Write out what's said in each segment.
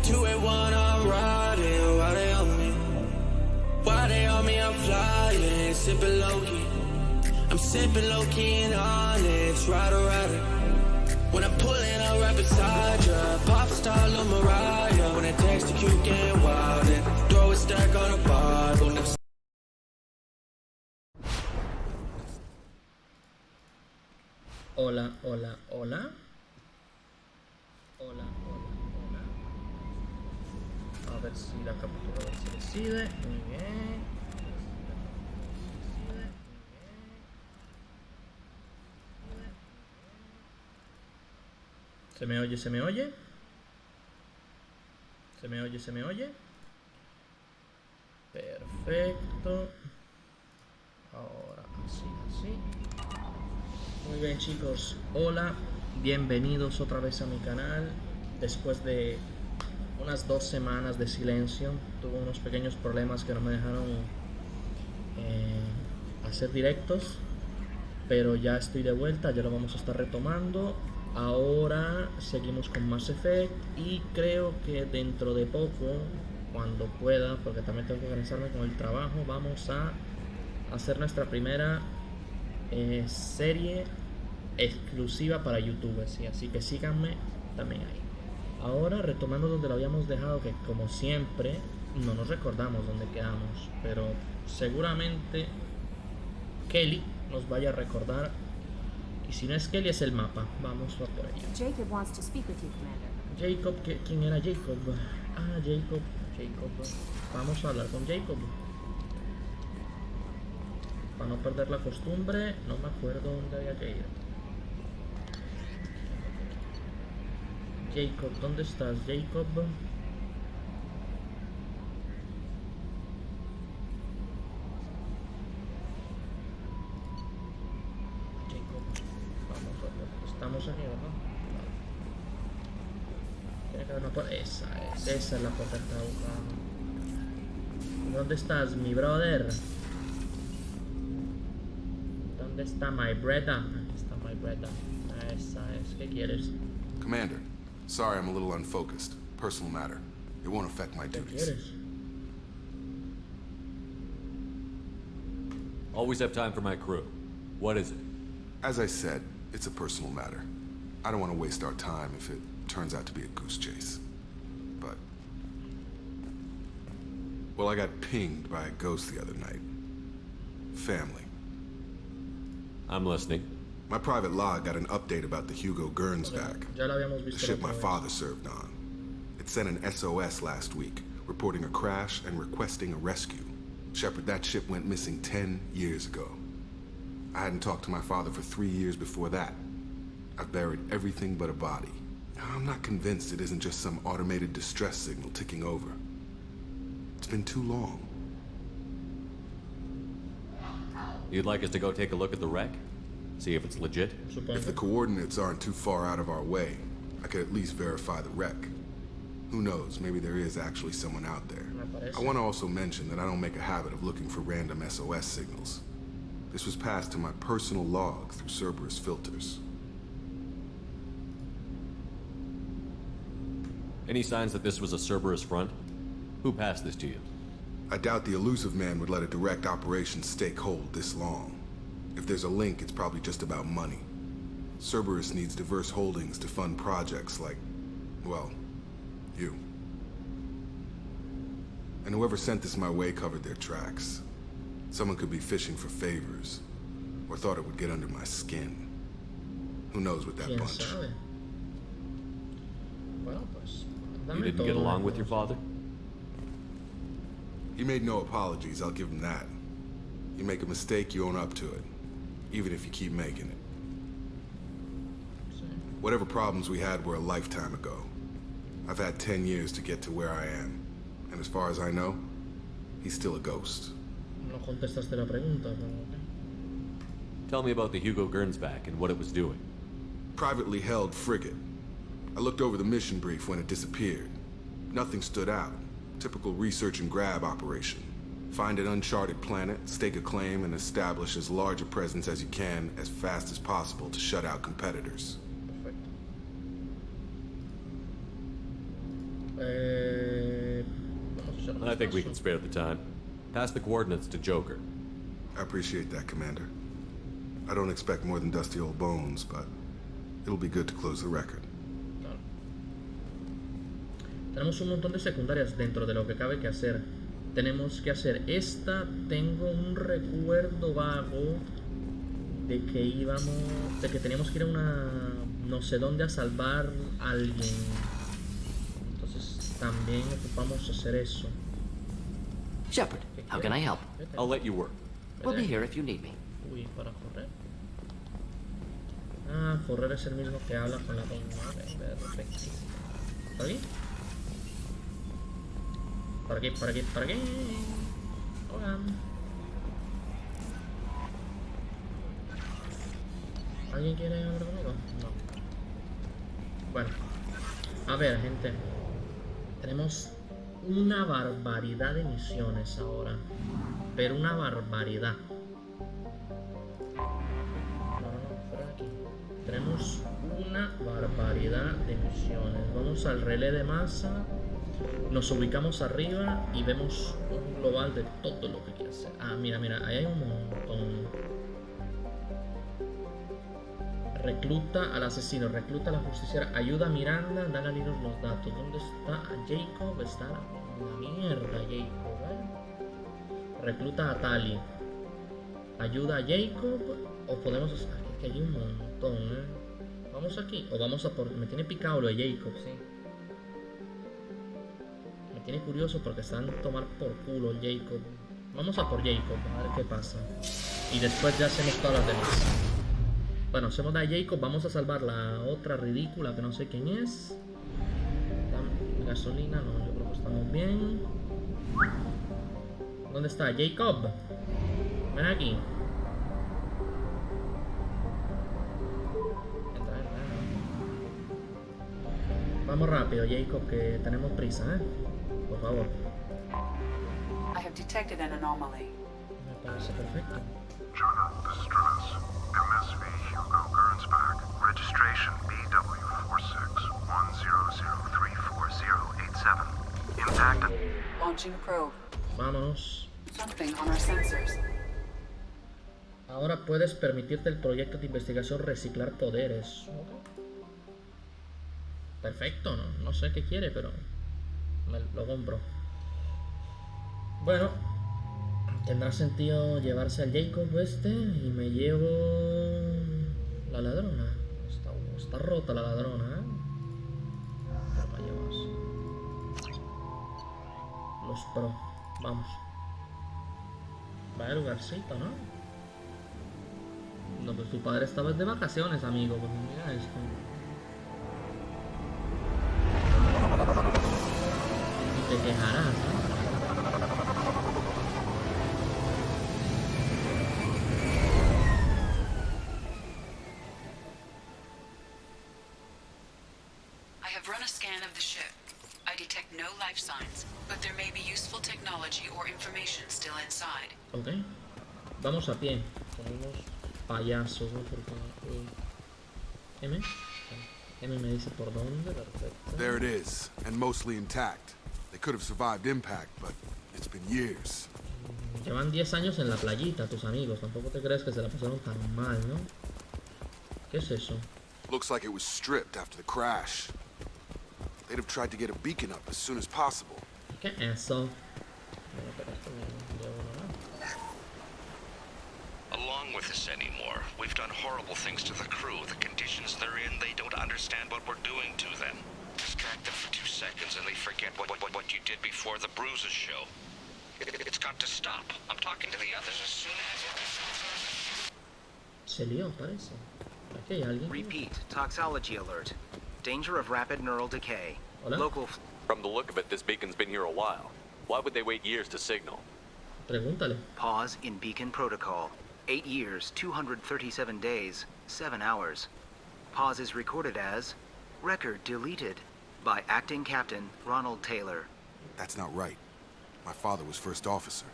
281, I'm riding. Why they on me? Why they on me? I'm flying, sipping low key. I'm sipping low key and honest, rider. When I'm pulling up right beside ya, pop star Lil Mariah. When I text the cute getting wild and throw a stack on the Bible. Hola, hola, hola. Hola, hola, hola. A ver si la captura se decide. Muy bien. ¿Se me oye? ¿Se me oye? ¿Se me oye? ¿Se me oye? Perfecto. Ahora así. Muy bien, chicos. Hola, bienvenidos otra vez a mi canal. Después de unas 2 semanas de silencio, tuve unos pequeños problemas que no me dejaron hacer directos, pero ya estoy de vuelta, ya lo vamos a estar retomando. Ahora seguimos con Mass Effect y creo que dentro de poco, cuando pueda, porque también tengo que organizarme con el trabajo, vamos a hacer nuestra primera serie exclusiva para youtubers, ¿sí? Así que síganme también ahí. Ahora retomando donde lo habíamos dejado, que como siempre no nos recordamos dónde quedamos, pero seguramente Kelly nos vaya a recordar, y si no es Kelly es el mapa. Vamos a por ella. Jacob wants to speak with you, Commander. Jacob, ¿quién era Jacob? Ah, Jacob. Vamos a hablar con Jacob. Para no perder la costumbre, no me acuerdo dónde había que ir. Jacob, ¿dónde estás, Jacob? Jacob, vamos a ver. Estamos aquí, ¿verdad? Tiene que haber una puerta. Esa es la puerta que estaba buscando. ¿Dónde estás, mi brother? ¿Dónde está my brother? Aquí está my brother. Esa es. ¿Qué quieres? Commander, sorry I'm a little unfocused. Personal matter. It won't affect my ¿Qué duties. quieres? Always have time for my crew. What is it? As I said, it's a personal matter. I don't want to waste our time if it turns out to be a goose chase. But... well, I got pinged by a ghost the other night. Family. I'm listening. My private log got an update about the Hugo Gernsback, Ya lo habíamos the visto ship la my otra vez. father served on. It sent an SOS last week, reporting a crash and requesting a rescue. Shepard, that ship went missing 10 years ago. I hadn't talked to my father for 3 years before that. I've buried everything but a body. I'm not convinced it isn't just some automated distress signal ticking over. It's been too long. You'd like us to go take a look at the wreck? See if it's legit? If the coordinates aren't too far out of our way, I could at least verify the wreck. Who knows, maybe there is actually someone out there. I want to also mention that I don't make a habit of looking for random SOS signals. This was passed to my personal log through Cerberus filters. Any signs that this was a Cerberus front? Who passed this to you? I doubt the elusive man would let a direct operations stake hold this long. If there's a link, it's probably just about money. Cerberus needs diverse holdings to fund projects like, well, you. And whoever sent this my way covered their tracks. Someone could be fishing for favors, or thought it would get under my skin. Who knows with that ¿Quién bunch? sabe? Bueno, pues, You didn't get along with your father? He made no apologies, I'll give him that. You make a mistake, you own up to it. Even if you keep making it. Whatever problems we had were a lifetime ago. I've had 10 years to get to where I am. And as far as I know, he's still a ghost. No contestaste la pregunta, pero... Tell me about the Hugo Gernsback and what it was doing. Privately held frigate. I looked over the mission brief when it disappeared. Nothing stood out. Typical research and grab operation. Find an uncharted planet, stake a claim, and establish as large a presence as you can as fast as possible to shut out competitors. Perfecto. Vamos a hacer I think we caso. can spare the time. Pass the coordinates to Joker. I appreciate that, Commander. I don't expect more than dusty old bones, but it'll be good to close the record. Claro. Tenemos un montón de secundarias dentro de lo que cabe que hacer. Tenemos que hacer esta. Tengo un recuerdo vago de que íbamos, de que teníamos que ir a una, no sé dónde, a salvar a alguien. Entonces también ocupamos hacer eso. Shepard, how can I help? I'll let you work. We'll be here if you need me. Uy, para correr. Ah, correr es el mismo que habla con la doña. Perfecto. ¿Por aquí? Por aquí, por aquí, por aquí. Hola. ¿Alguien quiere hablar conmigo? No. Bueno. A ver, gente. Tenemos una barbaridad de misiones ahora. Pero una barbaridad. Fuera de aquí. Tenemos una barbaridad de misiones. Vamos al relé de masa. Nos ubicamos arriba y vemos un global de todo lo que quiere hacer. Ah, mira, mira, ahí hay un montón. Recluta al asesino, recluta a la justiciera, ayuda a Miranda, dale a Linus los datos. ¿Dónde está Jacob? Está la mierda, Jacob, ¿eh? Recluta a Tali. Ayuda a Jacob. O podemos hacer. Aquí hay un montón, ¿eh? Vamos aquí. O vamos a por. Me tiene picado lo de Jacob, sí. Me tiene curioso porque se van a tomar por culo el Jacob. Vamos a por Jacob, a ver qué pasa. Y después ya hacemos todas las demás. Bueno, hacemos la Jacob, vamos a salvar la otra ridícula que no sé quién es. La gasolina, no, yo creo que estamos bien. ¿Dónde está Jacob? Ven aquí. Entra, entra. Vamos rápido, Jacob, que tenemos prisa, ¿eh? Por favor. I have detected an anomaly. Me parece perfecto. Jonah, this is Travis. MSV Hugo Gernsback. Registration BW4610034087. Impact. Launching probe. Vámonos. Something on our sensors. Ahora puedes permitirte el proyecto de investigación reciclar poderes. Perfecto, ¿no? No sé qué quiere, pero me lo compro. Bueno, tendrá sentido llevarse al Jacob este y me llevo la ladrona. Está rota la ladrona, ¿eh? Pero me llevas. Los pro, vamos. Vaya lugarcito, ¿no? No, pues tu padre estaba de vacaciones, amigo. Pues mira esto. Y te quejarás, ¿no? I have run a scan of the ship. I detect no life signs, but there may be useful technology or information still inside. Ok. Vamos a pie. Tenemos payasos, ¿no? Porque... M me dice por dónde, perfecto. There it is, and mostly intact. They could have survived impact, but it's been years. Llevan 10 años en la playita, tus amigos. Tampoco te crees que se la pasaron tan mal, ¿no? ¿Qué es eso? Looks like it was stripped after the crash. They'd have tried to get a beacon up as soon as possible. ¿Qué es eso? Bueno, pero esto me llevo nada. Along with this anymore. We've done horrible things to the crew. The conditions they're in, they don't understand what we're doing to them. Distract them for 2 seconds and they forget what you did before the bruises show. It's got to stop. I'm talking to the others as soon as... Se lió, parece. Aquí hay alguien. Repeat, toxology alert. Danger of rapid neural decay. Hola. Local... From the look of it, this beacon's been here a while. Why would they wait years to signal? Pregúntale. Pause in beacon protocol. 8 years, 237 days, 7 hours. Pause is recorded as... Record deleted by Acting Captain Ronald Taylor. That's not right. My father was first officer.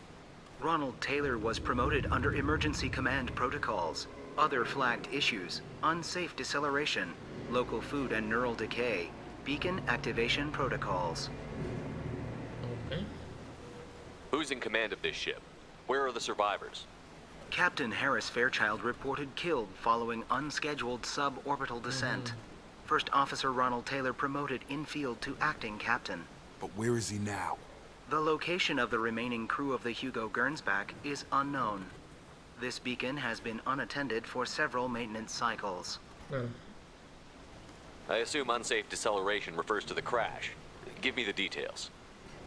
Ronald Taylor was promoted under emergency command protocols. Other flagged issues: unsafe deceleration, local food and neural decay, Beacon activation protocols. Ok. Who's in command of this ship? Where are the survivors? Captain Harris Fairchild reported killed following unscheduled suborbital descent. First Officer Ronald Taylor promoted in-field to acting captain. But where is he now? The location of the remaining crew of the Hugo Gernsback is unknown. This beacon has been unattended for several maintenance cycles. Claro. I assume unsafe deceleration refers to the crash. Give me the details.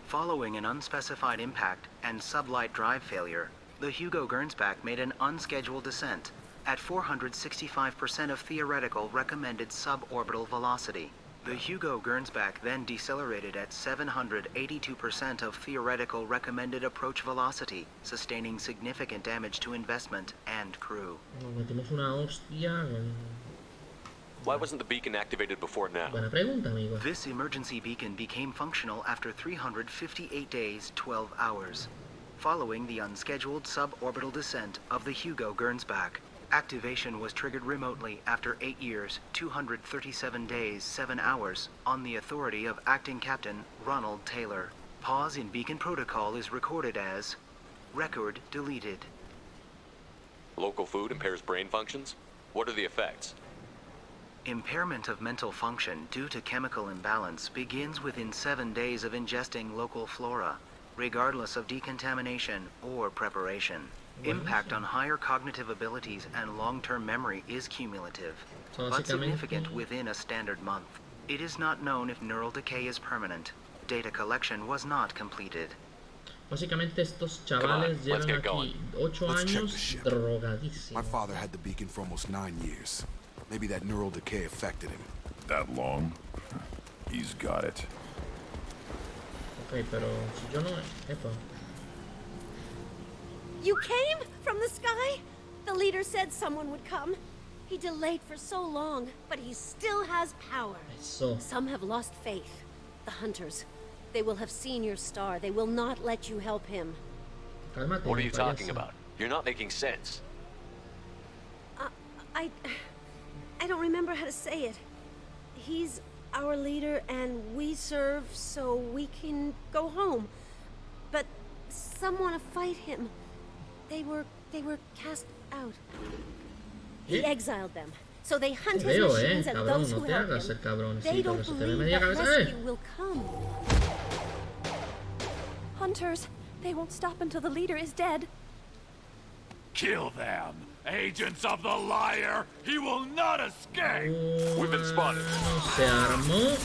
Following an unspecified impact and sublight drive failure, the Hugo Gernsback made an unscheduled descent at 465% of theoretical recommended suborbital velocity. The Hugo Gernsback then decelerated at 782% of theoretical recommended approach velocity, sustaining significant damage to investment and crew. Nos metimos una hostia. Why wasn't the beacon activated before now? Buena pregunta, amigo. This emergency beacon became functional after 358 days, 12 hours, following the unscheduled suborbital descent of the Hugo Gernsback. Activation was triggered remotely after 8 years, 237 days, 7 hours, on the authority of Acting Captain Ronald Taylor. Pause in beacon protocol is recorded as record deleted. Local food impairs brain functions? What are the effects? Impairment of mental function due to chemical imbalance begins within 7 days of ingesting local flora, regardless of decontamination or preparation. Impact on higher cognitive abilities and long-term memory is cumulative, but significant within a standard month. It is not known if neural decay is permanent. Data collection was not completed. Básicamente estos chavales llevan aquí 8 años drogadísimos. My father had the beacon for almost 9 years. Maybe that neural decay affected him. That long? He's got it. Ok, pero si yo no... Epa. You came from the sky? The leader said someone would come. He delayed for so long, but he still has power. Eso. Some have lost faith. The hunters. They will have seen your star. They will not let you help him. Cálmate, What are you payaso. talking about? You're not making sense. I don't remember how to say it. He's our leader and we serve so we can go home. But some want to fight him. They were cast out. He exiled them. So they hunt his machines and cabrón, those no who te help hagas him. el cabroncito, They don't que se te ve believe media that cabeza. rescue will come. Hunters, they won't stop until the leader is dead. Kill them! Agents of the liar! He will not escape! We've been spotted. Se armó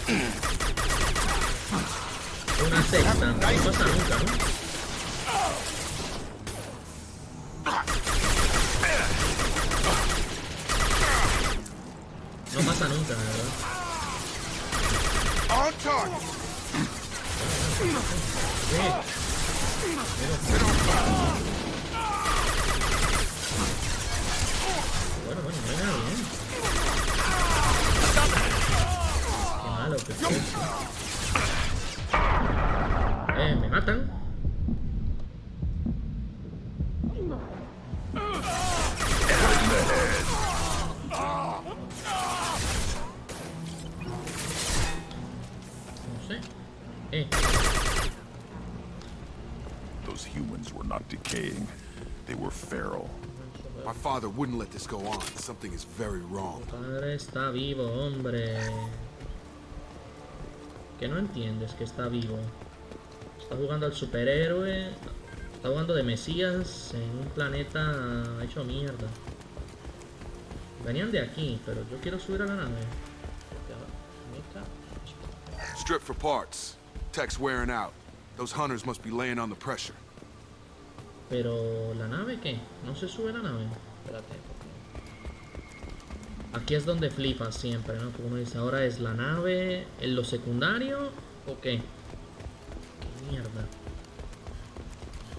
una secta. No pasa nunca, ¿no? No pasa nunca, la verdad. On target! Bueno, no hay nada bien. Qué malo que fue eso. Me matan. No sé. Those humans were not decaying. They were feral. My father wouldn't let this go on. Something is very wrong. Padre está vivo, hombre. ¿Qué no entiendes que está vivo? Está jugando al superhéroe. Está jugando de Mesías en un planeta hecho mierda. Venían de aquí, pero yo quiero subir a la nave. Strip for parts. Tech's wearing out. Those hunters must be laying on the pressure. Pero, ¿la nave qué? ¿No se sube la nave? Espérate. Aquí es donde flipa siempre, ¿no? Como uno dice, ahora es la nave, en lo secundario, ¿o qué? ¿Qué mierda?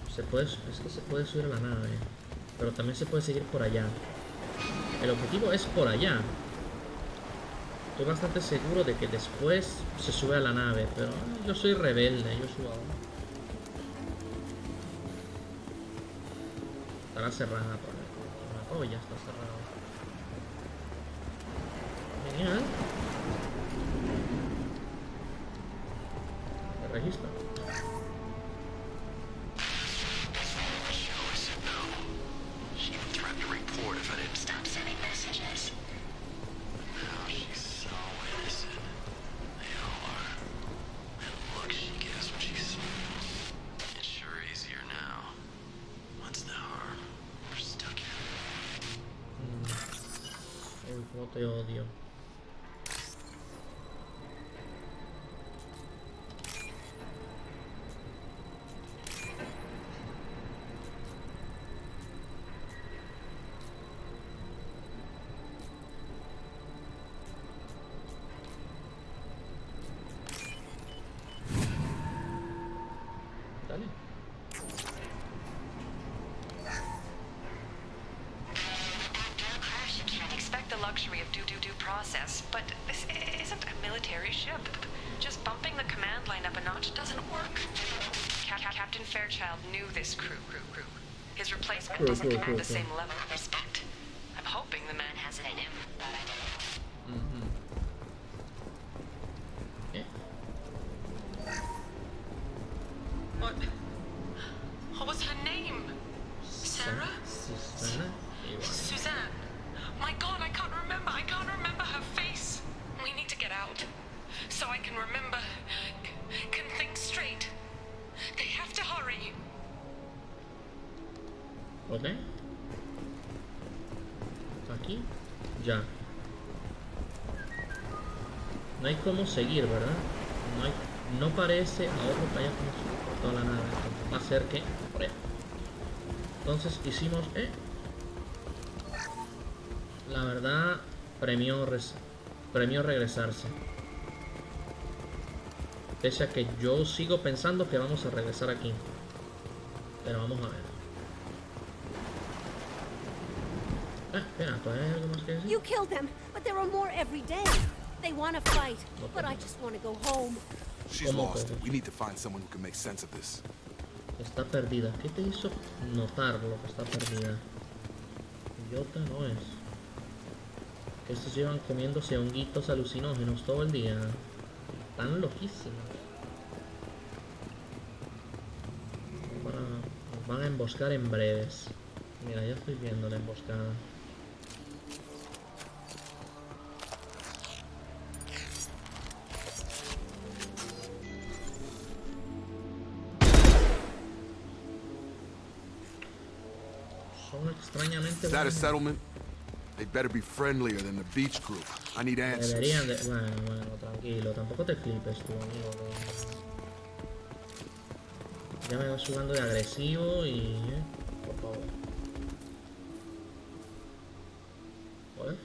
Es que se puede subir a la nave, pero también se puede seguir por allá. El objetivo es por allá. Estoy bastante seguro de que después se sube a la nave, pero yo soy rebelde, yo subo ahora. Estará cerrada por ahí. Oh, ya está cerrado. Genial. Registra. Cómo te odio. Dale. Luxury of due process, but this isn't a military ship. Just bumping the command line up a notch doesn't work. Captain Fairchild knew this crew. His replacement doesn't command the same level of respect. I'm hoping the man has it in him. What was her name? Sarah? Suzanne. My God, I can't remember her face. We need to get out. So I can remember, can think straight. They have to hurry. Ok. Aquí. Ya. No hay cómo seguir, ¿verdad? No parece a otro que haya como subir por toda la nave. Entonces, va a ser que por allá. Entonces hicimos la verdad, premió regresarse. Pese a que yo sigo pensando que vamos a regresar aquí. Pero vamos a ver. Espera, ¿todavía hay algo más que decir? You killed them, but there are more every day. They want to fight, but I just want to go home. She's lost. We need to find someone who can make sense of this. Está perdida. ¿Qué te hizo notar lo que está perdida? Idiota no es. Que estos llevan comiéndose honguitos alucinógenos todo el día. Están loquísimos. Nos van a emboscar en breves. Mira, ya estoy viendo la emboscada. Son extrañamente Is that a settlement? They better be friendlier than the beach group. I need answers. Deberían de... Bueno, tranquilo. Tampoco te flipes tú, amigo. Ya me vas jugando de agresivo y... por favor. ¿Vale?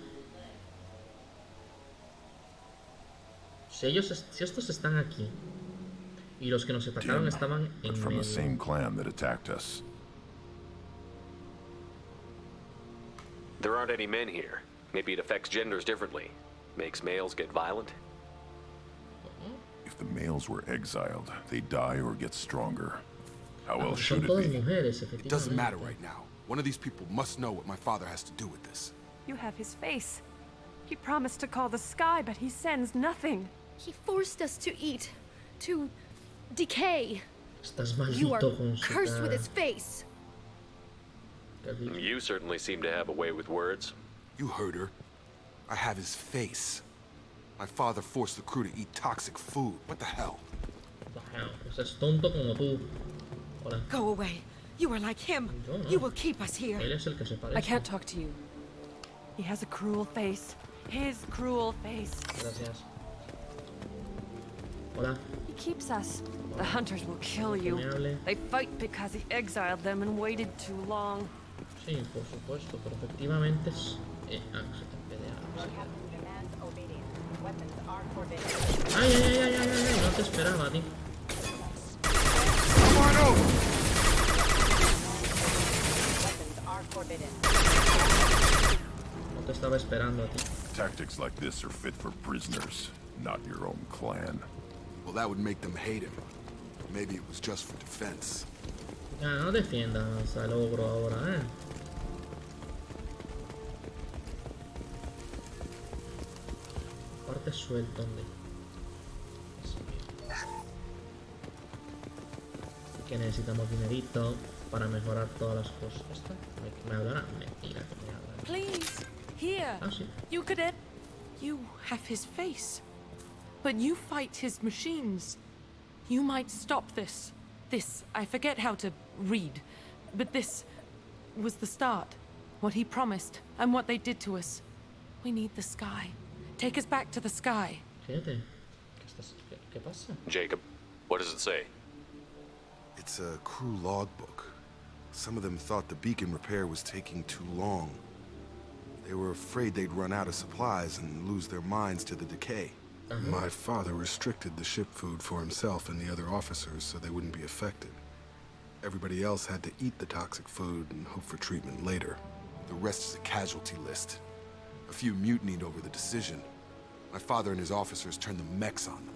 Si estos están aquí y los que nos atacaron estaban en from the same medio. clan that attacked us. There aren't any men here. Maybe it affects genders differently. Makes males get violent? If the males were exiled, they die or get stronger. How else Son should todas it be? mujeres, It doesn't matter efectivamente. right now. One of these people must know what my father has to do with this. You have his face. He promised to call the sky, but he sends nothing. He forced us to eat, to decay. Estás You are maldito con su cursed with cara. his face. You certainly seem to have a way with words. You heard her. I have his face. My father forced the crew to eat toxic food. What the hell? Pues es tonto como tú. Hola. Go away. You are like him. Yo no. You will keep us here. Él es el que se parece. I can't talk to you. He has a cruel face. His cruel face. Gracias. Hola. He keeps us. The hunters will kill you. They fight because he exiled them and waited too long. Sí, por supuesto, pero efectivamente es... Ay, no te esperaba a ti. No te estaba esperando a ti. Tactics like this are fit for prisoners, not your own clan. Well, that would make them hate him. Maybe it was just for defense. Ya, no defiendas al ogro ahora, Parte suelto, hombre. Que necesitamos dinerito para mejorar todas las cosas. ¿Esta? ¿Me hablará? Mentira que me hablará. Please, here. Ah, sí. You could You have his face. But you fight his machines. You might stop this. This, I forget how to read. But this was the start. What he promised, and what they did to us. We need the sky. Take us back to the sky. Fíjate. ¿Qué pasa? Jacob, what does it say? It's a crew logbook. Some of them thought the beacon repair was taking too long. They were afraid they'd run out of supplies and lose their minds to the decay. My father restricted the ship food for himself and the other officers so they wouldn't be affected. Everybody else had to eat the toxic food and hope for treatment later. The rest is a casualty list. A few mutinied over the decision. My father and his officers turned the mechs on them.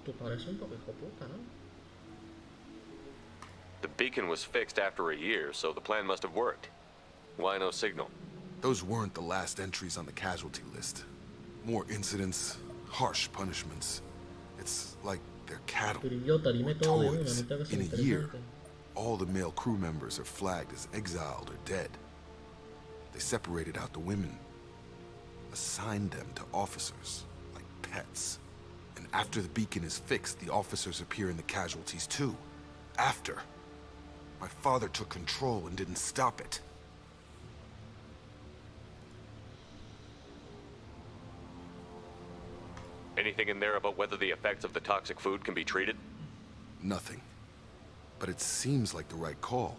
Tu padre es un poco hijo puta, ¿no? The beacon was fixed after a year, so the plan must have worked. Why no signal? Those weren't the last entries on the casualty list. More incidents, harsh punishments. It's like they're cattle or toys. In a year, all the male crew members are flagged as exiled or dead. They separated out the women, assigned them to officers, like pets. And after the beacon is fixed, the officers appear in the casualties too. After. My father took control and didn't stop it. Anything in there about whether the effects of the toxic food can be treated? Nothing. But it seems like the right call.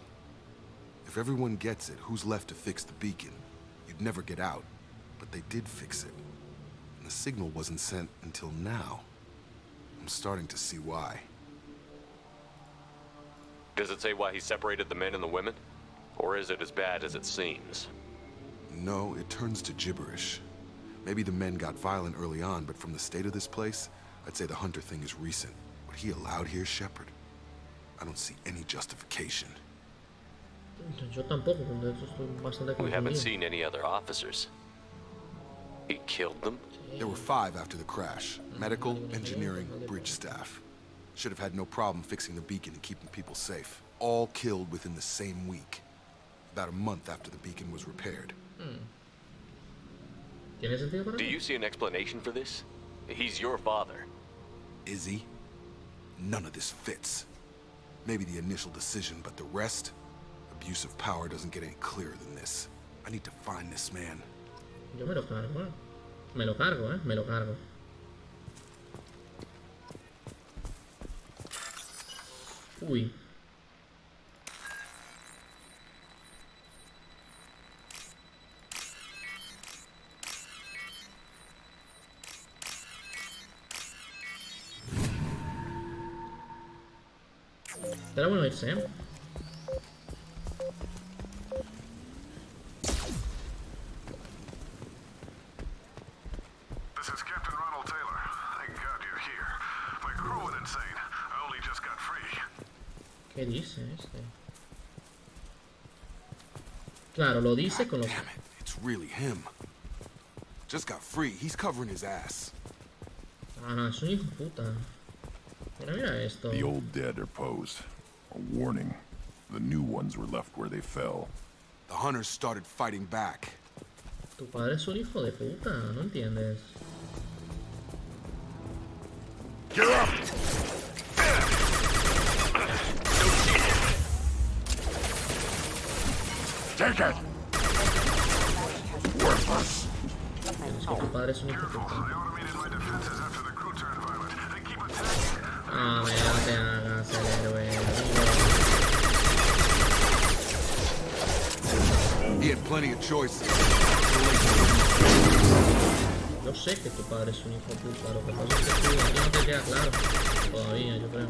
If everyone gets it, who's left to fix the beacon? You'd never get out. But they did fix it. And the signal wasn't sent until now. I'm starting to see why. Does it say why he separated the men and the women? Or is it as bad as it seems? No, it turns to gibberish. Maybe the men got violent early on, but from the state of this place, I'd say the Hunter thing is recent. What he allowed here, Shepard, I don't see any justification. Yo tampoco, de hecho estoy bastante confundido. We haven't seen any other officers. He killed them? There were 5 after the crash. Medical, engineering, bridge staff. Should have had no problem fixing the beacon and keeping people safe. All killed within the same week. About a month after the beacon was repaired. Do you see an explanation for this? He's your father. Is he? None of this fits. Maybe the initial decision, but the rest? Abuse of power doesn't get any clearer than this. I need to find this man. Yo me lo cargo, Me lo cargo, Me lo cargo. Uy. Será bueno irse, This is Captain Ronald Taylor. Thank God you're here. My crew went insane. I only just got free. ¿Qué dice este? Claro, lo dice con los... Damn it, it's really him. Just got free. He's covering his ass. Ah, no, es un hijo de puta. Mira esto. The old dead are posed. A warning. The new ones were left where they fell. The hunters started fighting back. Tu padre es un hijo de puta, ¿no entiendes? Get up! Take it! Worthless! Es que tu padre es un hijo de puta. Ah, no te hagas el héroe. He had plenty of choices. Yo sé que tu padre es un hijo de puta. Lo que pasa es que tú, aquí no te queda claro. Todavía, yo creo.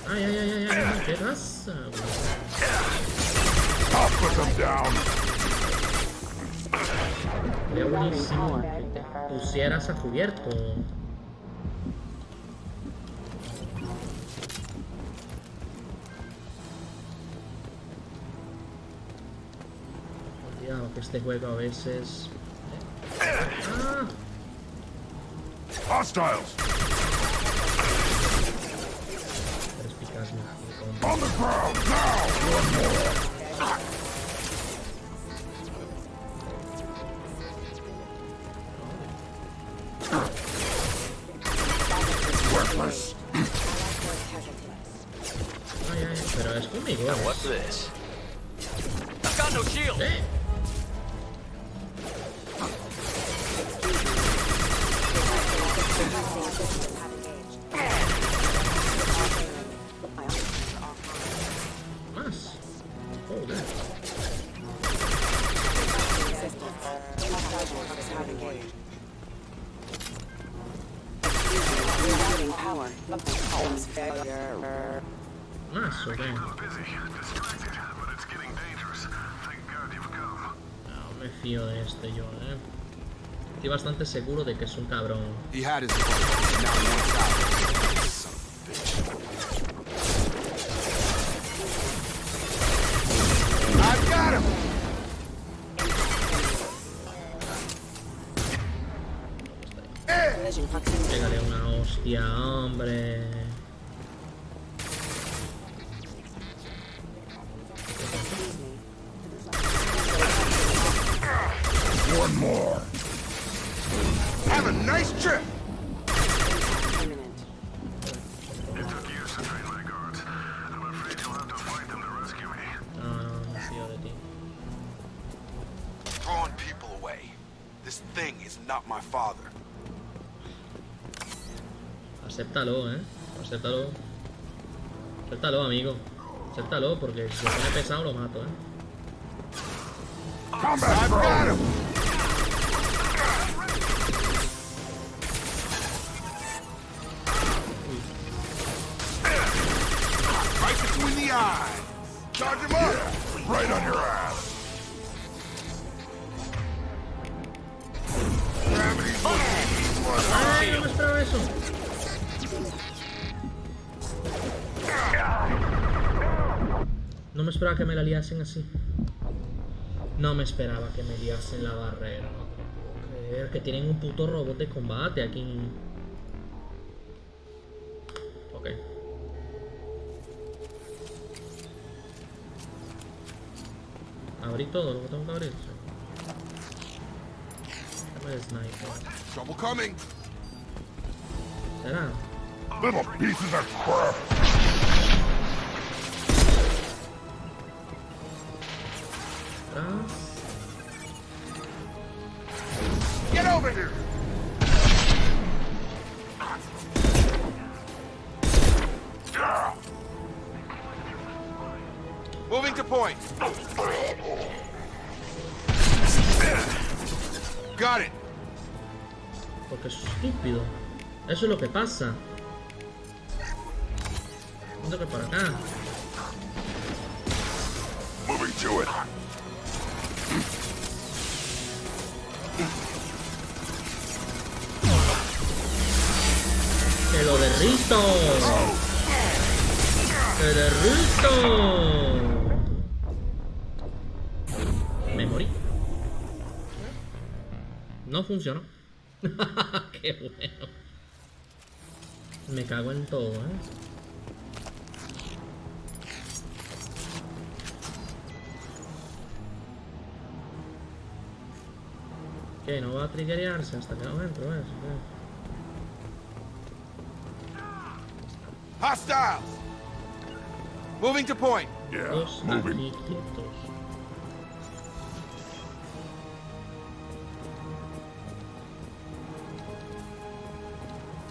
Ay, ¿qué pasa? I'll put them down. Sería buenísimo que te pusieras a cubierto. Cuidado que este juego a veces... ¡Ah! Hostiles! On the ground now! One more! Worthless! Ay, ay, pero es conmigo. Now what's this? I've got no shield. Más. Joder. Más, ok. No me fío de este yo, Estoy bastante seguro de que es un cabrón. He had his fun, now he wants out. Son of a bitch. I've got him! Pégale una hostia, hombre. One more! Have a nice trip! It took years to train my guards. I'm afraid you'll have to fight them to rescue me. No me fío de ti. Drawing people away. This thing is not my father. Acéptalo, acéptalo. Acéptalo, amigo. Acéptalo, porque si se pone pesado lo mato, I've got him! Right between the eyes. Charge him up! Right on your ass! Gravity's ¡Ay, no me esperaba eso! No me esperaba que me la liasen así. No me esperaba que me liasen la barrera. No puedo creer que tienen un puto robot de combate aquí. Ok. Abrí todo lo que tengo que abrir. Dame el sniper. Trouble coming. ¿Será? Little pieces of crap! Atrás. Get over here! Moving to point. Got it. Porque es estúpido. Eso es lo que pasa. Siento que por acá. Moving to it. ¡Que lo derrito! ¡Que derrito! Me morí. No funcionó. ¡Qué bueno! Me cago en todo, Que no va a triggerearse hasta que no entro, Hostiles. Moving to point. Yeah, Dos moving. aquí quietos.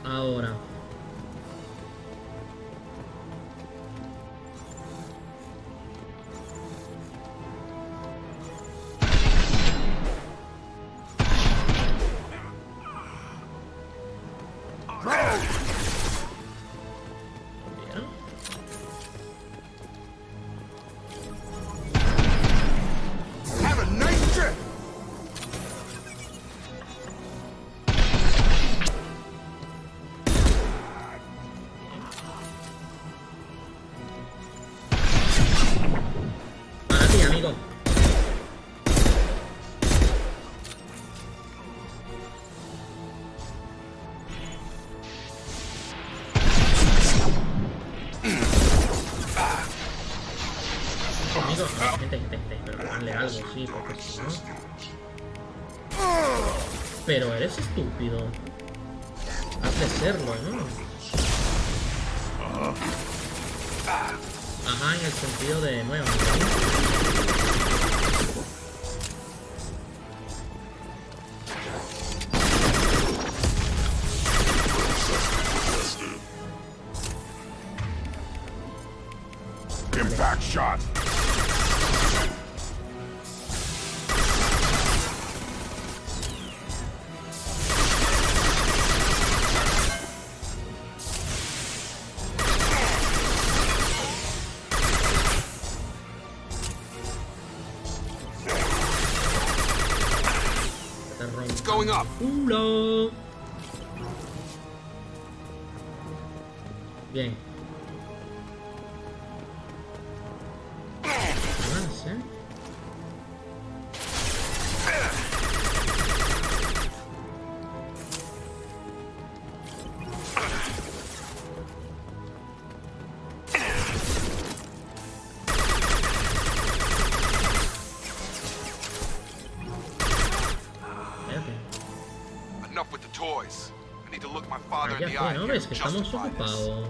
Ahora. Bien. Have a nice trip. Para ti, amigo. eso. Gente, pero ponle algo, sí, porque si no. Pero eres estúpido. Has de serlo, ¿no? Ajá, en el sentido de nuevo. Impact shot. It's going up. ¡Culo! Bien. Más, ¿eh? Enough with the toys. I need to look my father in the Ya eye no here ves and que estamos justify this. ocupados.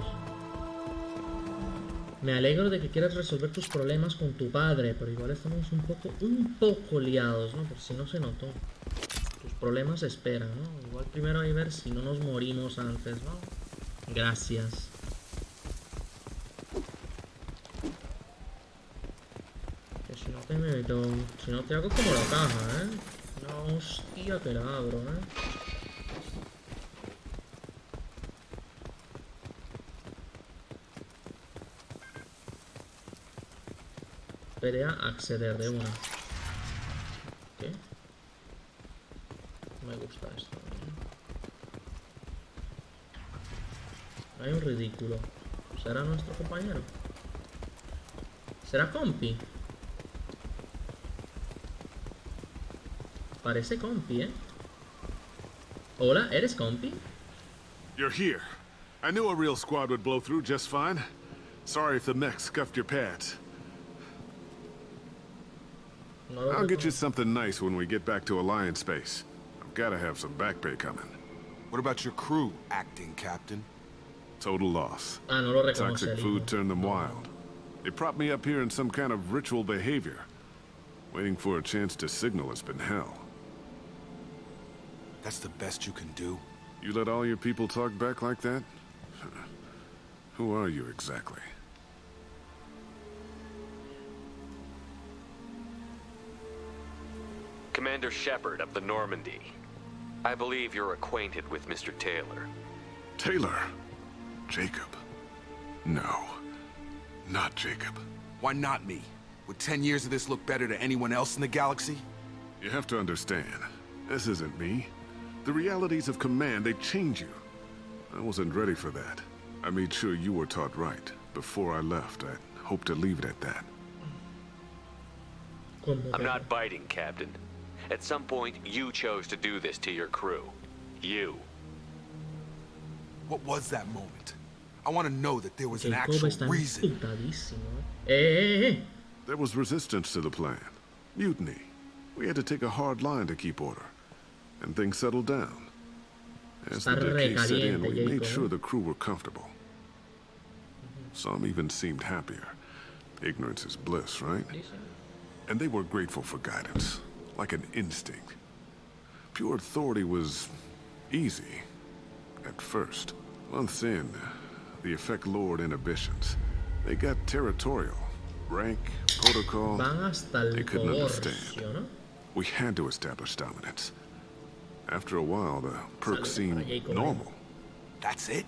Me alegro de que quieras resolver tus problemas con tu padre, pero igual estamos un poco liados, ¿no? Por si no se notó. Tus problemas esperan, ¿no? Igual primero hay que ver si no nos morimos antes, ¿no? Gracias. Que si no te meto, si no te hago como la caja, ¿eh? No, hostia, que la abro, ¿eh? Esperé a acceder de una. ¿Qué? Me gusta esto, ¿no? Hay un ridículo. ¿Será nuestro compañero? ¿Será compi? Parece compi, ¿eh? Hola, ¿eres compi? You're here. I knew a real squad would blow through just fine. Sorry if the mech scuffed your pads. I'll get you something nice when we get back to Alliance space. I've gotta have some back pay coming. What about your crew, acting captain? Total loss. Ah, no lo reconoce Toxic el food hijo. turned them wild. They propped me up here in some kind of ritual behavior. Waiting for a chance to signal has been hell. That's the best you can do? You let all your people talk back like that? Who are you exactly? Commander Shepard of the Normandy. I believe you're acquainted with Mr. Taylor. Taylor? Jacob? No. Not Jacob. Why not me? Would 10 years of this look better to anyone else in the galaxy? You have to understand, this isn't me. The realities of command, they change you. I wasn't ready for that. I made sure you were taught right. Before I left, I hoped to leave it at that. I'm not biting, Captain. At some point, you chose to do this to your crew. You. What was that moment? I want to know that there was an Jacob actual está reason. emputadísimo. Eh. There was resistance to the plan. Mutiny. We had to take a hard line to keep order. And things settled down. As the decay set in, we made sure the crew were comfortable. Some even seemed happier. Ignorance is bliss, right? And they were grateful for guidance, like an instinct. Pure authority was easy, at first. Months in, the effect lowered inhibitions. They got territorial. Rank, protocol, they couldn't understand. We had to establish dominance. After a while, the perks seemed normal. That's it?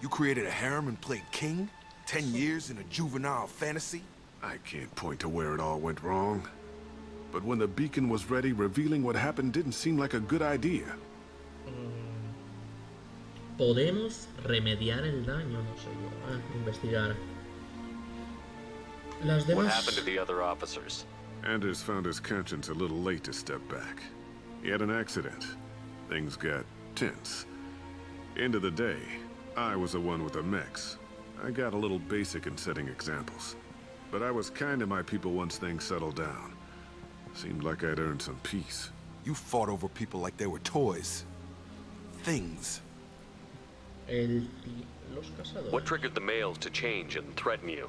You created a harem and played king? 10 years in a juvenile fantasy? I can't point to where it all went wrong. But when the beacon was ready, revealing what happened didn't seem like a good idea. Podemos remediar el daño, no sé yo. Investigar. Las demás... What happened to the other officers? Anders found his conscience a little late to step back. He had an accident. Things got tense. End of the day, I was the one with the mechs. I got a little basic in setting examples. but I was kind to my people once things settled down. Seemed like I'd earned some peace. You fought over people like they were toys. Things. What triggered the males to change and threaten you?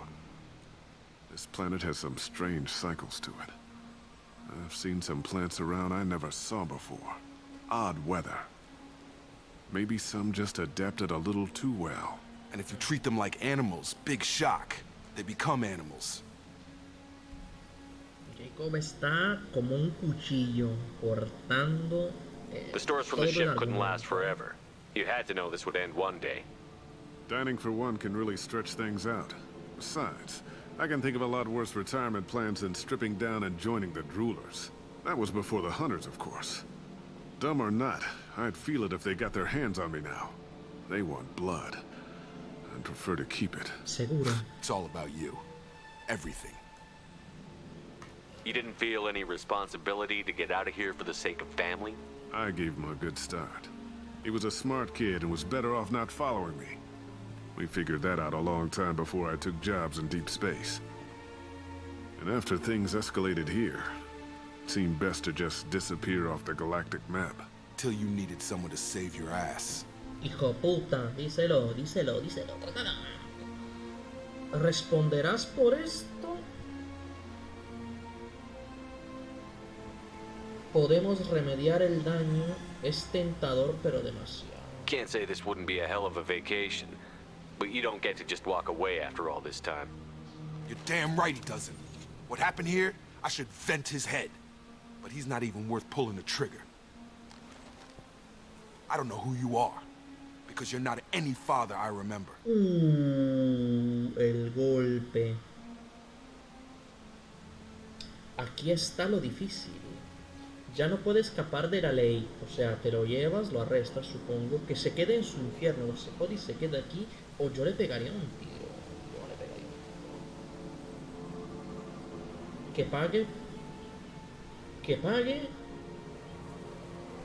This planet has some strange cycles to it. I've seen some plants around I never saw before. Odd weather. Maybe some just adapted a little too well. And if you treat them like animals, big shock. They become animals. Jacob está como un cuchillo cortando. The stores from the ship couldn't last forever. You had to know this would end one day. Dining for one can really stretch things out. Besides, I can think of a lot worse retirement plans than stripping down and joining the droolers. That was before the hunters, of course. Dumb or not, I'd feel it if they got their hands on me now. They want blood. I'd prefer to keep it. Seguro. It's all about you. Everything. You didn't feel any responsibility to get out of here for the sake of family? I gave him a good start. He was a smart kid and was better off not following me. We figured that out a long time before I took jobs in deep space. And after things escalated here, it seemed best to just disappear off the galactic map. Till you needed someone to save your ass. Hijo puta, díselo, díselo, díselo. ¿Responderás por esto? Podemos remediar el daño. Es tentador, pero demasiado. Can't say this wouldn't be a hell of a vacation, but you don't get to just walk away after all this time. You're damn right he doesn't. What happened here, I should vent his head. But he's not even worth pulling the trigger. I don't know who you are, because you're not any father I remember. El golpe. Aquí está lo difícil. Ya no puede escapar de la ley. O sea, te lo llevas, lo arrestas, supongo. Que se quede en su infierno. O se jode y se queda aquí. O yo le pegaría un tiro. Yo le pegaría un tiro. Que pague. Que pague.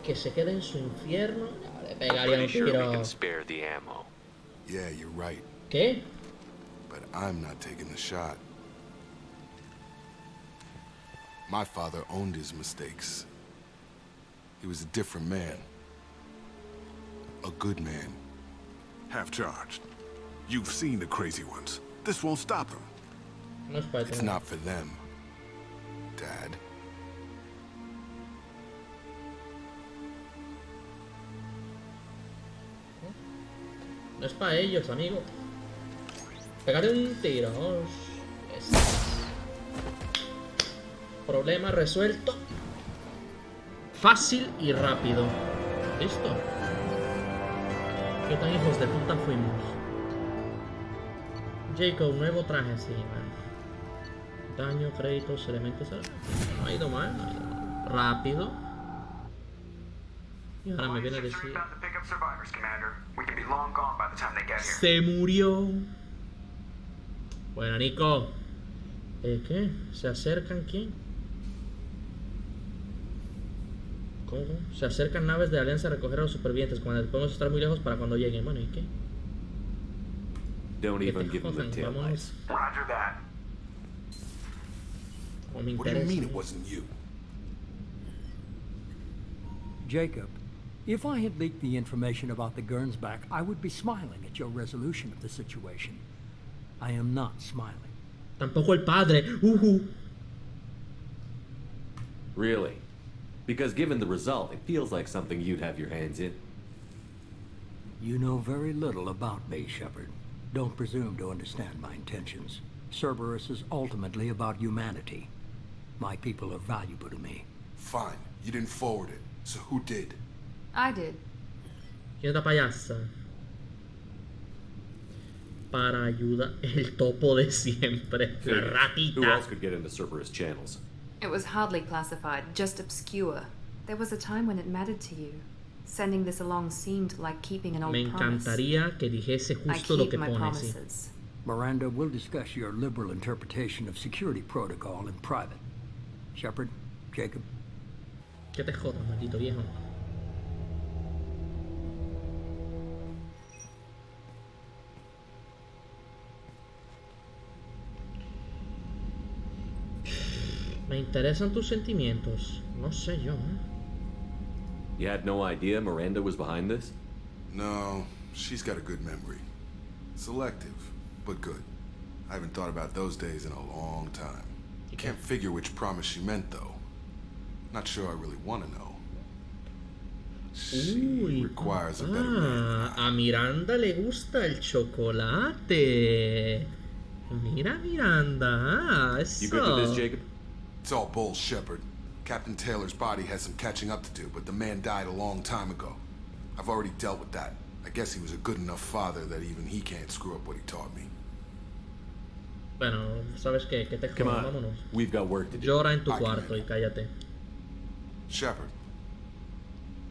Que se quede en su infierno. Le pegaría un tiro. Yeah, you're right. ¿Qué? But I'm not taking the shot. My father owned his mistakes. He was a different man. A good man. Half-charged. You've seen the crazy ones. This won't stop them. It's not for them, Dad. No es para ellos, amigo. Pegaré un tiro. Problema resuelto. Fácil y rápido. ¿Listo? ¿Qué tan hijos de puta fuimos? Jacob, nuevo traje, sí, man. Daño, créditos, elementos. No ha ido mal, no ha ido mal. Rápido. Y ahora me viene a decir... Se murió. Bueno, Nico. ¿Qué? ¿Se acercan quién? ¿Cómo? Se acercan naves de la Alianza a recoger a los supervivientes. Cuando podemos estar muy lejos para cuando lleguen. Bueno, ¿y qué? Don't even give them the tail lights. Roger that. What do you mean it wasn't you? Jacob, if I had leaked the information about the Gernsback, I would be smiling at your resolution of the situation. I am not smiling. Tampoco el padre. Really? Because given the result, it feels like something you'd have your hands in. You know very little about me, Shepard. Don't presume to understand my intentions. Cerberus is ultimately about humanity. My people are valuable to me. Fine. You didn't forward it. So who did? I did. ¿Quién es la payasa? Para ayuda el topo de siempre. La ratita. Who else could get into Cerberus channels? It was hardly classified, just obscure. There was a time when it mattered to you. Sending this along seemed like keeping an old promise. Me encantaría que dijese justo lo que pone, sí. Miranda, we'll discuss your liberal interpretation of security protocol in private. Shepard, Jacob. Que te jodas, maldito viejo. Me interesan tus sentimientos. No sé yo, You had no idea Miranda was behind this? No, she's got a good memory. Selective, but good. I haven't thought about those days in a long time. Can't figure which promise she meant, though. Not sure I really want to know. She requires a better man. A Miranda le gusta el chocolate. Mira, Miranda. Eso. You good with this, Jacob? It's all bull, Shepard. Captain Taylor's body has some catching up to do, but the man died a long time ago. I've already dealt with that. I guess he was a good enough father that even he can't screw up what he taught me. Bueno, ¿sabes qué? Que te jodas, vámonos. We've got work to do. Llora en tu cuarto y cállate. Shepard,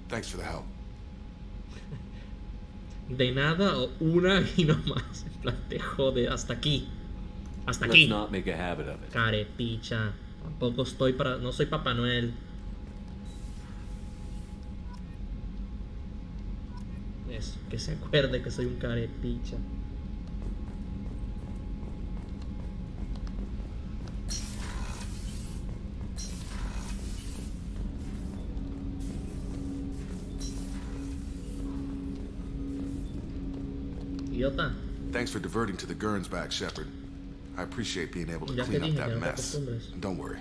thanks for the help. De nada o una y no más. En plan, te jode. Hasta aquí. Hasta aquí. Let's not make a habit of it. Carepicha. Tampoco estoy para... No soy Papá Noel. Eso, que se acuerde que soy un carepicha. Idiota. Thanks for diverting to the Gurns back, Shepard. I appreciate being able to clean up that mess. And don't worry,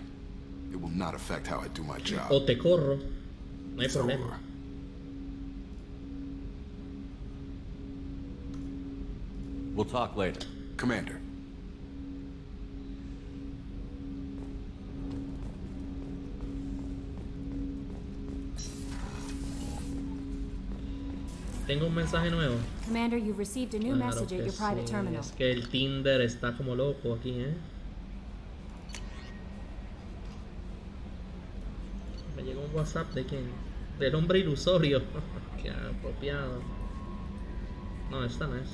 it will not affect how I do my job. O te corro. No hay problema. Over. We'll talk later. Commander. Tengo un mensaje nuevo. Commander, you've received a new message at your private terminal. Es que el Tinder está como loco aquí, Me llegó un WhatsApp de quién? Del hombre ilusorio. Qué apropiado. No, esta no es.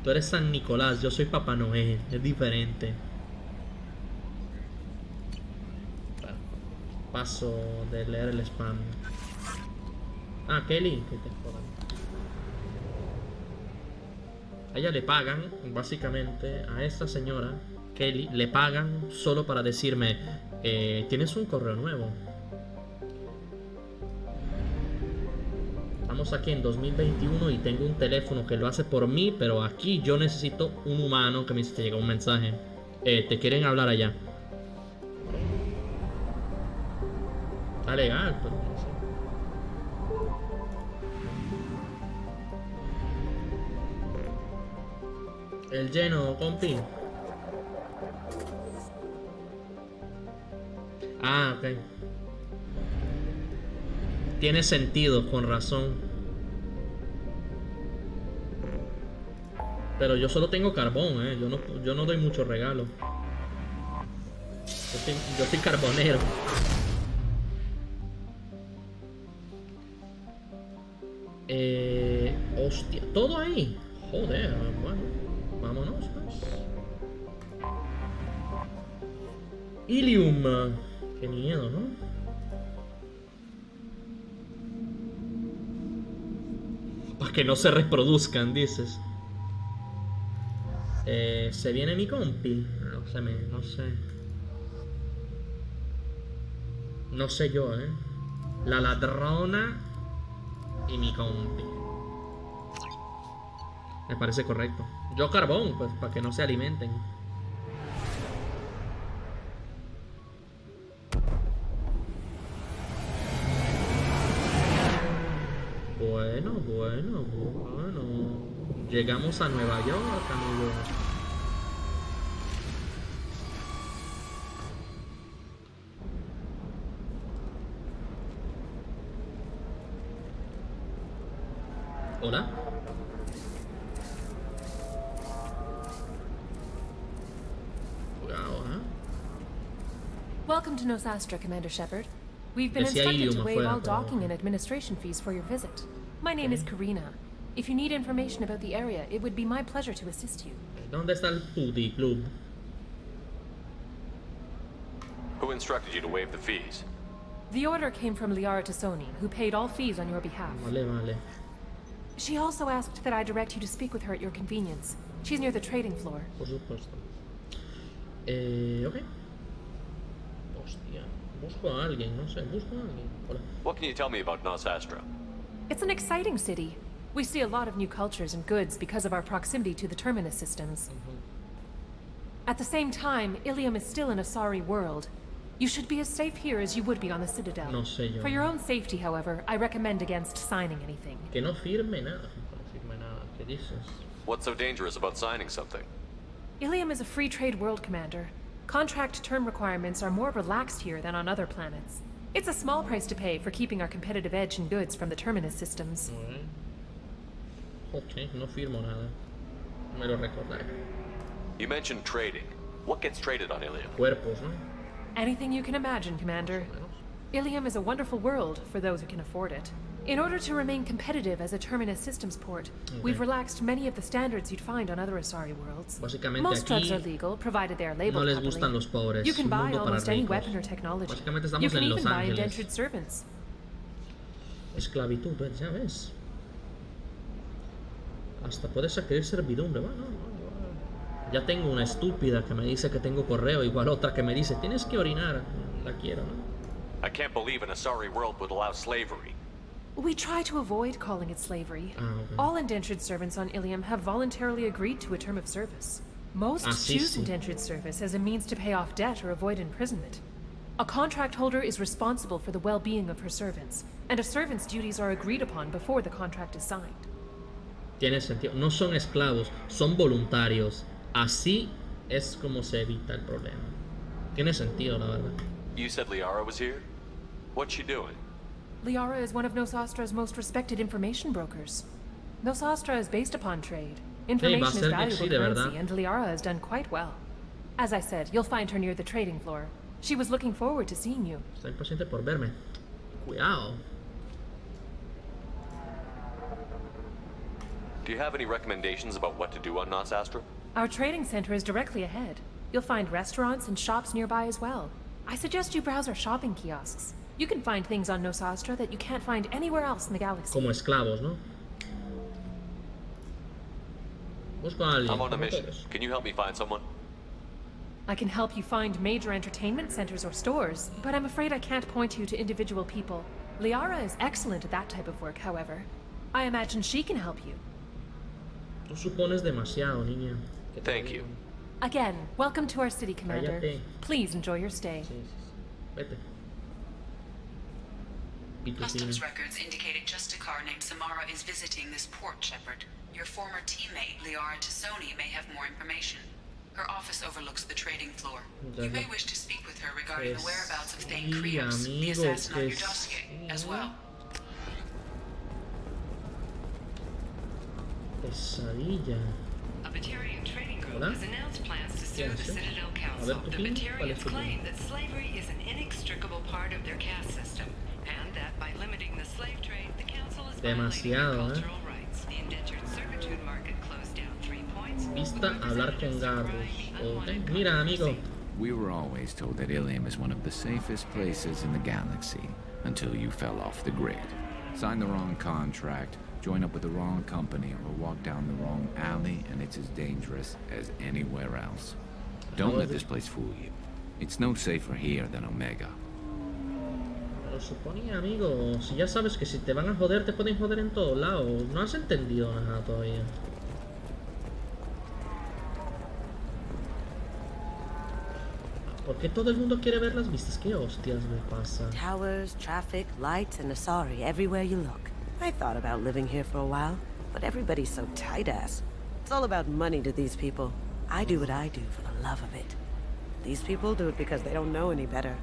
Tú eres San Nicolás, yo soy Papá Noel. Es diferente. Paso de leer el spam. Ah, Kelly, que te jodan. A ella le pagan, básicamente, a esta señora, Kelly, le pagan solo para decirme, tienes un correo nuevo. Estamos aquí en 2021 y tengo un teléfono que lo hace por mí, pero aquí yo necesito un humano que me dice, te llega un mensaje. Te quieren hablar allá. Está legal, pero no sé. El lleno, compi. Ah, ok. Tiene sentido, con razón. Pero yo solo tengo carbón, yo no doy mucho regalo. Yo soy carbonero. Hostia, todo ahí. Joder, bueno, vámonos pues. Ilium. Qué miedo, ¿no? Para que no se reproduzcan, dices. Se viene mi compi. No sé. No sé yo, La ladrona y mi compi. Me parece correcto. Yo carbón, pues, para que no se alimenten. Bueno. Llegamos a Nueva York, amigo. Hola. Welcome to Nosastra, Commander Shepard. We've been instructed to waive all docking and administration fees for your visit. My name is Karina. If you need information about the area, it would be my pleasure to assist you. ¿Dónde está el Pudi Club? Who instructed you to waive the fees? The order came from Liara Tassoni, who paid all fees on your behalf. Vale. She also asked that I direct you to speak with her at your convenience. She's near the trading floor. Por supuesto. Ok. Hostia. Busco a alguien, no sé. Busco a alguien. Hola. What can you tell me about Nos Astra? It's an exciting city. We see a lot of new cultures and goods because of our proximity to the terminus systems. At the same time, Ilium is still an Asari world. You should be as safe here as you would be on the Citadel. No sé yo. For your own safety, however, I recommend against signing anything. Que no firme nada. No firme nada. ¿Qué dices? What's so dangerous about signing something? Ilium is a free trade world, Commander. Contract term requirements are more relaxed here than on other planets. It's a small price to pay for keeping our competitive edge in goods from the terminus systems. Ok, no firmo nada. Me lo recordaré. You mentioned trading. What gets traded on Ilium? Cuerpos, ¿no? Anything you can imagine, Commander. Ilium is a wonderful world for those who can afford it. In order to remain competitive as a terminus systems port, we've relaxed many of the standards you'd find on other Asari worlds. Most drugs are legal, provided they are labeled no les gustan los pobres. You can buy mundo almost any ricos. weapon or technology. Básicamente You estamos can en even Los buy Ángeles. indentured servants. Esclavitud, ya ves. Hasta puedes adquirir servidumbre. Bueno, ya tengo una estúpida que me dice que tengo correo, igual otra que me dice tienes que orinar. La quiero, ¿no? I can't believe an Asari world would allow slavery. We try to avoid calling it slavery. All indentured servants on Ilium have voluntarily agreed to a term of service. Most choose indentured service as a means to pay off debt or avoid imprisonment. A contract holder is responsible for the well-being of her servants, and a servant's duties are agreed upon before the contract is signed. Tiene sentido. No son esclavos, son voluntarios. Así es como se evita el problema. Tiene sentido, la verdad. You said Liara was here? What's she doing? Liara is one of Nos Astra's most respected information brokers. Nos Astra is based upon trade. Information is valuable currency, and Liara has done quite well. As I said, you'll find her near the trading floor. She was looking forward to seeing you. Está impaciente por verme. Cuidado. Do you have any recommendations about what to do on Nos Astra? Our trading center is directly ahead. You'll find restaurants and shops nearby as well. I suggest you browse our shopping kiosks. You can find things on Nos Astra that you can't find anywhere else in the galaxy. Como esclavos, ¿no? Busco a alguien. I'm on a mission. Can you help me find someone? I can help you find major entertainment centers or stores, but I'm afraid I can't point you to individual people. Liara is excellent at that type of work, however. I imagine she can help you. Tú supones demasiado, niña. Thank you. Again, welcome to our city, Commander. Cállate. Please enjoy your stay. Vete. Customs records indicated just a car named Samara is visiting this port, Shepard. Your former teammate, Liara Tassoni, may have more information. Her office overlooks the trading floor. You may wish to speak with her regarding the whereabouts of Thane Krios, the assassin on your dossier, as well. Pesadilla. A Batarian trading group has announced plans to sue the Citadel Council. The Batarians claim that slavery is an inextricable part of their caste system, and that by limiting the slave trade, the council is violating their cultural rights. The indentured servitude market closed down 3 points. Vista hablar con Garrus. Okay. Mira, amigo. We were always told that Ilium is one of the safest places in the galaxy until you fell off the grid. Signed the wrong contract, join up with the wrong company, or walk down the wrong alley, and it's as dangerous as anywhere else. Don't let this place fool you. It's no safer here than Omega. Lo suponía, amigo. Si ya sabes que si te van a joder, te pueden joder en todos lados. No has entendido nada todavía. ¿Por qué todo el mundo quiere ver las vistas? ¿Qué hostias me pasa? Towers, traffic, lights, and Asari everywhere you look. I thought about living here for a while, but everybody's so tight-ass. It's all about money to these people. I do what I do for the love of it. These people do it because they don't know any better.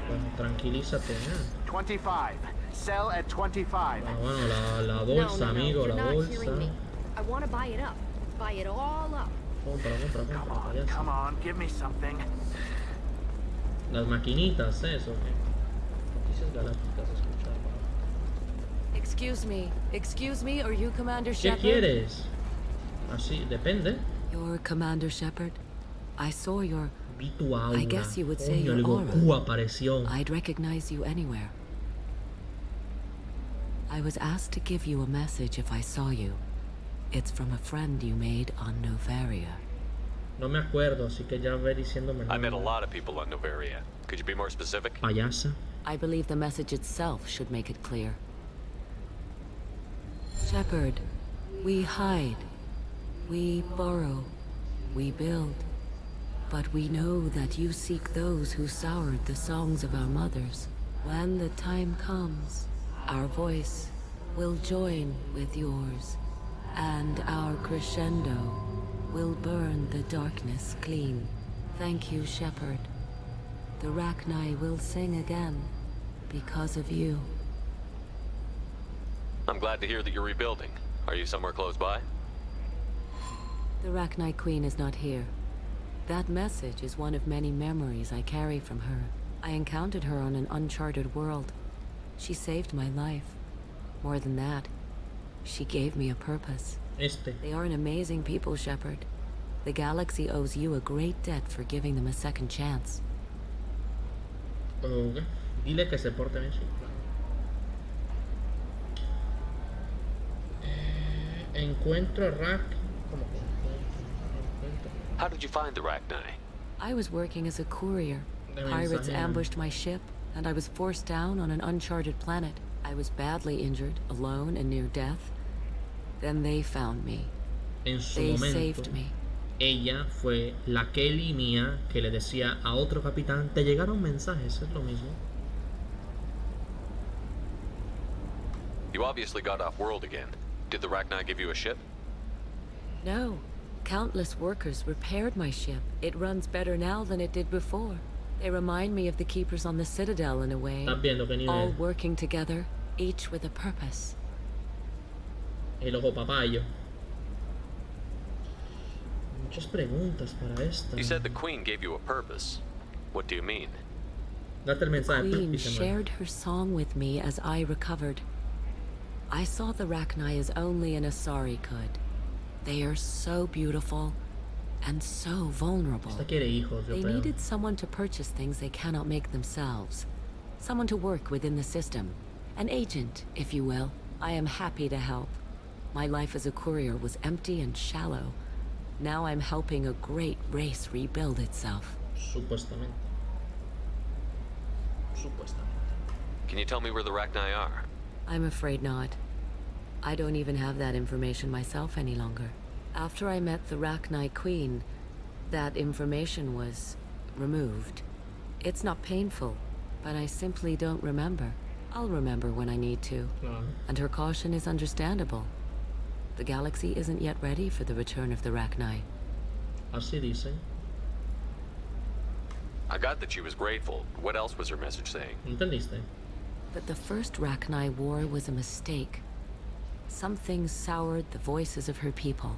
Bueno, tranquilízate, ¿eh? 25. Sell at 25. Bueno, la bolsa, amigo, la bolsa. I want to buy it up. Buy it all up. Compra. Come on, give me something. Las maquinitas, eso, ¿qué? Noticias galácticas, escuchar. Excuse me, are you Commander Shepard? ¿Qué quieres? Así, depende. You're Commander Shepard. I saw your... Vi tu aura. I guess you would say your el aura. Goku apareció. I'd recognize you anywhere. I was asked to give you a message if I saw you. It's from a friend you made on Novaria. No me acuerdo, así que ya ve diciéndome. I met a lot of people on Novaria. Could you be more specific? Payasa. I believe the message itself should make it clear. Shepard, we hide, we borrow, we build. But we know that you seek those who soured the songs of our mothers. When the time comes, our voice will join with yours, and our crescendo will burn the darkness clean. Thank you, Shepard. The Rachni will sing again because of you. I'm glad to hear that you're rebuilding. Are you somewhere close by? The Rachni Queen is not here. That message is one of many memories I carry from her. I encountered her on an uncharted world. She saved my life. More than that, she gave me a purpose. Este. They are an amazing people, Shepard. The galaxy owes you a great debt for giving them a second chance. Okay. Dile que se porte bien, sí. Encuentro a Rack. How did you find the Rachni? I was working as a courier. Pirates ambushed my ship, and I was forced down on an uncharted planet. I was badly injured, alone and near death. Then they found me. En su They momento, saved me. ella fue la Kelly mía que le decía a otro capitán, te llegaron mensajes, es lo mismo. You obviously got off world again. Did the Rachni give you a ship? No. Countless workers repaired my ship. It runs better now than it did before. They remind me of the keepers on the Citadel in a way. All working together, each with a purpose. El ojo papayo. Muchas preguntas para esta. You said the Queen gave you a purpose. What do you mean? Date el mensaje. The Queen shared her song with me as I recovered. I saw the Rachni as only an Asari could. They are so beautiful and so vulnerable. They needed someone to purchase things they cannot make themselves. Someone to work within the system. An agent, if you will. I am happy to help. My life as a courier was empty and shallow. Now I'm helping a great race rebuild itself. Supuestamente. Can you tell me where the Rachni are? I'm afraid not. I don't even have that information myself any longer. After I met the Rachni Queen, that information was removed. It's not painful, but I simply don't remember. I'll remember when I need to. And her caution is understandable. The galaxy isn't yet ready for the return of the Rachni. Así dicen. I got that she was grateful. What else was her message saying? ¿Entendiste? But the first Rachni war was a mistake. Something soured the voices of her people.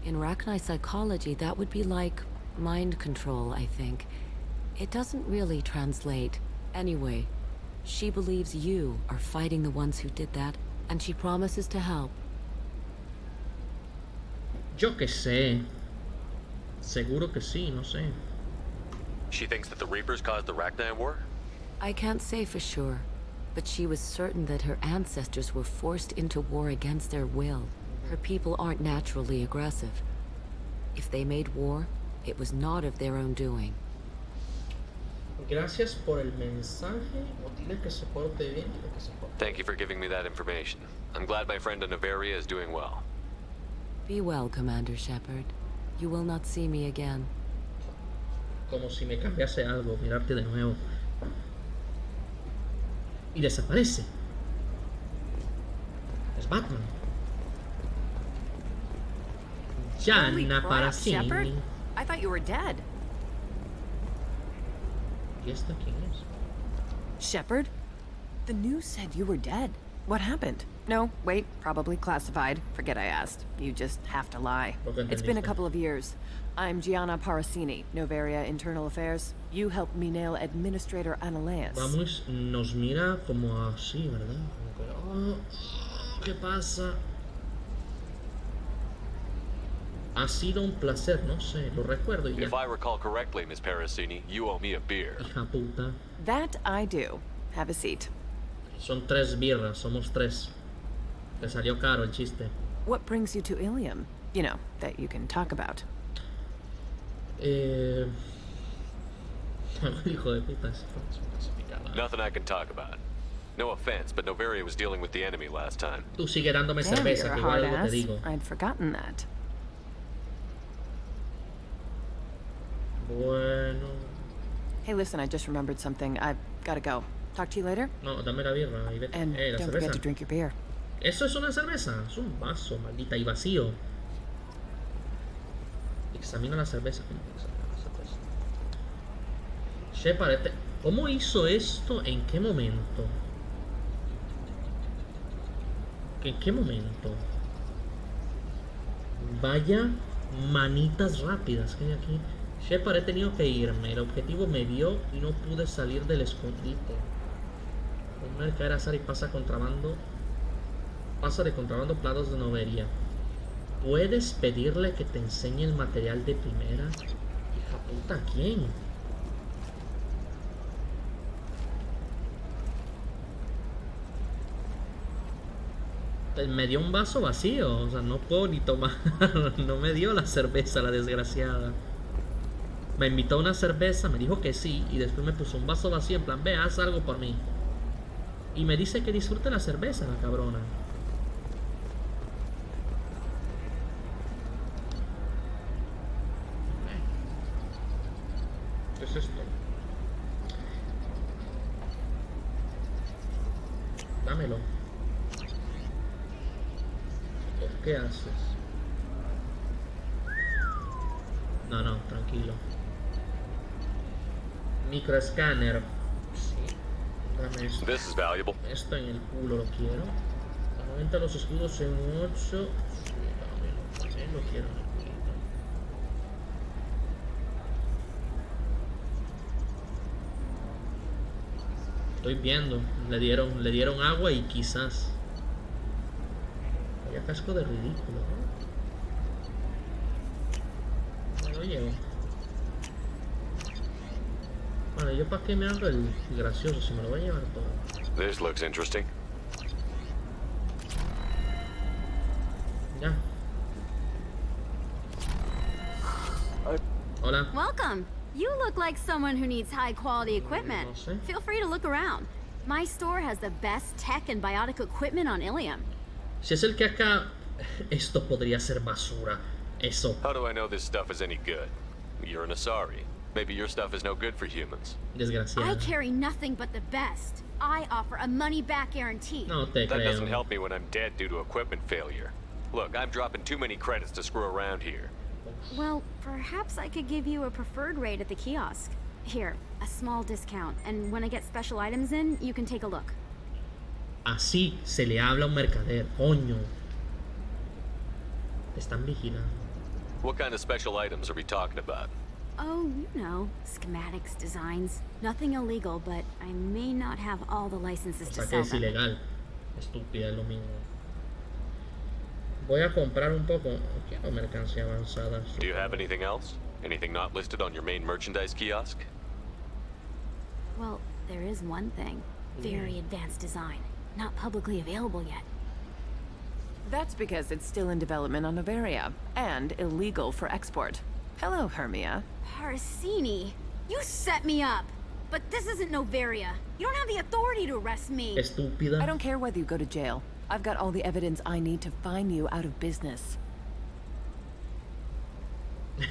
In Rachni psychology, that would be like mind control, I think. It doesn't really translate. Anyway, she believes you are fighting the ones who did that, and she promises to help. Yo que sé. Seguro que sí, no sé. She thinks that the Reapers caused the Rachni war? I can't say for sure, but she was certain that her ancestors were forced into war against their will. Her people aren't naturally aggressive. If they made war, it was not of their own doing. Gracias por el mensaje. O dile que se porte bien. Thank you for giving me that information. I'm glad my friend in Novaria is doing well. Be well, Commander Shepard. You will not see me again. Como si me cambiase algo, mirarte de nuevo. Y desaparece. Es Batman. Gianna Parasini. I thought you were dead. ¿Y esta quién es? Shepard? The news said you were dead. What happened? No, wait, probably classified. Forget I asked. You just have to lie. It's been a couple of years. I'm Gianna Parasini, Novaria Internal Affairs. You helped me nail Administrator Analeas. Vamos, nos mira como así, ¿verdad? Como que, ¿qué pasa? Ha sido un placer, no sé, lo recuerdo y ya. If I recall correctly, Miss Parasini, you owe me a beer. Hija puta. That I do. Have a seat. Son 3 birras, somos 3. Te salió caro el chiste. What brings you to Ilium? You know, that you can talk about. Hijo de puta. Nothing I can talk about. No offense, but Noveria was dealing with the enemy last time. Tú sigue dándome cerveza, que igual algo te digo. I'd forgotten that. Bueno. Hey, listen, I just remembered something. I've gotta go. Talk to you later? No, dame la birra y vete. And la don't cerveza. forget to drink your beer. ¿Eso es una cerveza? Es un vaso, maldita, y vacío. Examina la cerveza. Shepard, ¿cómo hizo esto? ¿En qué momento? ¿En qué momento? Vaya manitas rápidas que hay aquí. Shepard, he tenido que irme. El objetivo me vio y no pude salir del escondite. Un mercader azar y pasa contrabando. Pasa de contrabando platos de Noveria. ¿Puedes pedirle que te enseñe el material de primera? Hija puta, ¿quién? Me dio un vaso vacío, o sea, no puedo ni tomar. No me dio la cerveza, la desgraciada. Me invitó a una cerveza, me dijo que sí, y después me puso un vaso vacío en plan, ve, haz algo por mí. Y me dice que disfrute la cerveza, la cabrona. ¿Qué es esto? Dámelo. ¿Qué haces? No, no, tranquilo. Microescáner. Sí. Dame esto. This is valuable. Esto en el culo lo quiero. Aumenta los escudos en 8. Sí, también lo quiero en el culito. Estoy viendo. Le dieron agua y quizás. Vaya casco de ridículo, ¿no? Me lo llevo. Bueno, yo para qué me hago el gracioso si me lo voy a llevar todo. This looks interesting. Ya. Hola. Welcome. You look like someone who needs high-quality equipment. No sé. Feel free to look around. My store has the best tech and biotic equipment on Ilium. Si es el que acá, esto podría ser basura. Eso. How do I know this stuff is any good? You're an Asari. Maybe your stuff is no good for humans. Desgraciado. I carry nothing but the best. I offer a money-back guarantee. No te That creo. doesn't help me when I'm dead due to equipment failure. Look, I'm dropping too many credits to screw around here. Well, perhaps I could give you a preferred rate at the kiosk. Here, a small discount, and when I get special items in, you can take a look. Así se le habla a un mercader, coño. Te están vigilando. What kind of special items are we talking about? Oh, you know, schematics, designs. Nothing illegal, but I may not have all the licenses O to sea que sell es them. ilegal. Estúpida, es lo mismo. Voy a comprar un poco. Quiero mercancía avanzada. Do you have anything else? Anything not listed on your main merchandise kiosk? Well, there is one thing. Very advanced design. Not publicly available yet. That's because it's still in development on Noveria, and illegal for export. Hello, Hermia. Parsini, you set me up. But this isn't Noveria. You don't have the authority to arrest me. Estúpida. I don't care whether you go to jail. I've got all the evidence I need to fine you out of business.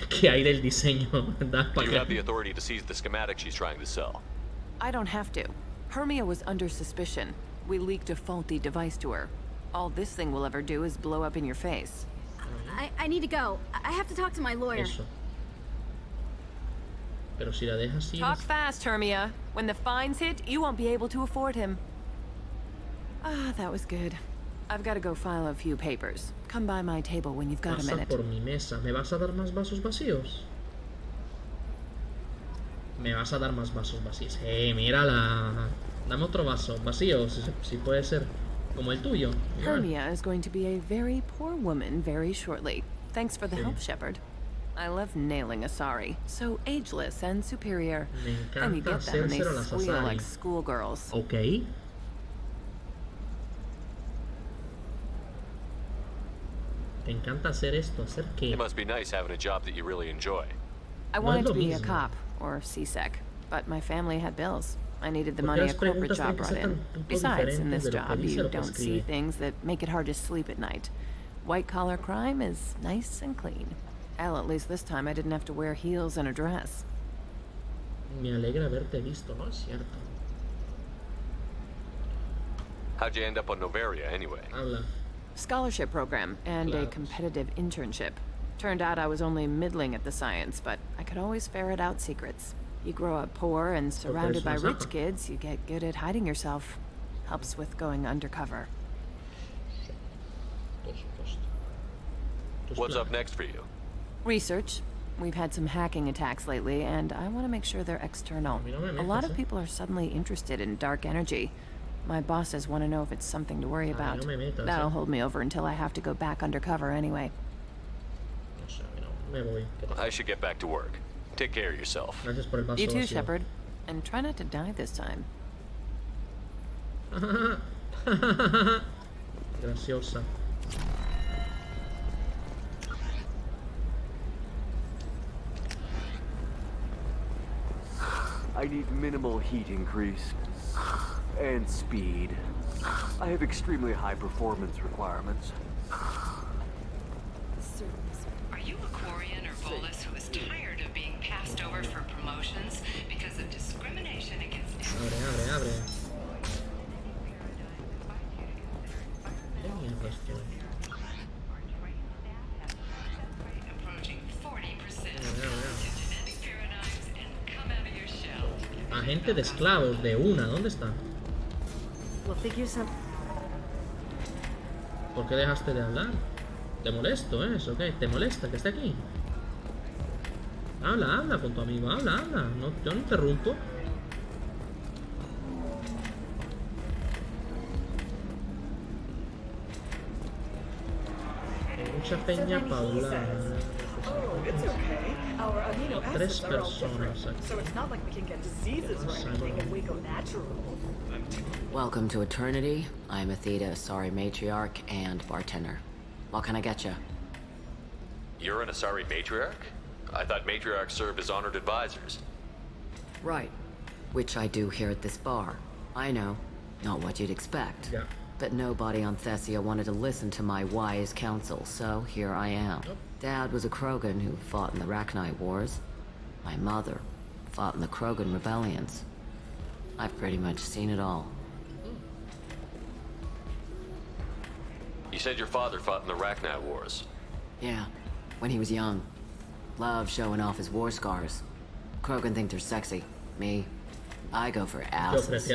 ¿Qué hay del diseño? Do you have the authority to seize the schematic she's trying to sell? I don't have to. Hermia was under suspicion. We leaked a faulty device to her. All this thing will ever do is blow up in your face. I need to go. I have to talk to my lawyer. Eso. Pero si la dejas así. Talk fast, Hermia. When the fines hit, you won't be able to afford him. Ah, that was good. I've got to go file a few papers. Come by my table when you've got a minute. Pasa por mi mesa. ¿Me vas a dar más vasos vacíos? Me vas a dar más vasos vacíos. Mírala. Dame otro vaso vacío, si puede ser como el tuyo. Hermia is going to be a very poor woman very shortly. Thanks for the help, Shepard. I love nailing Asari. So ageless and superior. Me And you encanta get them and they hacérselo a las squeal like Asari. schoolgirls. Ok. Te encanta hacer esto, ¿hacer qué? It must be nice having a job that you really enjoy. I wanted to be a cop or CSEC, but my family had bills. I needed the money a corporate job brought in. Besides, in this job, you don't see things that make it hard to sleep at night. White-collar crime is nice and clean. Hell, at least this time I didn't have to wear heels and a dress. Me alegra haberte visto, ¿no es cierto? How'd you end up on Novaria, anyway? Habla. Scholarship program and a competitive internship. Turned out I was only middling at the science, but I could always ferret out secrets. You grow up poor and surrounded by rich kids, you get good at hiding yourself. Helps with going undercover. What's up next for you? Research. We've had some hacking attacks lately, and I want to make sure they're external. A lot of people are suddenly interested in dark energy. My bosses want to know if it's something to worry about. That'll hold me over until I have to go back undercover anyway. I should get back to work. Take care of yourself. You too, Shepard. And try not to die this time. Graciosa. I need minimal heat increase. And speed. I have extremely high performance requirements. Are you a Quarian or Volus who is tired of being passed over for promotions because of discrimination against Abre. approaching 40% genetic paradigms and come out of your shell? Agente de esclavos, de una, ¿dónde está? We'll figure some. ¿Por qué dejaste de hablar? Te molesto, ¿eh? ¿Eso qué? ¿Te molesta que esté aquí? Habla con tu amigo, habla. No, yo no interrumpo. Mucha peña Paula. Tres personas aquí. Welcome to Eternity. I'm Athena, Asari matriarch and bartender. What can I get you? You're an Asari matriarch? I thought matriarchs served as honored advisors. Right. Which I do here at this bar. I know. Not what you'd expect. Yeah. But nobody on Thessia wanted to listen to my wise counsel, so here I am. Yep. Dad was a Krogan who fought in the Rachni Wars. My mother fought in the Krogan rebellions. I've pretty much seen it all. You said your father fought in the Rachni Wars. Yeah, when he was young. Loved showing off his war scars. Krogan think they're sexy. Me, I go for asses.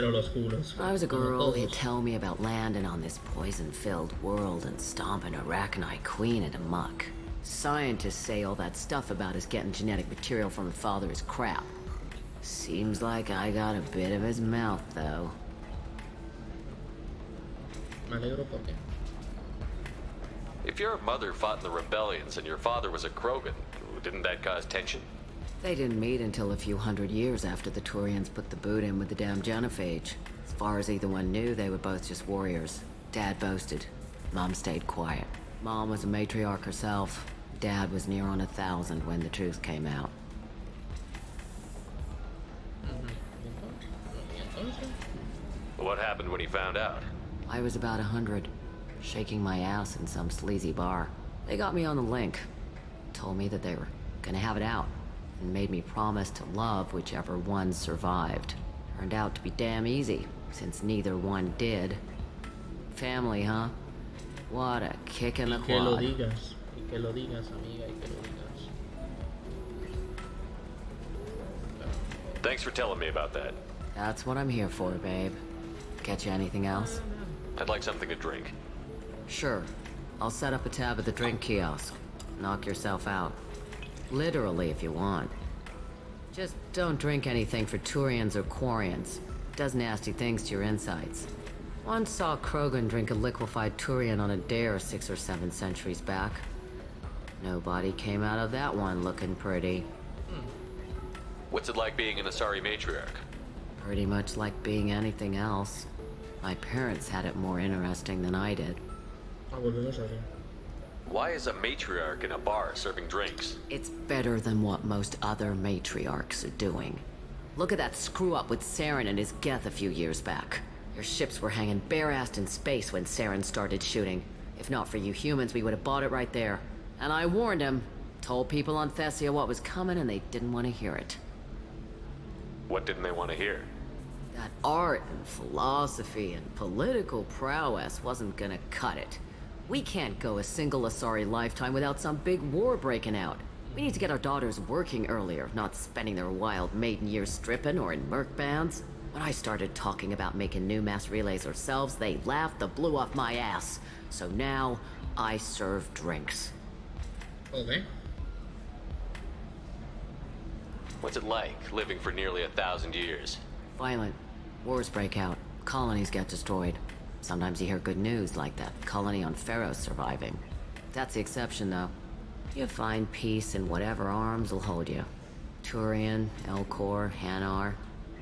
I was a girl, he'd tell me about landing on this poison-filled world and stomping a Rachni queen into muck. Scientists say all that stuff about us getting genetic material from her father is crap. Seems like I got a bit of his mouth, though. If your mother fought in the rebellions and your father was a Krogan, didn't that cause tension? They didn't meet until a few hundred years after the Turians put the boot in with the damn genophage. As far as either one knew, they were both just warriors. Dad boasted. Mom stayed quiet. Mom was a matriarch herself. Dad was near on 1,000 when the truth came out. What happened when he found out? I was about 100, shaking my ass in some sleazy bar. They got me on the link. Told me that they were gonna have it out, and made me promise to love whichever one survived. Turned out to be damn easy, since neither one did. Family, huh? What a kick in the quad. Que lo digas, amiga, y que lo digas. Thanks for telling me about that. That's what I'm here for, babe. Get you anything else? I'd like something to drink. Sure. I'll set up a tab at the drink kiosk. Knock yourself out. Literally, if you want. Just don't drink anything for Turians or Quarians. Does nasty things to your insides. Once saw Krogan drink a liquefied Turian on a dare 6 or 7 centuries back. Nobody came out of that one looking pretty. What's it like being an Asari matriarch? Pretty much like being anything else. My parents had it more interesting than I did. Why is a matriarch in a bar serving drinks? It's better than what most other matriarchs are doing. Look at that screw-up with Saren and his Geth a few years back. Your ships were hanging bare-assed in space when Saren started shooting. If not for you humans, we would have bought it right there. And I warned him. Told people on Thessia what was coming and they didn't want to hear it. What didn't they want to hear? That art and philosophy and political prowess wasn't gonna cut it. We can't go a single Asari lifetime without some big war breaking out. We need to get our daughters working earlier, not spending their wild maiden years stripping or in merc bands. When I started talking about making new mass relays ourselves, they laughed the blue off my ass. So now, I serve drinks. Okay. What's it like, living for nearly 1,000 years? Violent. Wars break out. Colonies get destroyed. Sometimes you hear good news, like that colony on Pharaoh surviving. That's the exception, though. You find peace in whatever arms will hold you. Turian, Elcor, Hanar.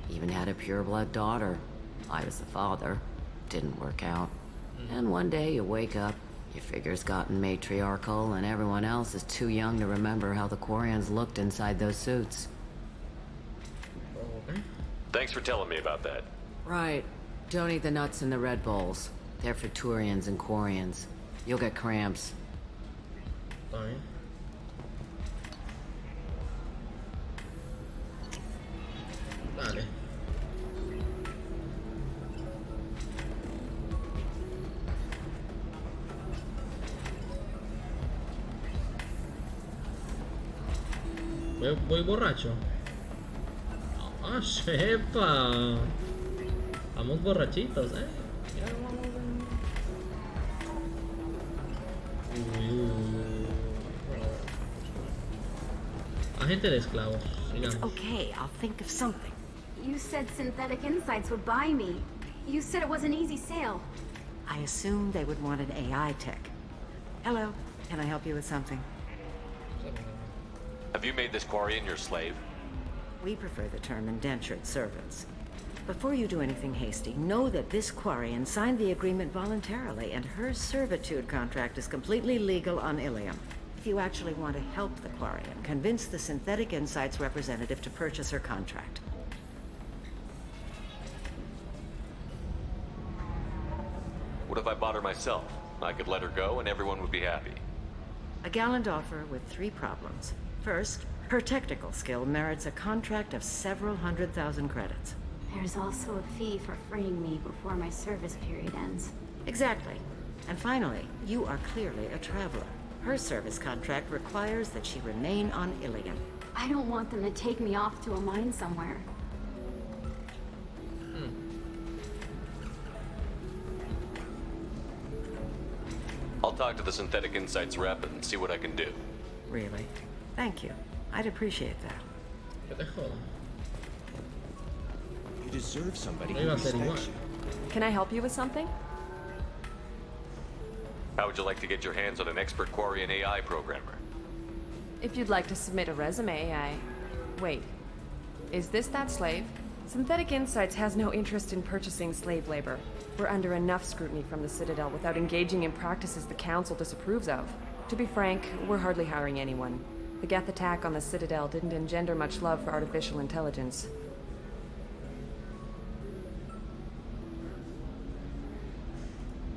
Even had a pureblood daughter. I was the father. Didn't work out. And one day you wake up, your figure's gotten matriarchal, and everyone else is too young to remember how the Quarians looked inside those suits. Thanks for telling me about that. Right. Don't eat the nuts in the Red Bowls. They're for Turians and Quarians. You'll get cramps. Fine. Vale. Voy borracho. Ah, sepa. Vamos borrachitos, Agente de esclavos. It's okay, I'll think of something. You said Synthetic Insights would buy me. You said it was an easy sale. I assumed they would want an AI tech. Hello, can I help you with something? Have you made this Quarian your slave? We prefer the term indentured servants. Before you do anything hasty, know that this Quarian signed the agreement voluntarily, and her servitude contract is completely legal on Ilium. If you actually want to help the Quarian, convince the Synthetic Insights representative to purchase her contract. What if I bought her myself? I could let her go and everyone would be happy. A gallant offer with 3 problems. First, her technical skill merits a contract of several 100,000 credits. There's also a fee for freeing me before my service period ends. Exactly. And finally, you are clearly a traveler. Her service contract requires that she remain on Ilium. I don't want them to take me off to a mine somewhere. I'll talk to the Synthetic Insights rep and see what I can do. Really? Thank you. I'd appreciate that. You deserve somebody who respects you. Can I help you with something? How would you like to get your hands on an expert Quarian AI programmer? If you'd like to submit a resume, Wait. Is this that slave? Synthetic Insights has no interest in purchasing slave labor. We're under enough scrutiny from the Citadel without engaging in practices the Council disapproves of. To be frank, we're hardly hiring anyone. The Geth attack on the Citadel didn't engender much love for artificial intelligence.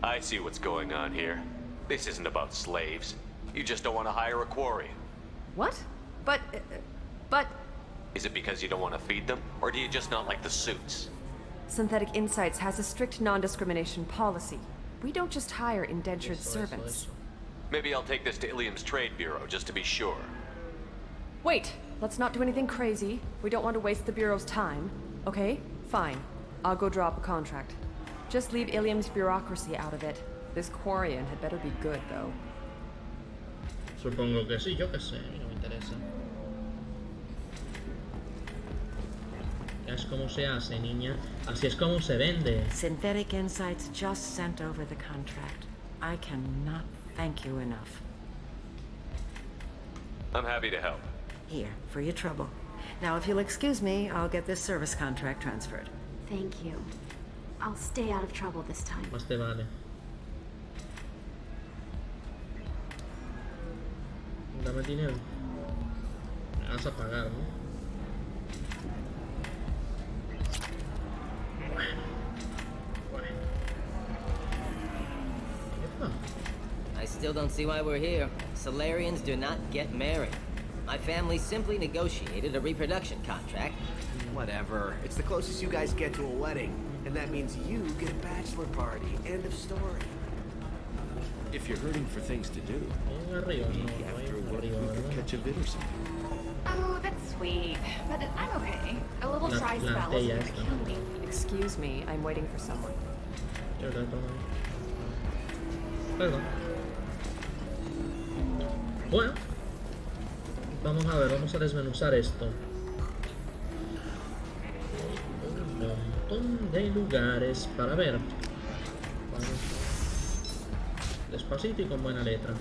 I see what's going on here. This isn't about slaves. You just don't want to hire a Quarian. What? But... Is it because you don't want to feed them, or do you just not like the suits? Synthetic Insights has a strict non-discrimination policy. We don't just hire indentured servants. Maybe I'll take this to Ilium's Trade Bureau, just to be sure. Wait! Let's not do anything crazy. We don't want to waste the Bureau's time. Okay? Fine. I'll go drop a contract. Just leave Ilium's bureaucracy out of it. This Quarian had better be good, though. Supongo que sí, yo que sé, a mí no me interesa. Es como se hace, niña. Así es como se vende. Synthetic Insights just sent over the contract. I cannot thank you enough. I'm happy to help. Here, for your trouble. Now, if you'll excuse me, I'll get this service contract transferred. Thank you. I'll stay out of trouble this time. Más te vale. Dame el dinero. Me vas a pagar, ¿no? I still don't see why we're here. Solarians do not get married. My family simply negotiated a reproduction contract. Whatever. It's the closest you guys get to a wedding. And that means you get a bachelor party. End of story. If you're hurting for things to do, maybe after work we could catch a vid or something. Oh, that's sweet. But I'm okay. A little dry spell isn't gonna kill me. Excuse me, I'm waiting for someone. Perdón. Bueno, vamos a ver, vamos a desmenuzar esto. Un montón de lugares para ver. Despacito y con buena letra.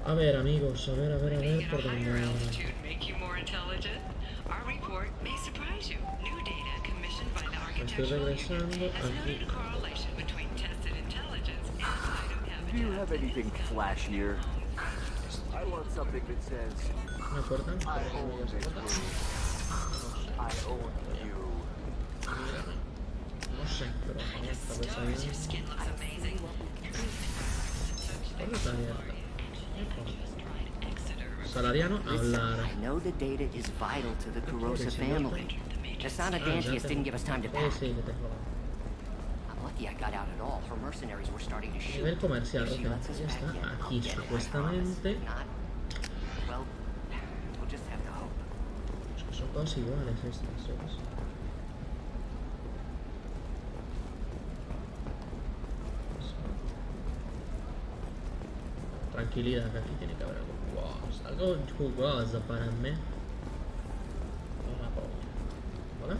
A ver, amigos, a ver por dónde. Estoy regresando aquí. Do you have anything flashier? I want something that says ¿Una puerta? I own this room. I own you. No sé, pero esta vez ahí. ¿Dónde está abierta? Salariano, hablar. I know the data is vital to the Kurosa family. The son of Dantius didn't give us time to pack. I'm lucky I got out at all. Her mercenaries were starting to shoot. Nivel comercial, ok. Ya está aquí, supuestamente. Well, we'll just have to hope. Son todas iguales estas, ¿sabes? Tranquilidad, que aquí tiene que haber algo jugoso. Algo jugoso para mí. Hola.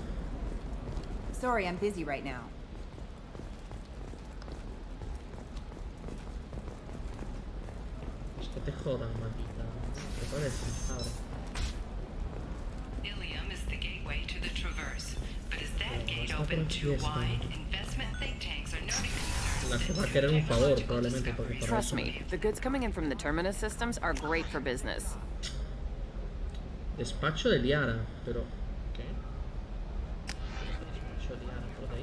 Sorry, I'm busy right now. Es que te jodan, maldita. ¿Te parece? Ahora. Ilium is the gateway to the Traverse, but is that gate open too wide? Investment think tanks are noting concerns. La que va a querer un favor, probablemente, porque para Trust eso. me, the goods coming in from the Terminus systems are great for business. Despacho de Liara, pero. ¿Qué?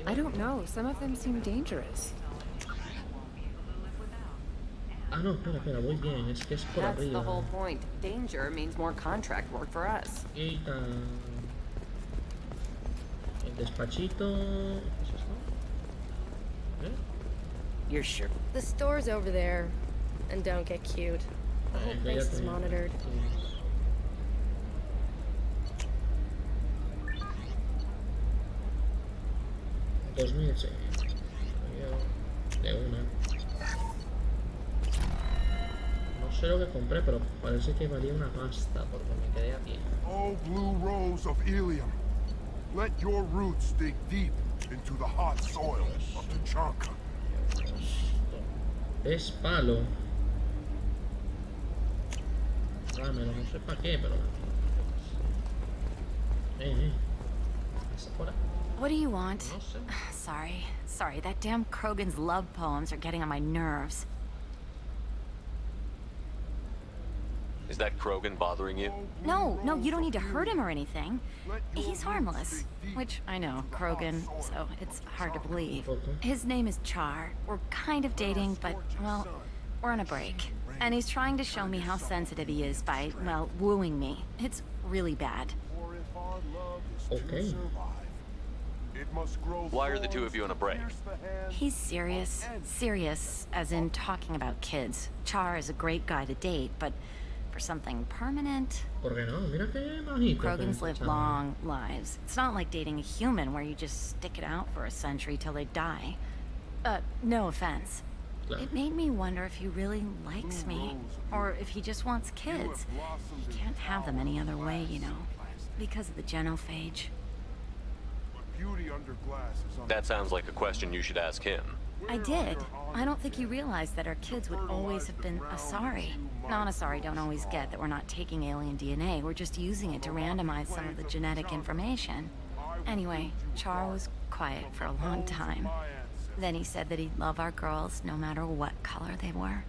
I don't know. Some of them seem dangerous. Ah, no, espera, voy bien. Es que es por That's arriba. the whole point. Danger means more contract work for us. Y el despachito. ¿Es esto? ¿Eh? You're sure? The store's over there. And don't get cute. The whole place is monitored. 2000, sí. De una. No sé lo que compré, pero parece que valía una pasta porque me quedé a pie. Oh, blue rose of Ilium, let your roots dig deep into the hot soil of Tuchanka. Es palo. Dámelo, no sé para qué, pero... ¿Pasa por ahí? What do you want? Sorry, that damn Krogan's love poems are getting on my nerves. Is that Krogan bothering you? No, you don't need to hurt him or anything. He's harmless. Which, I know, Krogan, so it's hard to believe. His name is Char. We're kind of dating, but, well, we're on a break. And he's trying to show me how sensitive he is by, well, wooing me. It's really bad. Okay. Why are the two of you on a break? He's serious. Serious, as in talking about kids. Char is a great guy to date, but for something permanent... Krogans live long lives. It's not like dating a human where you just stick it out for a century till they die. No offense. It made me wonder if he really likes me, or if he just wants kids. He can't have them any other way, you know, because of the genophage. That sounds like a question you should ask him. I did. I don't think you realized that our kids would always have been Asari. Non-Asari don't always get that we're not taking alien DNA, we're just using it to randomize some of the genetic information. Anyway, Char was quiet for a long time. Then he said that he'd love our girls no matter what color they were.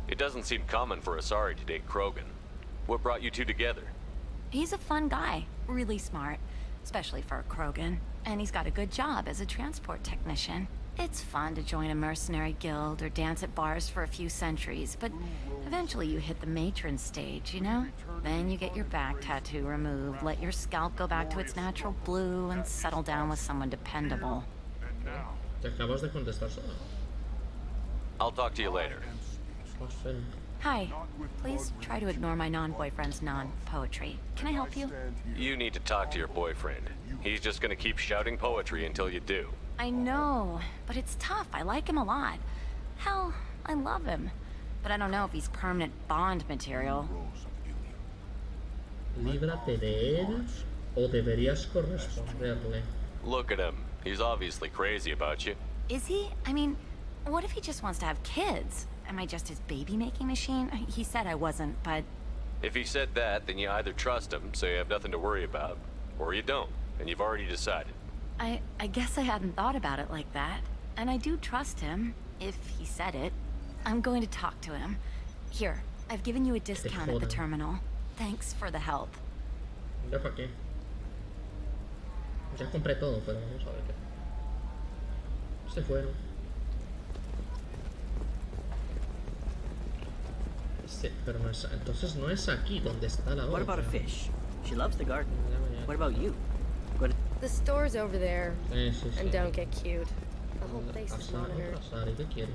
It doesn't seem common for Asari to date Krogan. What brought you two together? He's a fun guy, really smart, especially for a Krogan. And he's got a good job as a transport technician. It's fun to join a mercenary guild or dance at bars for a few centuries, but eventually you hit the matron stage, you know? Then you get your back tattoo removed, let your scalp go back to its natural blue, and settle down with someone dependable. Te acabas de contestar sola. I'll talk to you later. Hi. Please try to ignore my non-boyfriend's non-poetry. Can I help you? You need to talk to your boyfriend. He's just gonna keep shouting poetry until you do. I know, but it's tough. I like him a lot. Hell, I love him. But I don't know if he's permanent Bond material. Líbrate de él o deberías corresponderle. Look at him. He's obviously crazy about you. Is he? I mean, what if he just wants to have kids? Am I just his baby-making machine? He said I wasn't, but... If he said that, then you either trust him, so you have nothing to worry about, or you don't, and you've already decided. I guess I hadn't thought about it like that. And I do trust him, if he said it. I'm going to talk to him. Here, I've given you a discount at the terminal. Thanks for the help. ¿Ya para qué? Ya compré todo, pero vamos a ver qué. Se fueron. Pero no es, entonces no es aquí donde está la otra. What about a fish? She loves the garden. What about you? The store's over there. Sí, sí. And don't get cute. The whole place is monitored. ¿Qué quieres?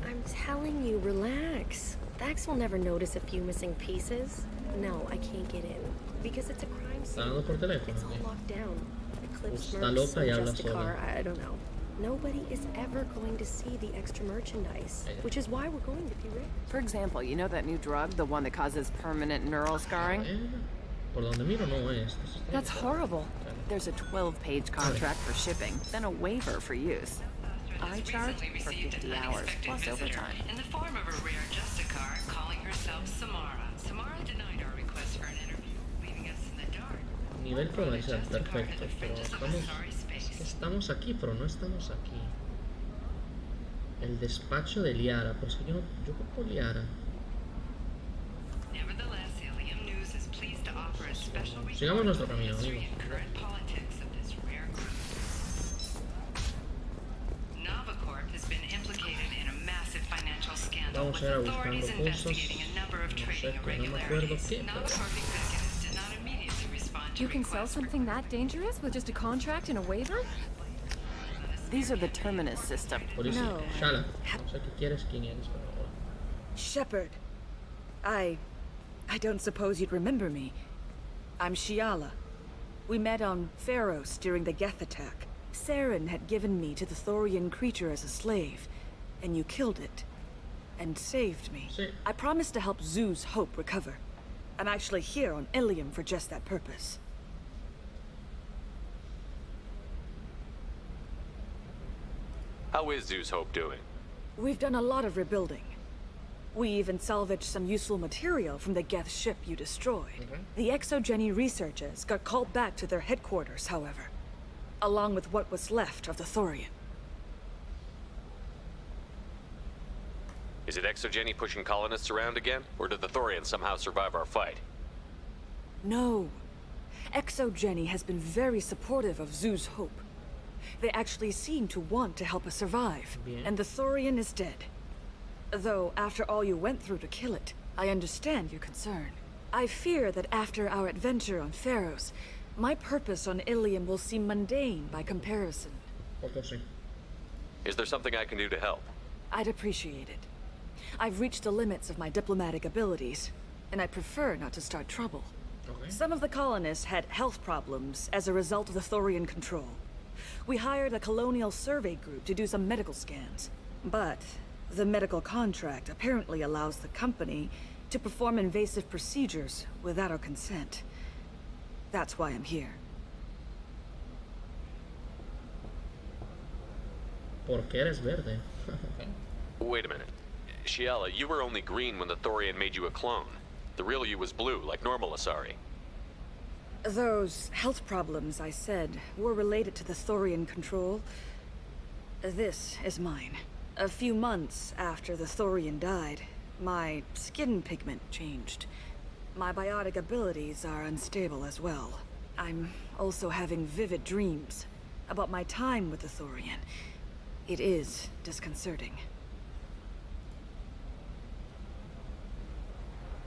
I'm telling you, relax. Dax will never notice a few missing pieces. No, I can't get in. Because it's a crime scene. It's all locked down. Eclipse Mercs, just a car, I don't know. Nobody is ever going to see the extra merchandise, which is why we're going to be rich. For example, you know that new drug, the one that causes permanent neural scarring? That's horrible. There's a 12-page contract for shipping, then a waiver for use. I charge for 50 hours, plus overtime. In the form of a rare Justicar calling herself Samara. Samara denied our request for an interview, leaving us in the dark. Nivel comercial perfecto, pero estamos aquí, pero no estamos aquí. El despacho de Liara, pero es que yo compro Liara. Nevertheless, Ilium News is pleased to offer a special sigamos nuestro camino, amigo. current politics of this rare group. Novacorp has been implicated in a massive financial scandal with authorities investigating a number of trading irregularities. Novacorp executives did not immediately respond to You can sell something that dangerous with just a contract and a waiver? These are the Terminus system. No. Shala, no sé qué quieres, quién eres, pero ahora. Shepard. I don't suppose you'd remember me. I'm Shiala. We met on Pharos during the Geth attack. Saren had given me to the Thorian creature as a slave, and you killed it. And saved me. Sí. I promised to help Zeus Hope recover. I'm actually here on Ilium for just that purpose. How is Zeus Hope doing? We've done a lot of rebuilding. We even salvaged some useful material from the Geth ship you destroyed. The Exogeny researchers got called back to their headquarters, however, along with what was left of the Thorian. Is it Exogeny pushing colonists around again? Or did the Thorians somehow survive our fight? No. Exogeny has been very supportive of Zeus Hope. They actually seem to want to help us survive, and the Thorian is dead. Though, after all you went through to kill it, I understand your concern. I fear that after our adventure on Pharos, my purpose on Ilium will seem mundane by comparison. Is there something I can do to help? I'd appreciate it. I've reached the limits of my diplomatic abilities, and I prefer not to start trouble. Some of the colonists had health problems as a result of the Thorian control. We hired a colonial survey group to do some medical scans. But the medical contract apparently allows the company to perform invasive procedures without our consent. That's why I'm here. Porque eres verde. Wait a minute. Shiala, you were only green when the Thorian made you a clone. The real you was blue, like normal Asari. Those health problems I said were related to the Thorian control. This is mine. A few months after the Thorian died, my skin pigment changed. My biotic abilities are unstable as well. I'm also having vivid dreams about my time with the Thorian. It is disconcerting.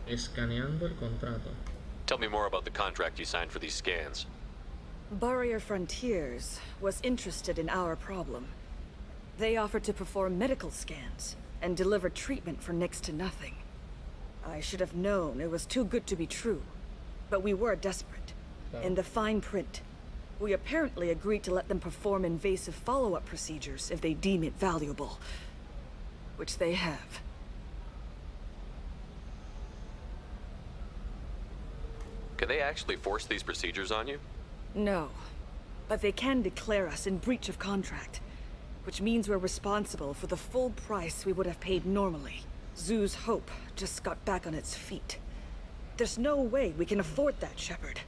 Escaneando el contrato. Tell me more about the contract you signed for these scans. Barrier Frontiers was interested in our problem. They offered to perform medical scans and deliver treatment for next to nothing. I should have known it was too good to be true, but we were desperate. In the fine print, we apparently agreed to let them perform invasive follow-up procedures if they deem it valuable, which they have. Can they actually force these procedures on you? No, but they can declare us in breach of contract, which means we're responsible for the full price we would have paid normally. Zoo's hope just got back on its feet. There's no way we can afford that, Shepard.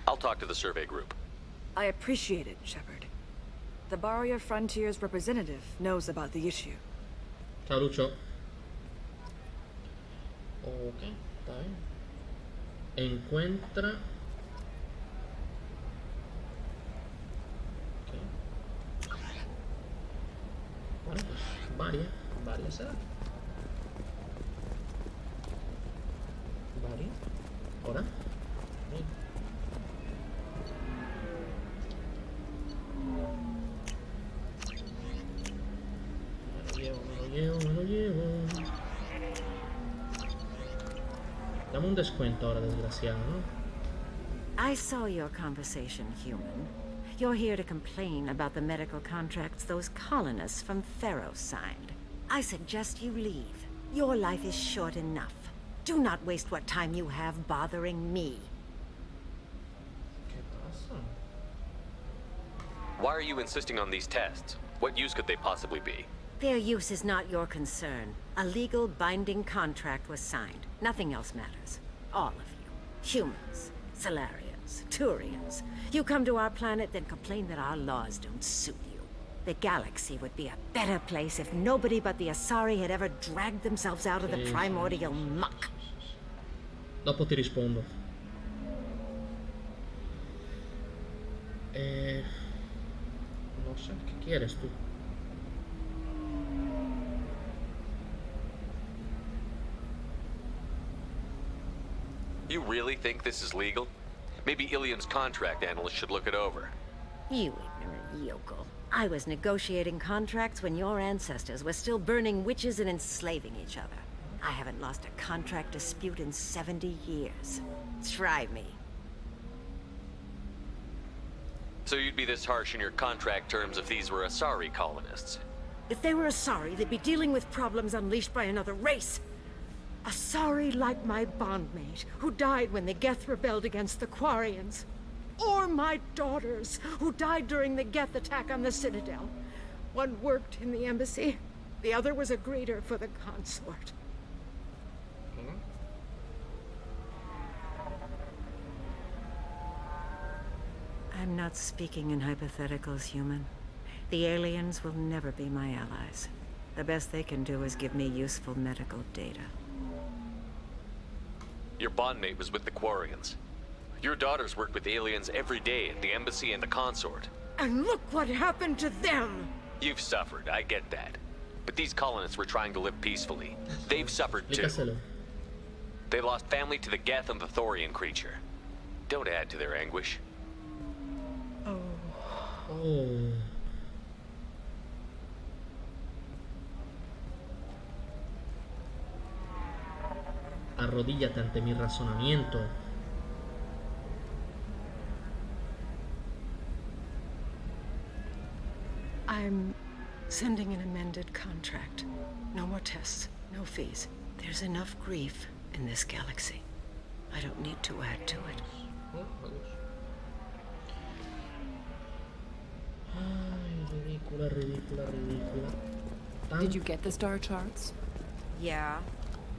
I'll talk to the survey group. I appreciate it, Shepard. The Barrier Frontiers representative knows about the issue. Ciao, Lucho. Ok, está bien. Encuentra... Okay. Bueno, pues varias será. Varias. Ahora. Bien. Me lo llevo. Dame un descuento ahora, desgraciado, ¿no? I saw your conversation, human. You're here to complain about the medical contracts those colonists from Theros signed. I suggest you leave. Your life is short enough. Do not waste what time you have bothering me. ¿Qué pasa? Why are you insisting on these tests? What use could they possibly be? Their use is not your concern. A legal binding contract was signed. Nothing else matters. All of you. Humans, Solarians, Turians. You come to our planet, then complain that our laws don't suit you. The galaxy would be a better place if nobody but the Asari had ever dragged themselves out of the primordial muck. Dopo ti rispondo. No sé, ¿qué quieres tú? You really think this is legal? Maybe Ilium's contract analyst should look it over. You ignorant yokel. I was negotiating contracts when your ancestors were still burning witches and enslaving each other. I haven't lost a contract dispute in 70 years. Try me. So you'd be this harsh in your contract terms if these were Asari colonists? If they were Asari, they'd be dealing with problems unleashed by another race. Asari like my bondmate, who died when the Geth rebelled against the Quarians. Or my daughters, who died during the Geth attack on the Citadel. One worked in the embassy, the other was a greeter for the consort. I'm not speaking in hypotheticals, human. The aliens will never be my allies. The best they can do is give me useful medical data. Your bondmate was with the Quarians. Your daughters worked with aliens every day at the embassy and the consort. And look what happened to them! You've suffered, I get that. But these colonists were trying to live peacefully. They've suffered too. They lost family to the Geth and the Thorian creature. Don't add to their anguish. Oh. Arrodíllate ante mi razonamiento. I'm sending an amended contract. No more tests, no fees. There's enough grief in this galaxy. I don't need to add to it. Did you get the star charts? Yeah.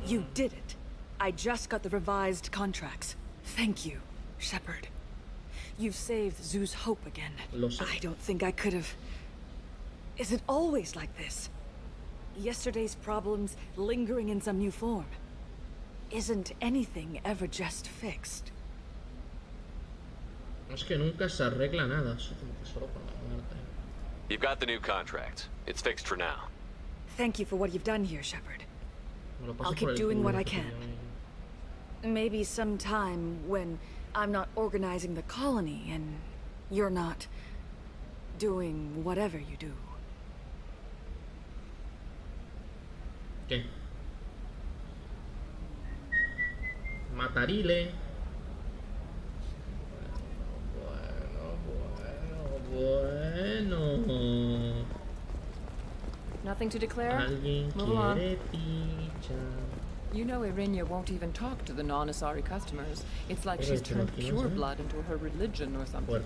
You did it. I just got the revised contracts. Thank you. Shepard. You've saved Zoo's hope again. I don't think I could have... Is it always like this? Yesterday's problems lingering in some new form? Isn't anything ever just fixed? Es que nunca se arregla nada, solo con la muerte. You've got the new contract. It's fixed for now. Thank you for what you've done here, Shepard. I'll keep doing what I can. Maybe sometime when I'm not organizing the colony and you're not doing whatever you do. ¿Qué? Matarile. Bueno. Nothing to declare? Alguien Move along. quiere pizza. You know Irinia won't even talk to the non-Asari customers. It's like she's turned pure blood into her religion or something.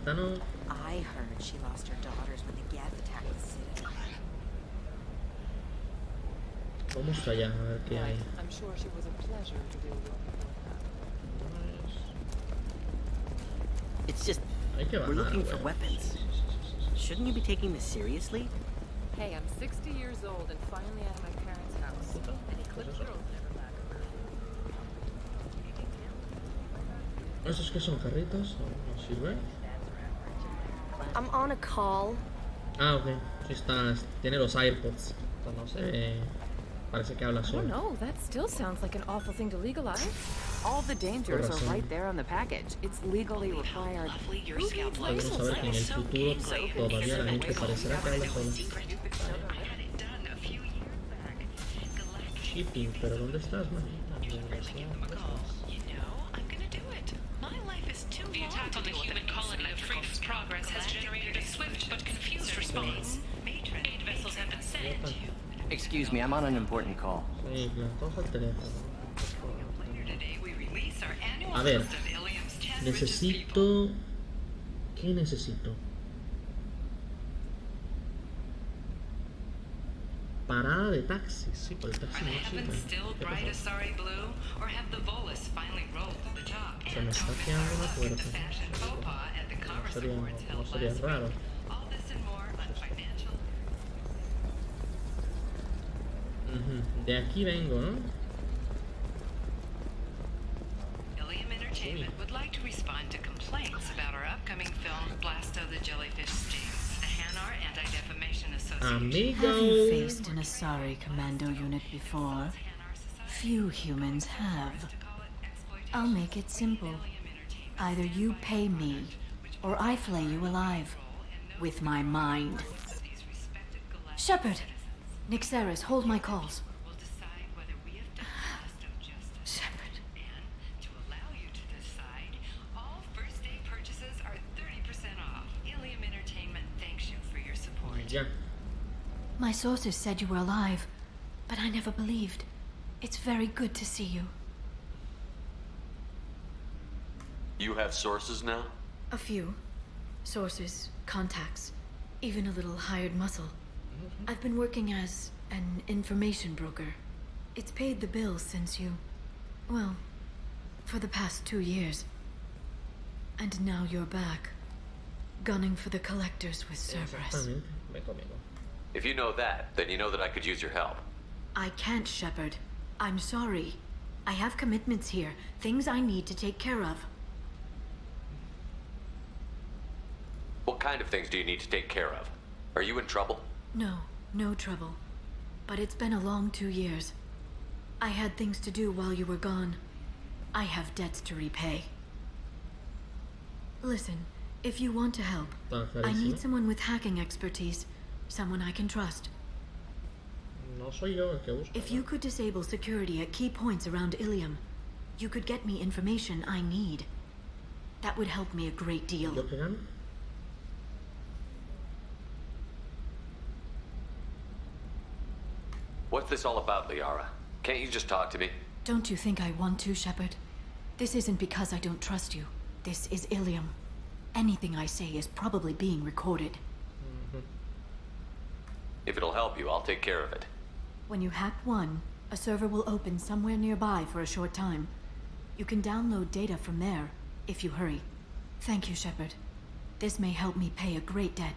I heard she lost her daughters when the Geth attacked the citadel. Vamos allá a ver qué hay. I'm sure she was a pleasure to deal with. It's just, we're looking for weapons. Shouldn't you be taking this seriously? Hey, I'm 60 years old and finally at my parents' house. Any clipped girls never lack around. ¿Esos que son carritos? ¿No sirve? I'm on a call. Ah, ok. Sí está, tiene los AirPods. No sé. Parece que habla I solo. don't know. That still sounds like an awful thing to legalize. All the dangers are right there on the package. It's legally required. Podemos saber que en el futuro todavía la gente parecerá que habla sola. Shipping, pero ¿dónde estás, manita? The attack on the human colony of Freedom's Progress has generated a swift but confused response. 8 vessels have been sent. Excuse me, I'm on an important call. Sí, coge el teléfono. A ver, necesito... ¿Qué necesito? Parada de taxis. Sí, pero el taxi no sirve. ¿Qué pasa? Se me está quedando una puerta. No sería raro. De aquí vengo, ¿no? Would like to respond to complaints about our upcoming film Blasto the Jellyfish Stings, the Hanar Anti-Defamation Association. Have you faced an Asari commando unit before? Few humans have. I'll make it simple. Either you pay me, or I flay you alive. With my mind. Shepard! Nixeris, hold my calls. My sources said you were alive, but I never believed. It's very good to see you. You have sources now? A few. Sources, contacts, even a little hired muscle. I've been working as an information broker. It's paid the bills since you... well, for the past 2 years. And now you're back, gunning for the collectors with Cerberus. If you know that, then you know that I could use your help. I can't, Shepard. I'm sorry. I have commitments here, things I need to take care of. What kind of things do you need to take care of? Are you in trouble? No, no trouble. But it's been a long 2 years. I had things to do while you were gone. I have debts to repay. Listen, if you want to help, I need someone with hacking expertise. Someone I can trust. No soy yo el que busca. If you could disable security at key points around Ilium, you could get me information I need. That would help me a great deal. ¿Yo qué gano? What's this all about, Liara? Can't you just talk to me? Don't you think I want to, Shepard? This isn't because I don't trust you. This is Ilium. Anything I say is probably being recorded. If it'll help you, I'll take care of it. When you hack one, a server will open somewhere nearby for a short time. You can download data from there, if you hurry. Thank you, Shepard. This may help me pay a great debt.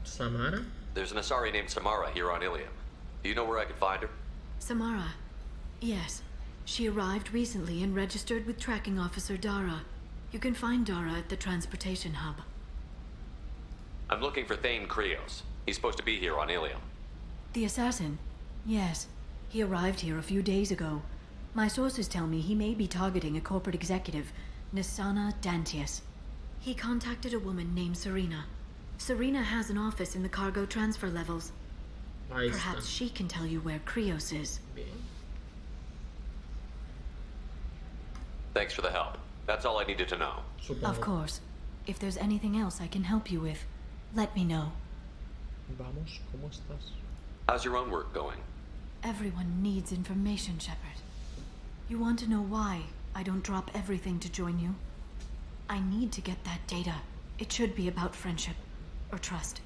Samara? There's an Asari named Samara here on Ilium. Do you know where I could find her? Samara? Yes. She arrived recently and registered with tracking officer Dara. You can find Dara at the transportation hub. I'm looking for Thane Krios. He's supposed to be here on Ilium. The assassin? Yes. He arrived here a few days ago. My sources tell me he may be targeting a corporate executive, Nisana Dantius. He contacted a woman named Serena. Serena has an office in the cargo transfer levels. Perhaps she can tell you where Krios is. Thanks for the help. That's all I needed to know. Of course. If there's anything else I can help you with, let me know. Vamos, ¿cómo estás? How's your own work going? Everyone needs information, Shepard. You want to know why I don't drop everything to join you? I need to get that data. It should be about friendship or trust.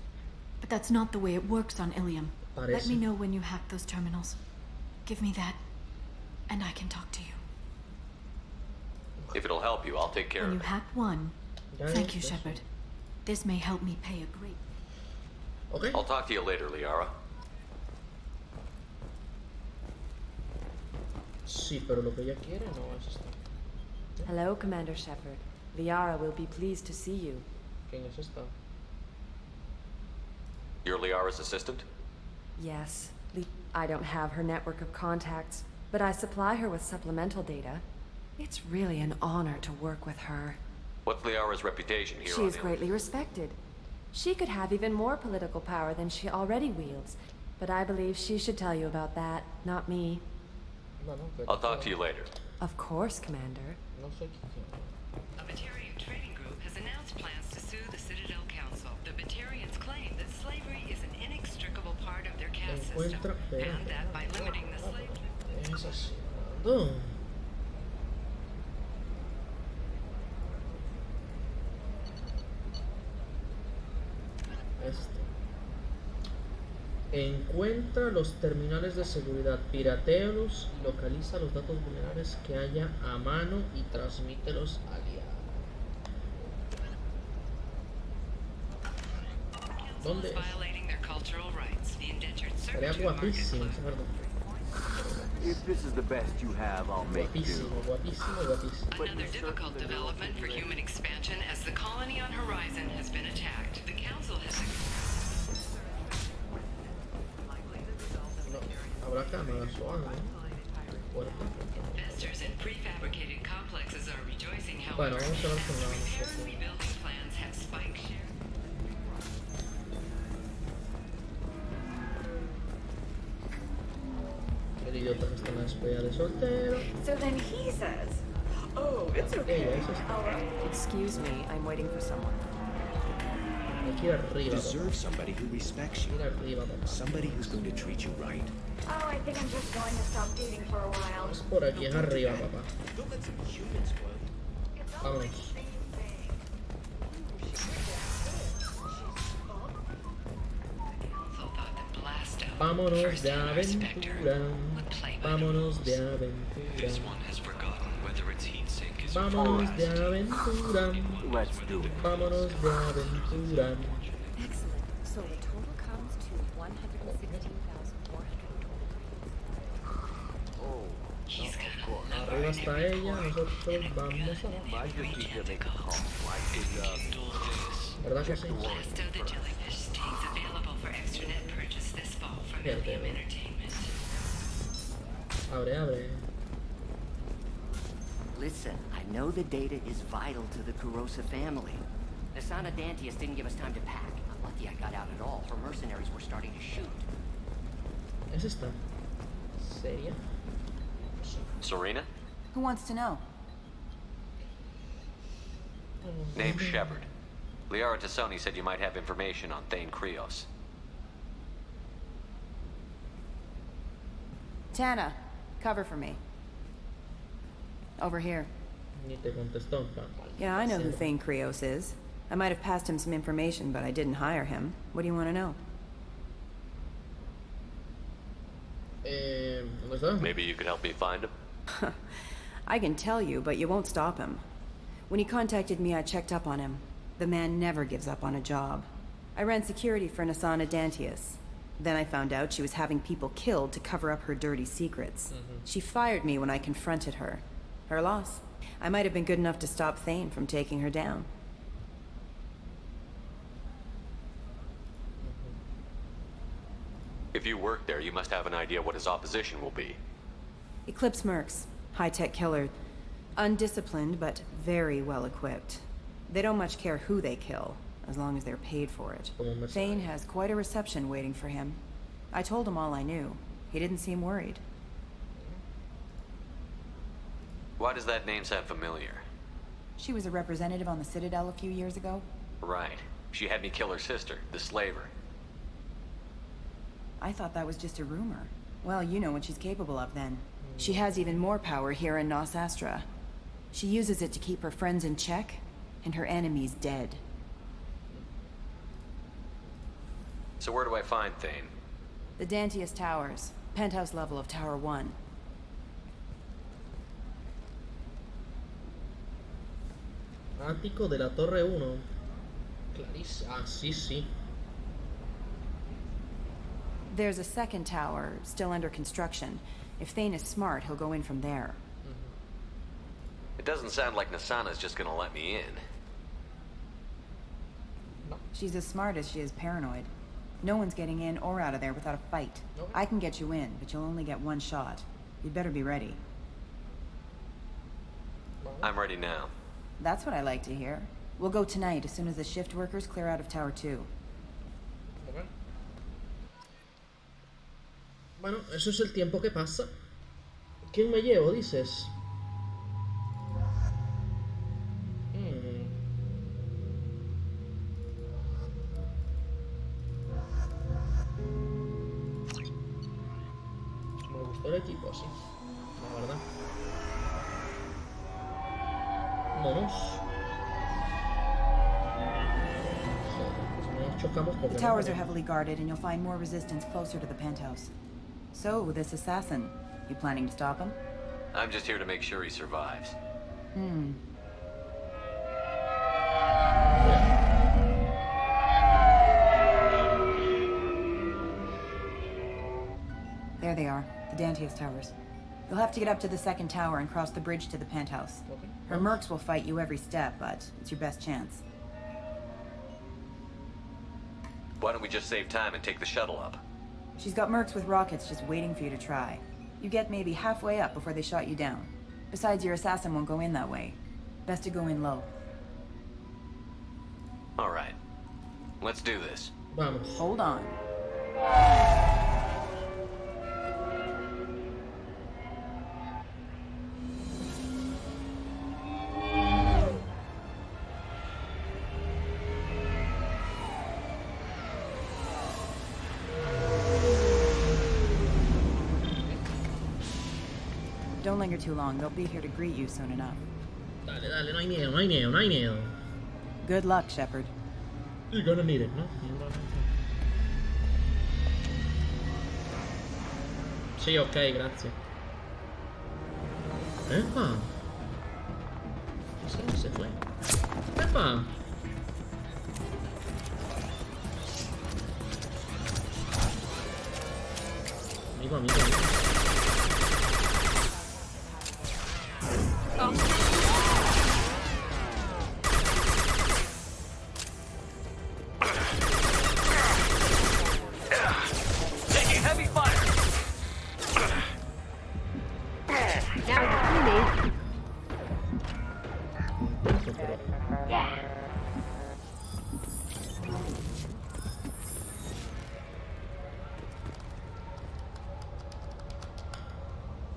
But that's not the way it works on Ilium. Let me know when you hack those terminals. Give me that, and I can talk to you. If it'll help you, I'll take care of it. When you hack one, thank you, Shepard. This may help me pay a great... Okay. I'll talk to you later, Liara. Sí, pero lo que ella quiere no es esto. Hello, Commander Shepard. Liara will be pleased to see you. ¿Quién es esta? You're Liara's assistant? Yes. I don't have her network of contacts, but I supply her with supplemental data. It's really an honor to work with her. What's Liara's reputation here on She is Ilium? greatly respected. She could have even more political power than she already wields, but I believe she should tell you about that, not me. I'll talk to you later. Of course, Commander. A Batarian trading group has announced plans to sue the Citadel Council. The Batarians claim that slavery is an inextricable part of their caste system, and that by limiting the slave... Encuentra los terminales de seguridad, piratéalos y localiza los datos vulnerables que haya a mano y transmítelos a Liara. ¿Dónde es? Sería guapísimo, es verdad. If this is the best you have, I'll make do. Another difficult development for human expansion as the colony on Horizon has been attacked. The council has... Habrá cámaras o algo, Investors in prefabricated complexes are rejoicing, bueno, however, vamos a ver con la shared rebuilding plans have spiked share. El idiota que está en la despedida de soltero. So then he says, "Oh, it's okay. All right." Excuse me, I'm waiting for someone. Aquí arriba. Deserve somebody who respects you. Somebody who's going to treat you right. Oh, I think I'm just going to stop dating for a while. Es por aquí, es arriba, papá. Don't let some humans spoil. Vámonos. Vámonos de aventura. Vámonos de aventura. Vámonos de aventura. Let's do it. Vámonos de aventura. Excellent. So the total comes to 116,400. Arriba está ella, nosotros vamos a... ¿Verdad que sí? Abre, abre. Listen, I know the data is vital to the Kurosa family. Nisana Dantius didn't give us time to pack. I'm lucky I got out at all. Her mercenaries were starting to shoot. ¿Es esta? ¿Seria? Serena? Who wants to know? Name's Shepard. Liara Tassoni said you might have information on Thane Krios. Tana, cover for me. Over here. Ni te contestó. Yeah, I know who Thane Krios is. I might have passed him some information, but I didn't hire him. What do you want to know? Maybe you could help me find him? I can tell you, but you won't stop him. When he contacted me, I checked up on him. The man never gives up on a job. I ran security for Nasana Dantius. Then I found out she was having people killed to cover up her dirty secrets. She fired me when I confronted her. Her loss. I might have been good enough to stop Thane from taking her down. If you work there, you must have an idea what his opposition will be. Eclipse mercs. High-tech killer. Undisciplined, but very well equipped. They don't much care who they kill, as long as they're paid for it. Thane has quite a reception waiting for him. I told him all I knew. He didn't seem worried. Why does that name sound familiar? She was a representative on the Citadel a few years ago. Right. She had me kill her sister, the slaver. I thought that was just a rumor. Well, you know what she's capable of then. She has even more power here in Nos Astra. She uses it to keep her friends in check, and her enemies dead. So where do I find Thane? The Dantius Towers. Penthouse level of Tower 1. Ático de la Torre 1. Clarísimo. Ah, sí, sí. There's a second tower, still under construction. If Thane is smart, he'll go in from there. It doesn't sound like Nasana's just gonna let me in. She's as smart as she is paranoid. No one's getting in or out of there without a fight. I can get you in, but you'll only get one shot. You'd better be ready. I'm ready now. That's what I like to hear. We'll go tonight as soon as the shift workers clear out of Tower 2. Bueno, eso es el tiempo que pasa. ¿Quién me llevo, dices? Me gustó el equipo, sí. La verdad. Vámonos. Joder, nos chocamos porque the towers are heavily guarded and you'll find more resistance closer to the penthouse. So, this assassin, you planning to stop him? I'm just here to make sure he survives. There they are, the Dantius Towers. You'll have to get up to the second tower and cross the bridge to the penthouse. Her mercs will fight you every step, but it's your best chance. Why don't we just save time and take the shuttle up? She's got mercs with rockets just waiting for you to try. You get maybe halfway up before they shot you down. Besides, your assassin won't go in that way. Best to go in low. All right. Let's do this. Vamos. Hold on. Don't linger too long. They'll be here to greet you soon enough. Dale, dale, no hay miedo, no hay miedo, no hay miedo. Good luck, Shepard. You're gonna need it, ¿no? Sí, ok, gracias. ¡Epa! ¿Ese se fue? ¡Epa! Amigo, amigo, amigo. Taking heavy fire.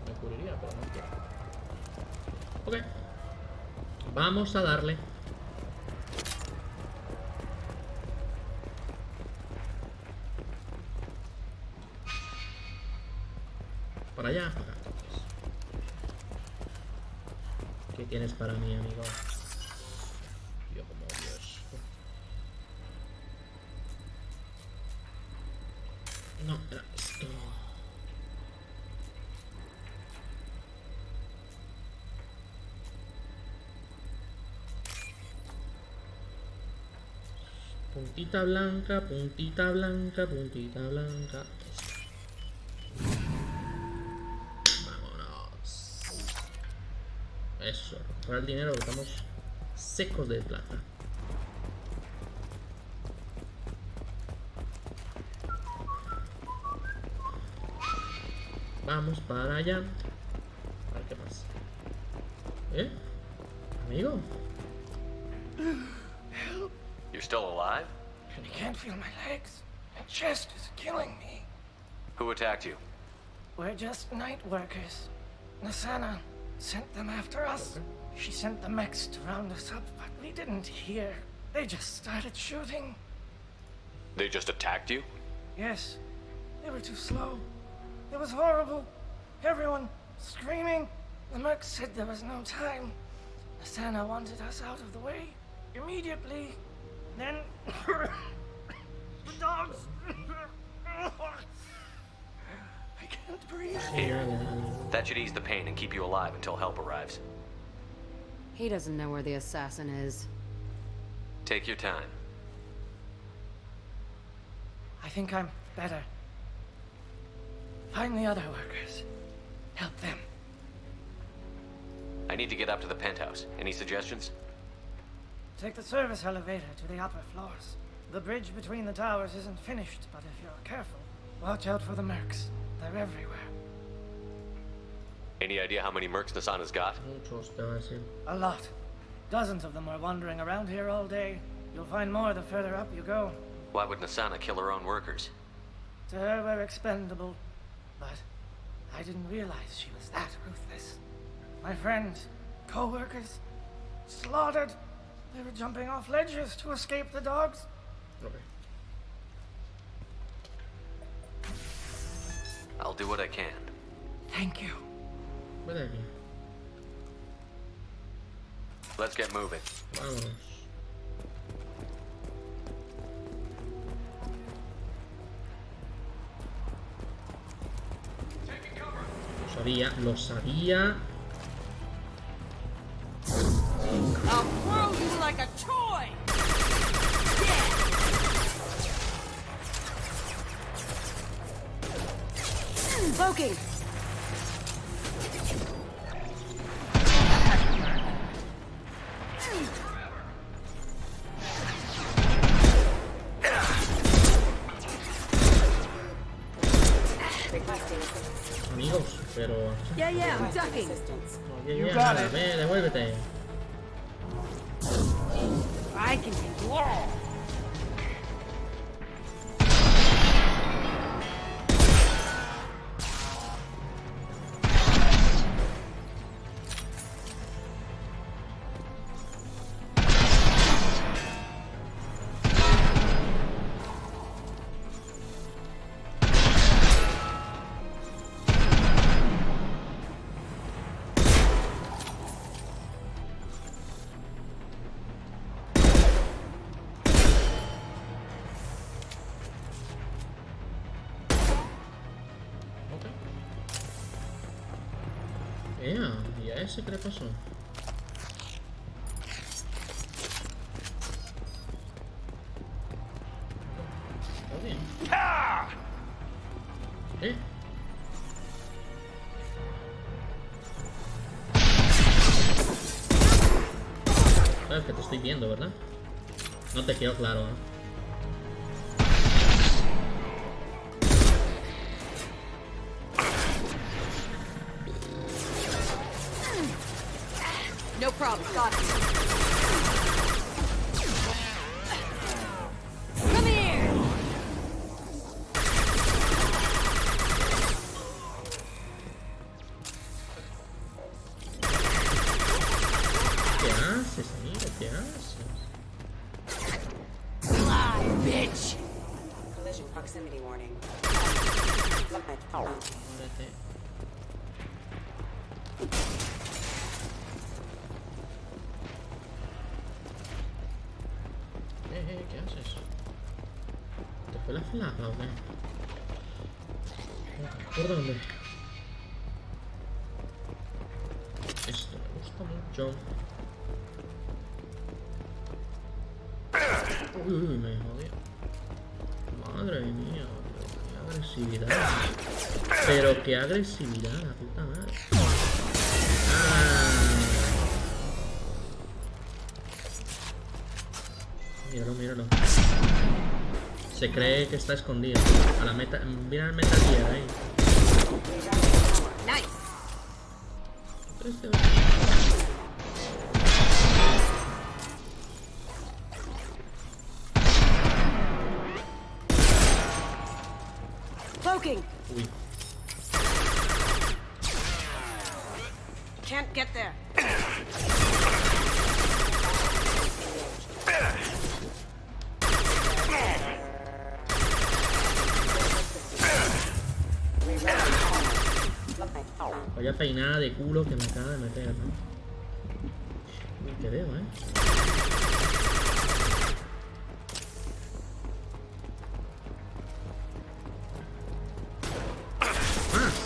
Me ocurriría, pero no quiero. Ok. Vamos a darle. Para allá, para acá. ¿Qué tienes para mí, amigo? Yo como Dios. No, era esto. Puntita blanca, puntita blanca, puntita blanca. Vámonos. Eso, para el dinero estamos secos de plata. Vamos para allá. A ver qué pasa. Amigo. You're still alive? I can't feel my legs. My chest is killing me. Who attacked you? We're just night workers. Nasana sent them after us. She sent the mechs to round us up, but we didn't hear. They just started shooting. They just attacked you? Yes. They were too slow. It was horrible. Everyone screaming. The merc said there was no time. Nasana wanted us out of the way immediately. Then the dogs. I can't breathe. Here. That should ease the pain and keep you alive until help arrives. He doesn't know where the assassin is. Take your time. I think I'm better. Find the other workers. Help them. I need to get up to the penthouse. Any suggestions? Take the service elevator to the upper floors. The bridge between the towers isn't finished, but if you're careful, watch out for the mercs. They're everywhere. Any idea how many mercs Nasana's got? A lot. Dozens of them are wandering around here all day. You'll find more the further up you go. Why would Nasana kill her own workers? To her, we're expendable. But I didn't realize she was that ruthless. My friends, co-workers, slaughtered. They were jumping off ledges to escape the dogs. Okay. I'll do what I can. Thank you. Let's get moving. Vámonos. Lo sabía. I'll throw you like a toy. Cloaking. Amigos, pero... Yeah, I'm ducking. You got it. Devuélvete. I can do all. ¿Y a ese qué le pasó? ¿Está bien? Sabes que te estoy viendo, ¿verdad? No te quedó claro, ¿eh? No problem, got you. Come here! ¿Qué haces, amigo? ¿Qué haces? Fly, bitch! Collision proximity warning. ¿Qué haces? ¿Te fue la flaca o qué? ¿Por dónde? Esto me gusta mucho. Uy, me jodió. Madre mía, qué agresividad. Pero qué agresividad, la puta madre. Míralo, míralo. Se cree que está escondido. A la meta. Mira el Metal Gear ahí. Nice. Cloaking. Uy. Can't get there. Vaya peinada de culo que me acaba de meter, ¿no? Uy, te veo,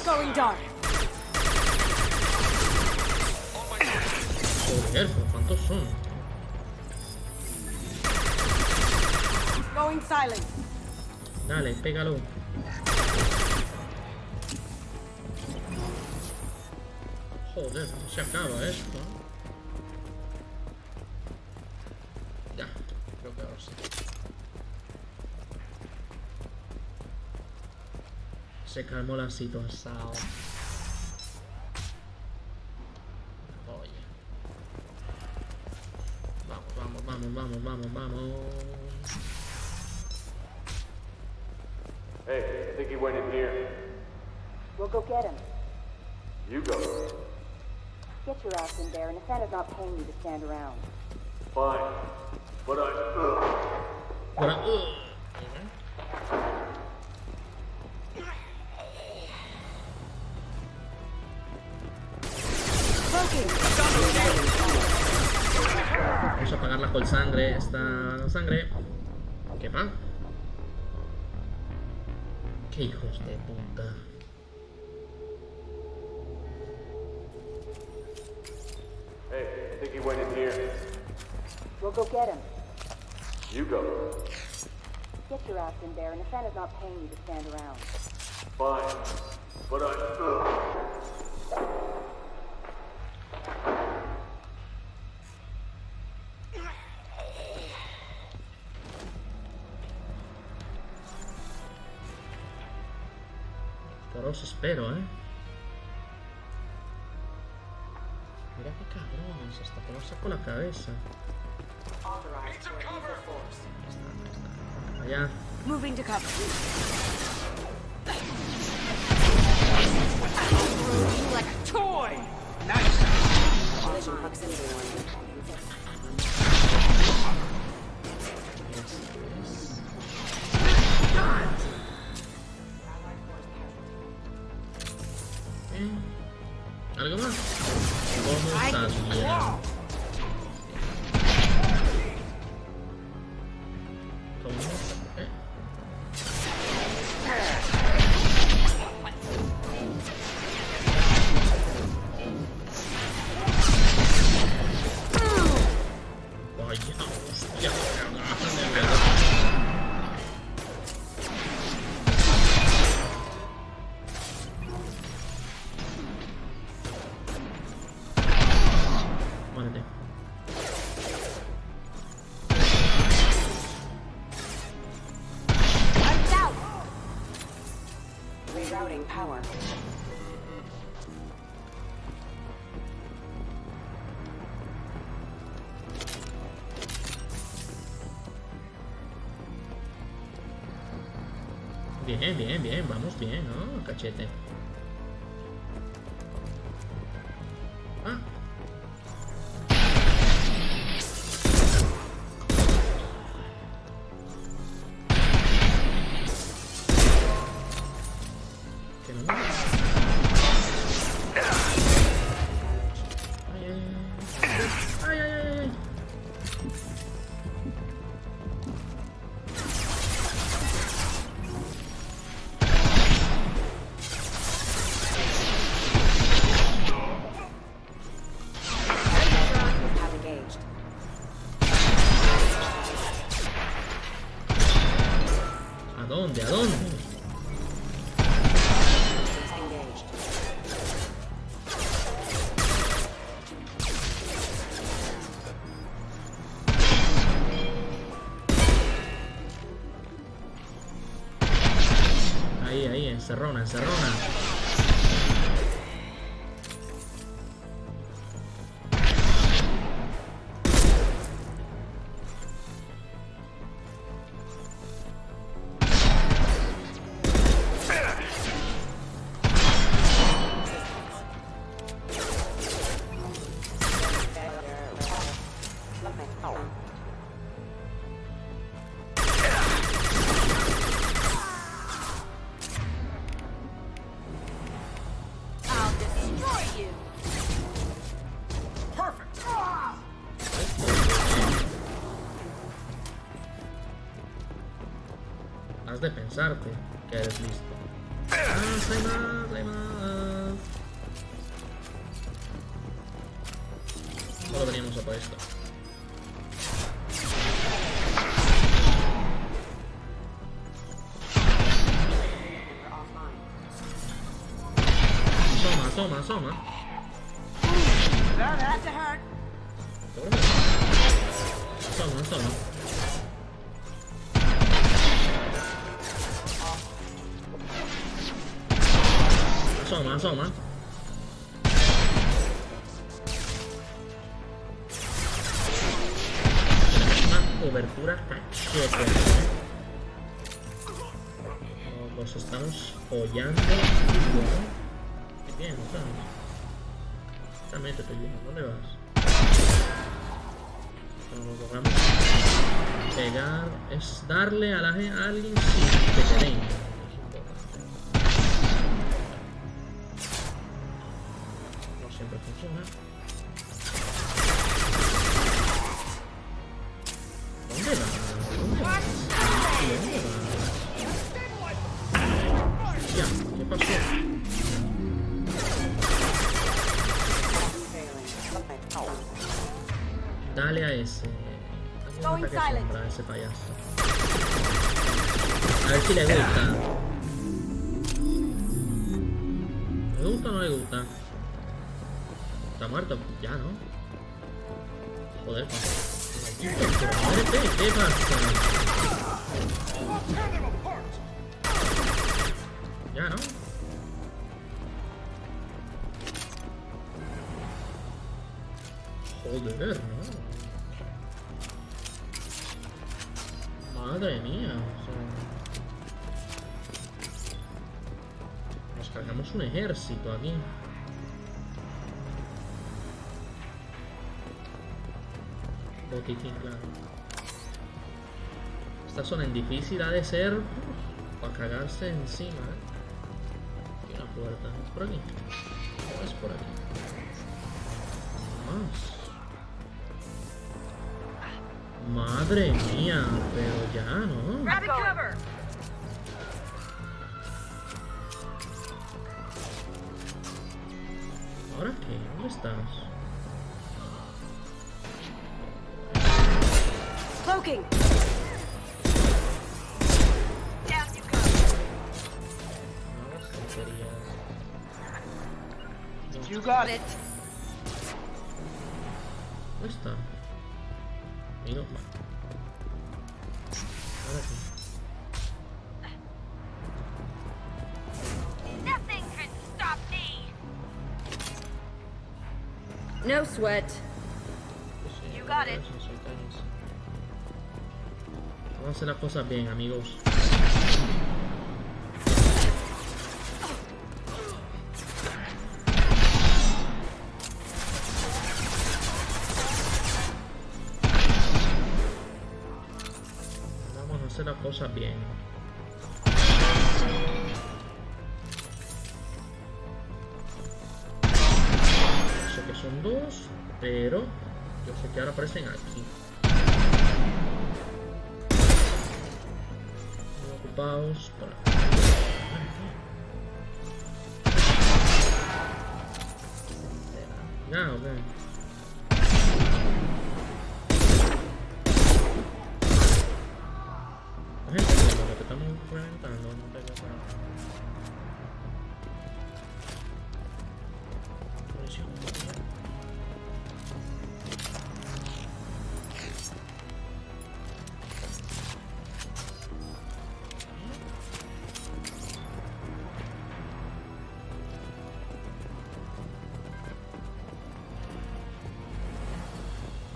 Going dark. Joder, ¿cuántos son? Going silent. Dale, pégalo. Joder, no se acaba esto. Ya, creo que ahora sí. Se calmó la situación. Oye. Vamos. Hey, I think he went in here. We'll go get him. You go. Get your ass in there, and Nathana's not paying you to stand around. Fine. But Vamos a apagarla con sangre. Esta sangre. ¿Qué pan? Qué hijos de puta. Hey, I think he went in here. We'll go get him. You go. Get your ass in there, and Nathana's not paying you to stand around. Fine. But Por os espero, Mira qué cabrones, hasta que no saco la cabeza. Allá. Moving to cover. Like a toy. Collision proximity warning. ¿Algo más? ¿Cómo estás, mira? Power. Bien, vamos bien, ¿no? Cachete. Ah. Que no me... Ay. dónde? ¿A dónde? Ahí, encerrona, encerrona. Has de pensarte que eres listo. Hay más, hay más. Solo veníamos a por esto. Asoma, asoma. Asoma, asoma. Asoma, asoma. Tenemos una cobertura cachete. Los estamos follando. Qué bien, ¿sabes? También te estoy viendo. ¿Dónde vas? Cuando lo logramos pegar es darle a alguien sin que te den. Siempre funciona. ¿Dónde va? ¿Dónde va? ¿Dónde va? Ya, ¿qué pasó? Dale a ese. Dale un ataque sombra a ese payaso. A ver si le gusta. ¿Le gusta o no le gusta? Está muerto, ya, ¿no? Joder, ¿qué pasa? Ya, ¿no? Joder, ¿no? Madre mía, o sea... Nos cargamos un ejército aquí. Botiquín, claro. Esta zona en difícil ha de ser para cagarse encima, ¿eh? Hay una puerta. ¿Es por aquí? No es por aquí. Más. Madre mía, pero ya, ¿no? ¿Ahora qué? ¿Dónde estás? Cloaking. Down you go. You got it. ¿Dónde está? Menos mal. Ahora sí. Nothing can stop me. No sweat. You got it. Vamos a hacer las cosas bien, amigos. Vamos a hacer las cosas bien. Sé que son dos, pero yo sé que ahora aparecen aquí. Ocupados por aquí. Ya, ok. La gente, lo que estamos reventando, no te quedas.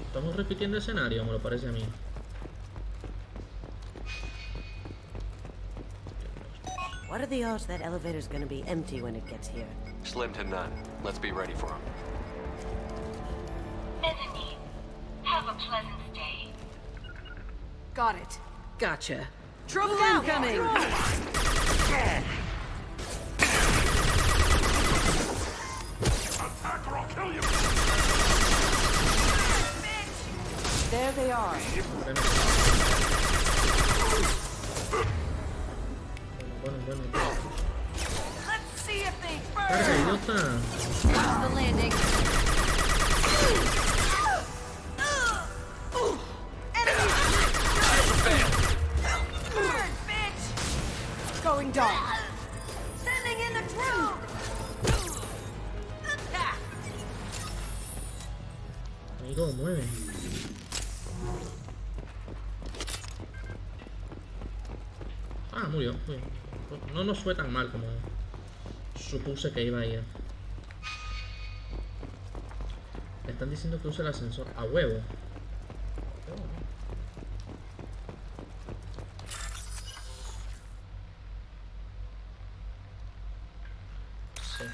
Estamos repitiendo escenario, me lo parece a mí. What are the odds that elevator's gonna be empty when it gets here? Slim to none. Let's be ready for him. Bethany, have a pleasant stay. Got it. Gotcha. Trouble incoming! Attack or I'll kill you! There they are. Let's see if they burn! Carga, idiota. Watch the landing. Burn, bitch! Going dark. Sending in the drone! Amigo, mueve. Ah, murió. No nos fue tan mal como supuse que iba a ir. Me están diciendo que use el ascensor a huevo. Sí.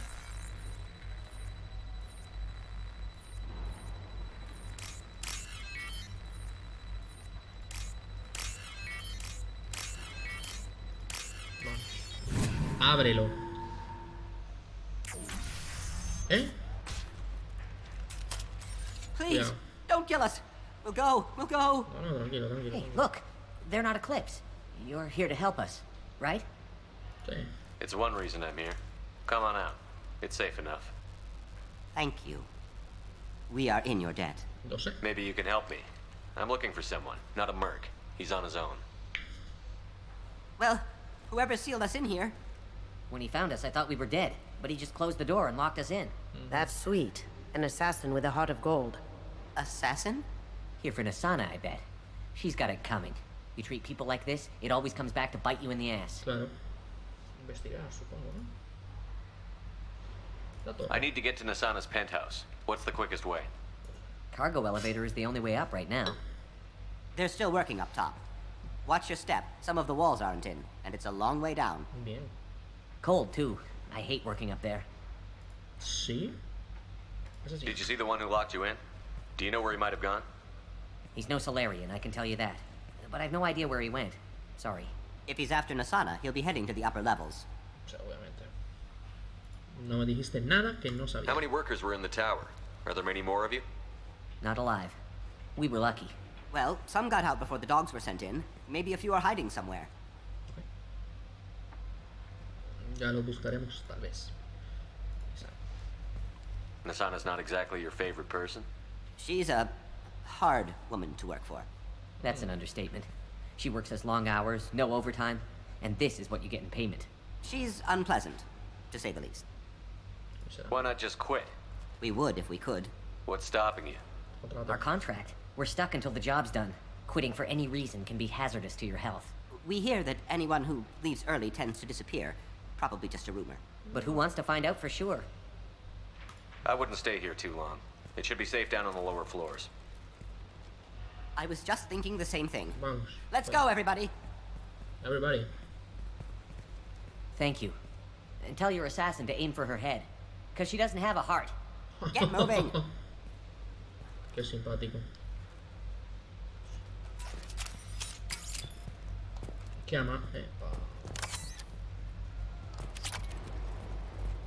Ábrelo. ¿Eh? Please, Yeah. don't kill us. We'll go. We'll go. No, no, tranquilo, tranquilo. Hey, Look, they're not Eclipse. You're here to help us, right? Sí. It's one reason I'm here. Come on out. It's safe enough. Thank you. We are in your debt. Lo sé. Maybe you can help me. I'm looking for someone, not a merc. He's on his own. Well, whoever sealed us in here. When he found us, I thought we were dead, but he just closed the door and locked us in. That's sweet. An assassin with a heart of gold. Assassin? Here for Nasana, I bet. She's got it coming. You treat people like this, it always comes back to bite you in the ass. Claro. Investigar, supongo, ¿no? I need to get to Nasana's penthouse. What's the quickest way? Cargo elevator is the only way up right now. They're still working up top. Watch your step. Some of the walls aren't in, and it's a long way down. Bien. Cold, too. I hate working up there. Sí. Did you see the one who locked you in? Do you know where he might have gone? He's no Solarian, I can tell you that. But I've no idea where he went. Sorry. If he's after Nasana, he'll be heading to the upper levels. Seguramente. No me dijiste nada que no sabía. How many workers were in the tower? Are there many more of you? Not alive. We were lucky. Well, some got out before the dogs were sent in. Maybe a few are hiding somewhere. Ya lo buscaremos, tal vez. Nasana's not exactly your favorite person? She's a hard woman to work for. That's an understatement. She works us long hours, no overtime, and this is what you get in payment. She's unpleasant, to say the least. Why not just quit? We would if we could. What's stopping you? Our contract. We're stuck until the job's done. Quitting for any reason can be hazardous to your health. We hear that anyone who leaves early tends to disappear. Probably just a rumor. But who wants to find out for sure? I wouldn't stay here too long. It should be safe down on the lower floors. I was just thinking the same thing. Vamos. Let's go, everybody. Everybody. Thank you. And tell your assassin to aim for her head. Because she doesn't have a heart. Get moving. Qué simpático. Qué ama.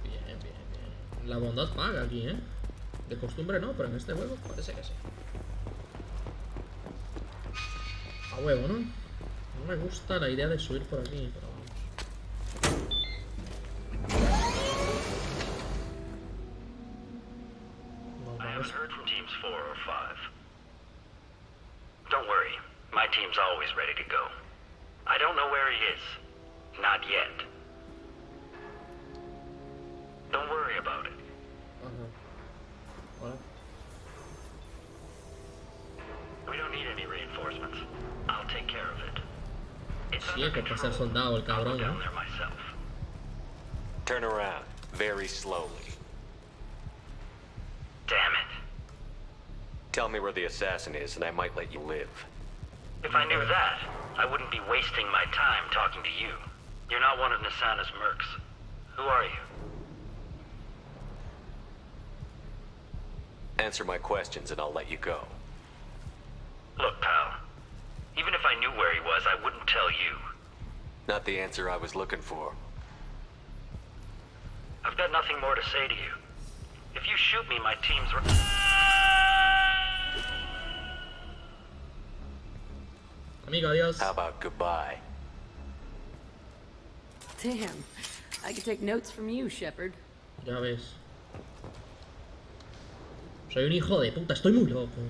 Bien, bien, bien. La bondad paga aquí, ¿eh? De costumbre no, pero en este juego parece que sí. A huevo, ¿no? No me gusta la idea de subir por aquí, pero vamos. I haven't heard from teams 4 or 5. Don't worry, my team's always ready to go. I don't know where he is, Not yet. Don't worry about it. Hola. We don't need any reinforcements. I'll take care of it. It's Sí, es que para ser soldado el cabrón, down there myself. Turn around, very slowly. Damn it. Tell me where the assassin is, and I might let you live. If I knew that, I wouldn't be wasting my time talking to you. You're not one of Nasana's mercs. Who are you? Answer my questions, and I'll let you go. Look, pal. Even if I knew where he was, I wouldn't tell you. Not the answer I was looking for. I've got nothing more to say to you. If you shoot me, my team's... Amigo, adiós. How about goodbye? Damn. I could take notes from you, Shepard. Ya ves. Soy un hijo de puta, estoy muy loco.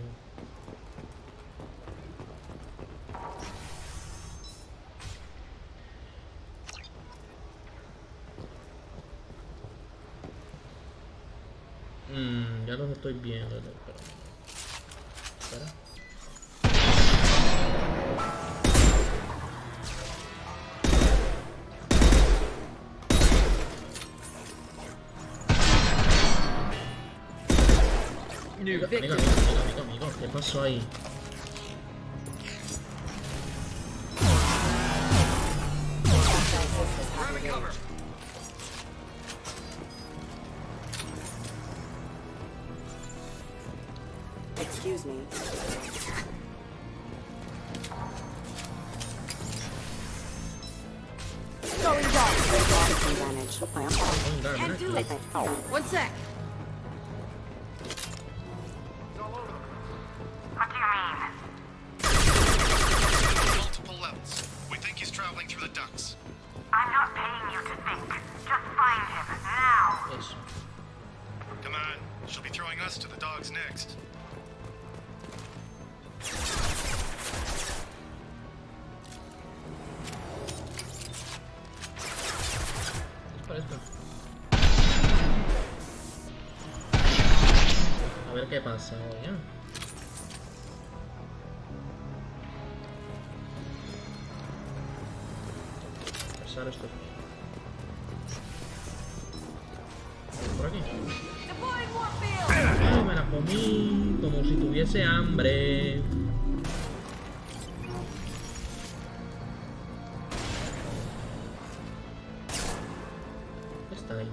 Ya los estoy viendo. Espera. Amigo, ¿qué pasó ahí? Excuse me. Going down. Advantage. Can't do it. One sec. What do you mean? Multiple levels. We think he's traveling through the ducts. I'm not paying you to think. Just find him, now! Eso. Come on. She'll be throwing us to the dogs next. A ver qué pasa hoy, ¿eh? Pasar esto por aquí. Ay, me la comí como si tuviese hambre. Está ahí.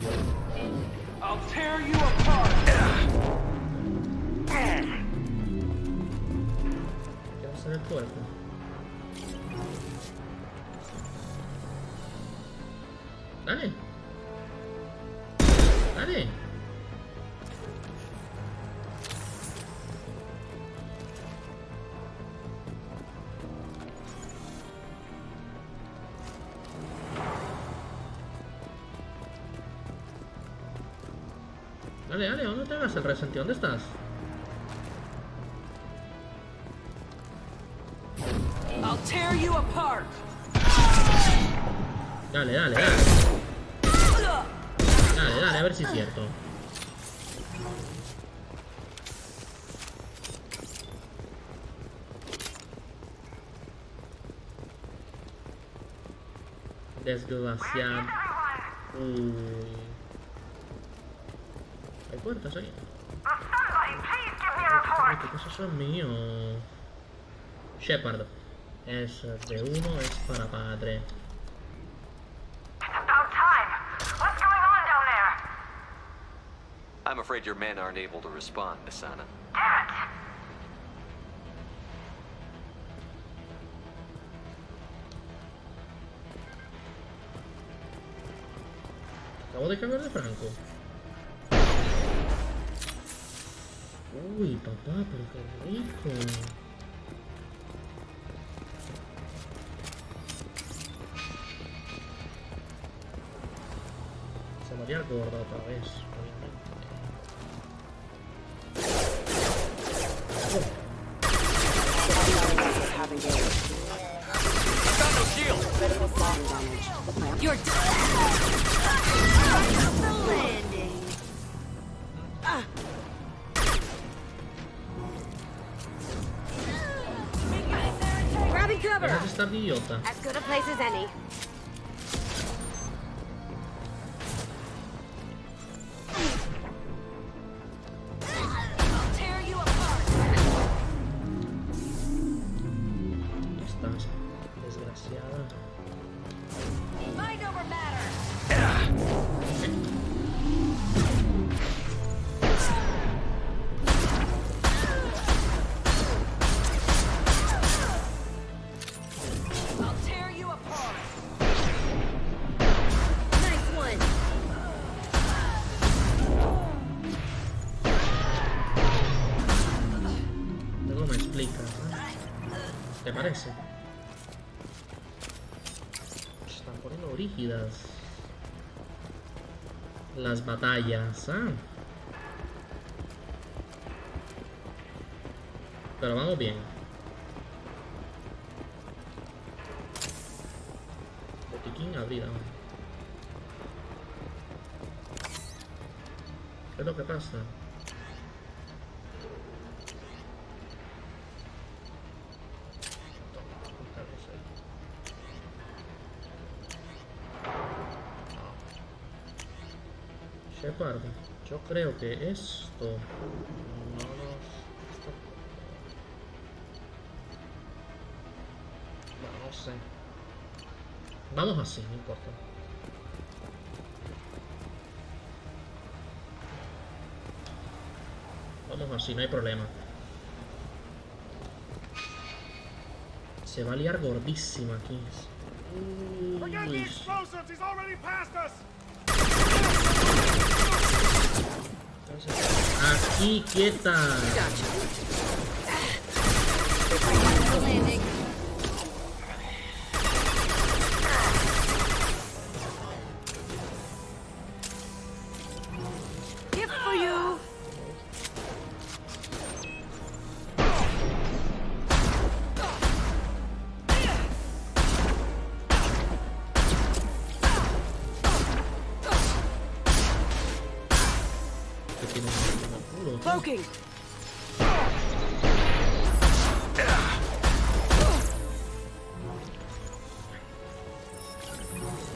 I'll tear you apart. ¿Qué va a ser el cuerpo? Dale. Dale. Dale, ¿dónde te hagas el resentido? ¿Dónde estás? I'll tear you apart. Dale. Dale, a ver si es cierto. Desgraciado. Hay puertas ahí. ¿Qué cosas son míos? Shepard. Es de uno, es para padre. I'm afraid your men aren't able to respond, Nasana. Acabo de cambiar de Franco. Uy, papá, pero qué rico. Se me había gordo otra vez, Having damage. Critical damage. cover. Deja de estar de idiota. As good a place as any. I'll tear you apart. ¿Dónde estás, desgraciada? Mind over matter. I'll tear you apart. Nice one. Luego me explicas, ¿no? ¿Te parece? Se están poniendo rígidas las batallas, ¿ah? Pero vamos bien. Botiquín abrido. ¿Qué es lo que pasa? Shepard, yo creo que esto no nos... No sé. Vamos así, no importa. Vamos así, no hay problema. Se va a liar gordísima aquí. Uy. Aquí, quieta. Gift for you. Cloaking.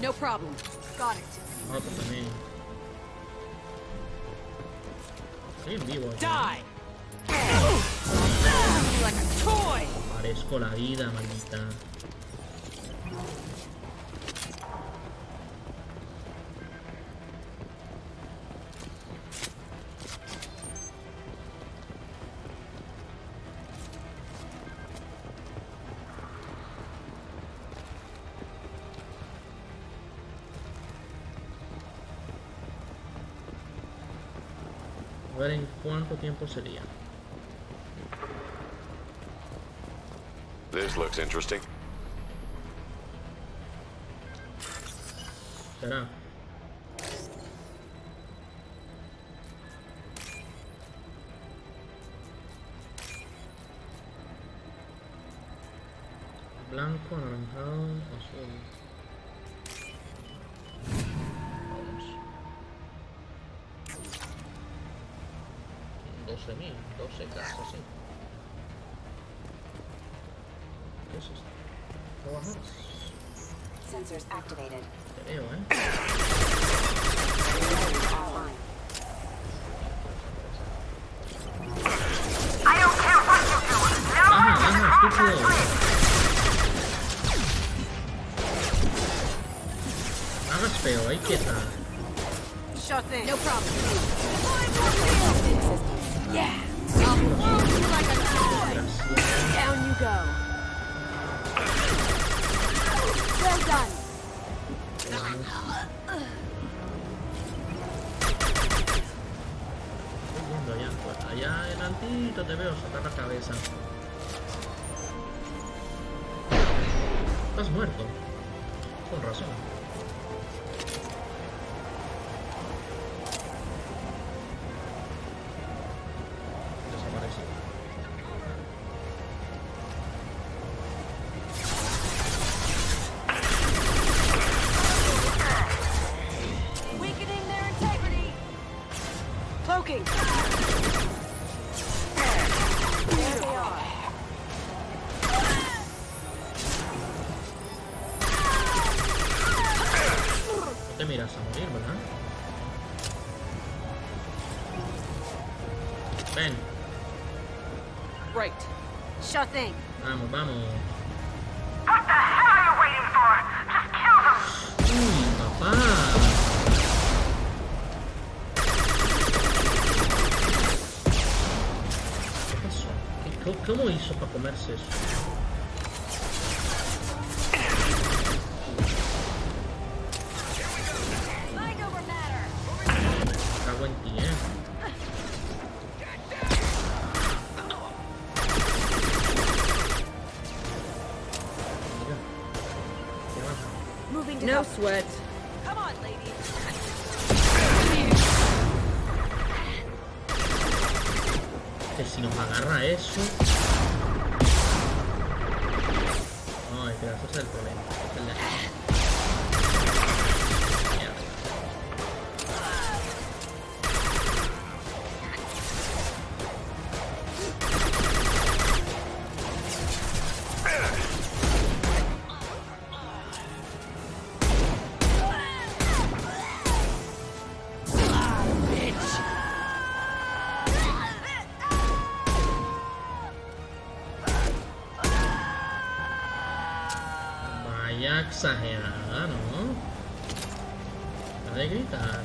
No problem. Got it. Ah, pues también. Estoy en vivo. Die. Like a toy. Parezco la vida, maldita. A ver en cuánto tiempo sería. This looks interesting. ¿Será? Blanco, anaranjado, azul. Vamos. 12.000, 12 casas, sí. ¿Qué es esto? ¿Trabajamos? Sensors activated. Te veo, I don't care what you do. Baja, estúpido. Hagas feo, ahí quieta. Sure thing. No problem. Yeah. I'll throw you like a toy. Down you go. Well done. Estoy viendo allá, pues, allá adelantito te veo sacar la cabeza. Estás muerto. Con razón. Cloaking. There they are. miras a morir, ¿verdad? Ven. Right. Sure thing. Vamos, vamos. What the hell are you waiting for? Just kill them. Uy, papá. ¿Qué pasó? ¿Cómo hizo para comerse eso? Cago en ti, No sweat. Come on, lady. Que si nos agarra eso. Ay, pero ese es el problema. Vaya exagerada, ¿no? La de gritar.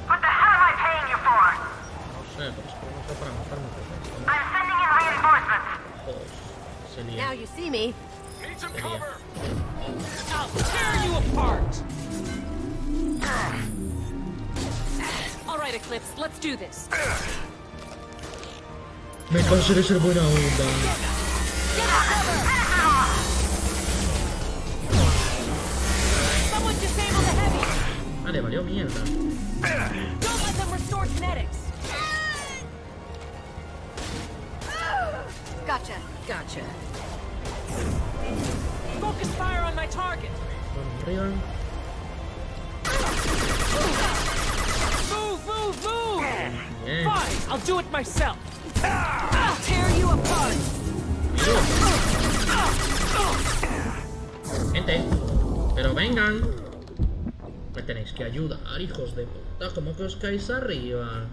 What the hell am I paying you for? No sé, pero es que no sé para matarme. I'm sending in reinforcements. Joder, se lía. Now you see me. Need some cover. I'll tear you apart. All right, Eclipse, let's do this. Me cansé de ser buena onda. Someone disable the heavy. Vale, valió mierda. Don't let them restore kinetics. Gotcha. Gotcha. Focus fire on my target. Vamos arriba. Move. Bien. Fine, I'll do it myself. I'll tear you apart. Gente, pero vengan. Me tenéis que ayudar, hijos de puta. ¿Cómo que os caéis arriba?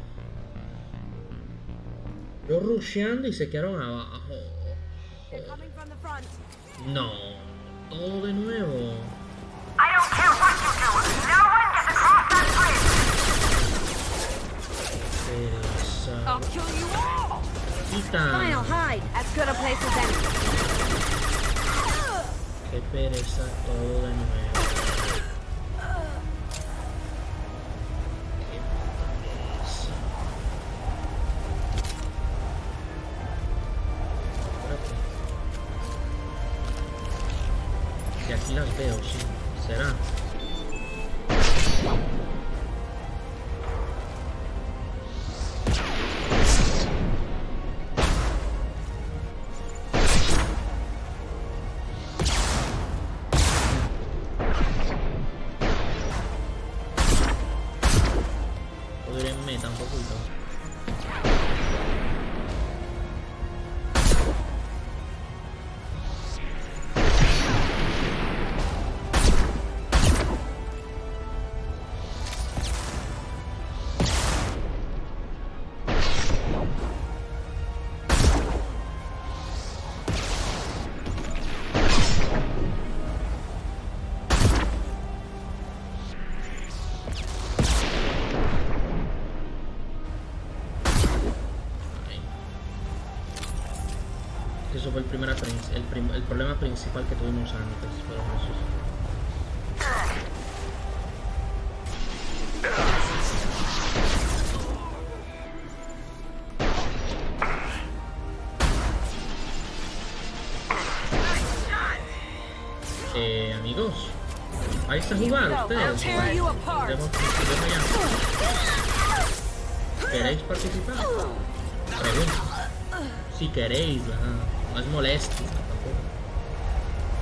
Yo rusheando y se quedaron abajo. No, todo de nuevo. I don't care what you do. No one gets across that bridge. I'll kill you all. Fine, I'll hide. As good a place as any. Qué pereza, todo de nuevo. Qué pereza. Y aquí las veo, sí. ¿Será? Eso fue el problema principal que tuvimos antes, pero eso amigos, vais a jugar ustedes. ¿Queréis participar? Pregunto. Si queréis, no es molestia tampoco.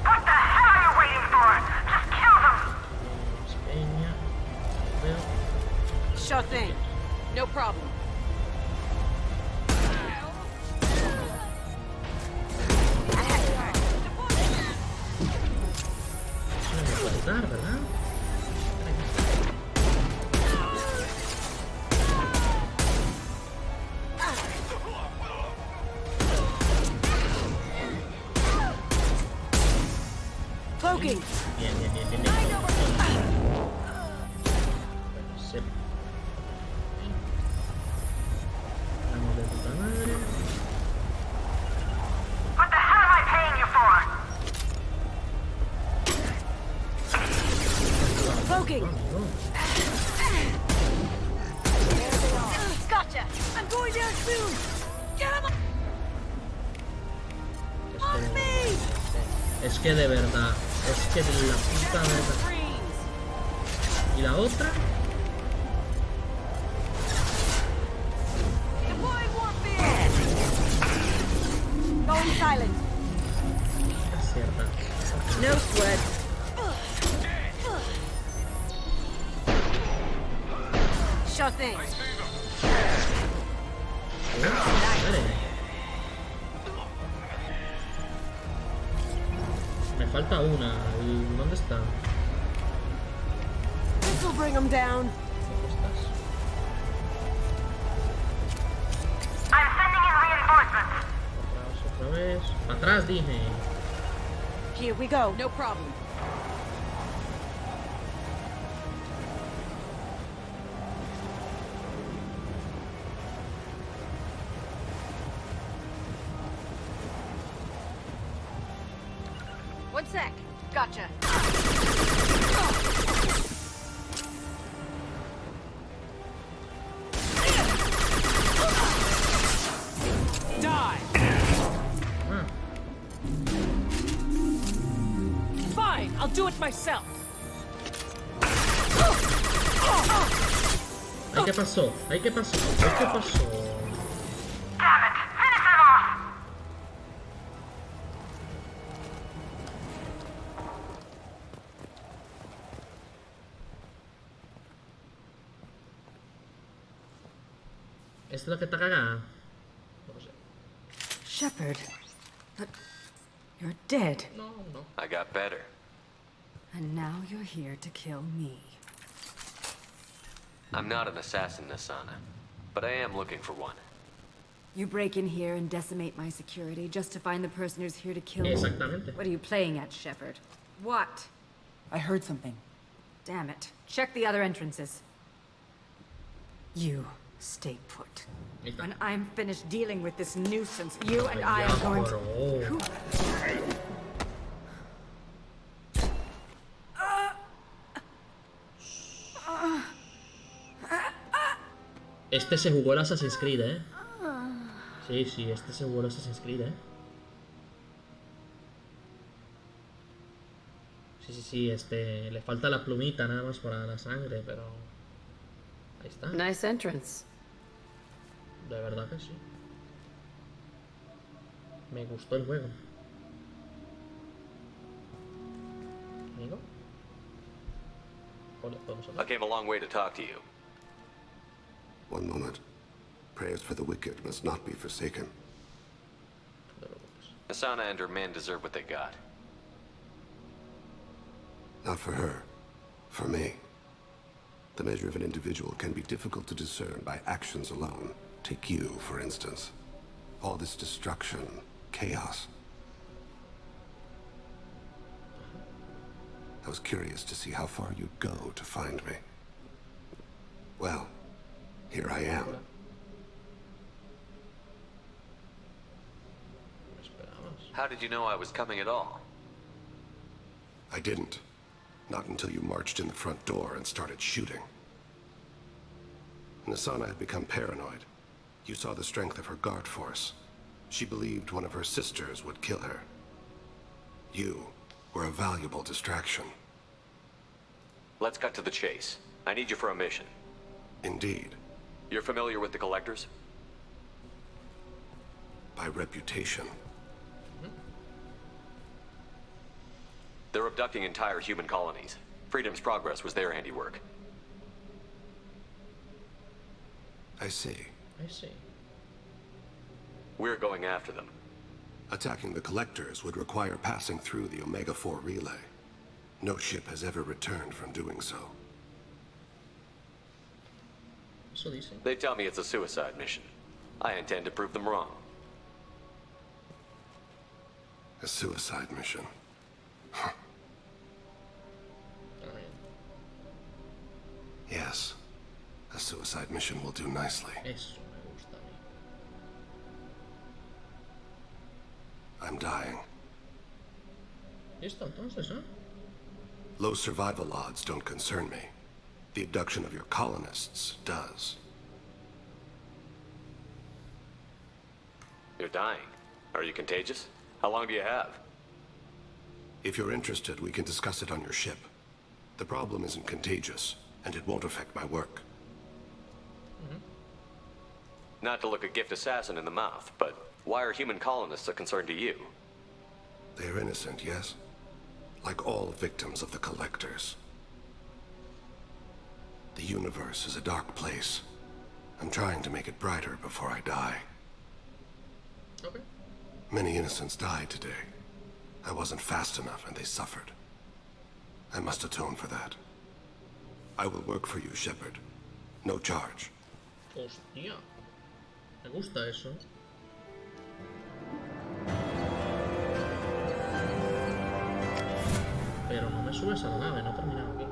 What the hell are you waiting for? Just kill them. Sure thing. No problem. Smoking. Bien. Vamos de puta madre. What the hell am I paying you for? Smoking. No. Gotcha. I'm going down soon. Get him on me. Es que de verdad, es que de la puta verdad. ¿Y la otra? Going silent. No sweat. Sure thing. Me falta una. ¿Dónde está? This will bring them down. I'm sending in reinforcements. Otra vez. Atrás, dije. Here we go. No problem. One sec. Gotcha. Die. Fine, I'll do it myself. Ay, ¿qué pasó? Ay, ¿qué pasó? Ay, ¿qué pasó? Damn it! Finish them off! ¿Esto es lo que está cagada? No lo sé. Shepard, but you're dead. No. I got better. And now you're here to kill me. I'm not an assassin, Nasana, but I am looking for one. You break in here and decimate my security just to find the person who's here to kill me? Exactamente. What are you playing at, Shepard? What? I heard something. Damn it. Check the other entrances. You stay put. When I'm finished dealing with this nuisance, you and I are going to... Este se jugó el Assassin's Creed, ¿eh? Sí, este se jugó el Assassin's Creed, ¿eh? Sí, este... Le falta la plumita nada más para la sangre, pero... Ahí está. Nice entrance. De verdad que sí. Me gustó el juego. ¿Amigo? I came a long way to talk to you. One moment. Prayers for the wicked must not be forsaken. Asana and her men deserve what they got. Not for her. For me. The measure of an individual can be difficult to discern by actions alone. Take you, for instance. All this destruction, chaos. I was curious to see how far you'd go to find me. Well, here I am. How did you know I was coming at all? I didn't. Not until you marched in the front door and started shooting. Nasana had become paranoid. You saw the strength of her guard force. She believed one of her sisters would kill her. You were a valuable distraction. Let's cut to the chase. I need you for a mission. Indeed. You're familiar with the Collectors? By reputation. They're abducting entire human colonies. Freedom's Progress was their handiwork. I see. We're going after them. Attacking the Collectors would require passing through the Omega-4 relay. No ship has ever returned from doing so. They tell me it's a suicide mission. I intend to prove them wrong. A suicide mission? Yes. A suicide mission will do nicely. Eso me gusta a mí. I'm dying. Listo, entonces, ¿eh? Low survival odds don't concern me. The abduction of your colonists does. You're dying. Are you contagious? How long do you have? If you're interested, we can discuss it on your ship. The problem isn't contagious, and it won't affect my work. Not to look a gift assassin in the mouth, but why are human colonists a concern to you? They're innocent, yes? Like all victims of the Collectors. The universe is a dark place. I'm trying to make it brighter before I die. Okay. Many innocents died today. I wasn't fast enough and they suffered. I must atone for that. I will work for you, Shepard. No charge. Hostia. Me gusta eso. Pero no me subes a la nave, no he terminado aquí.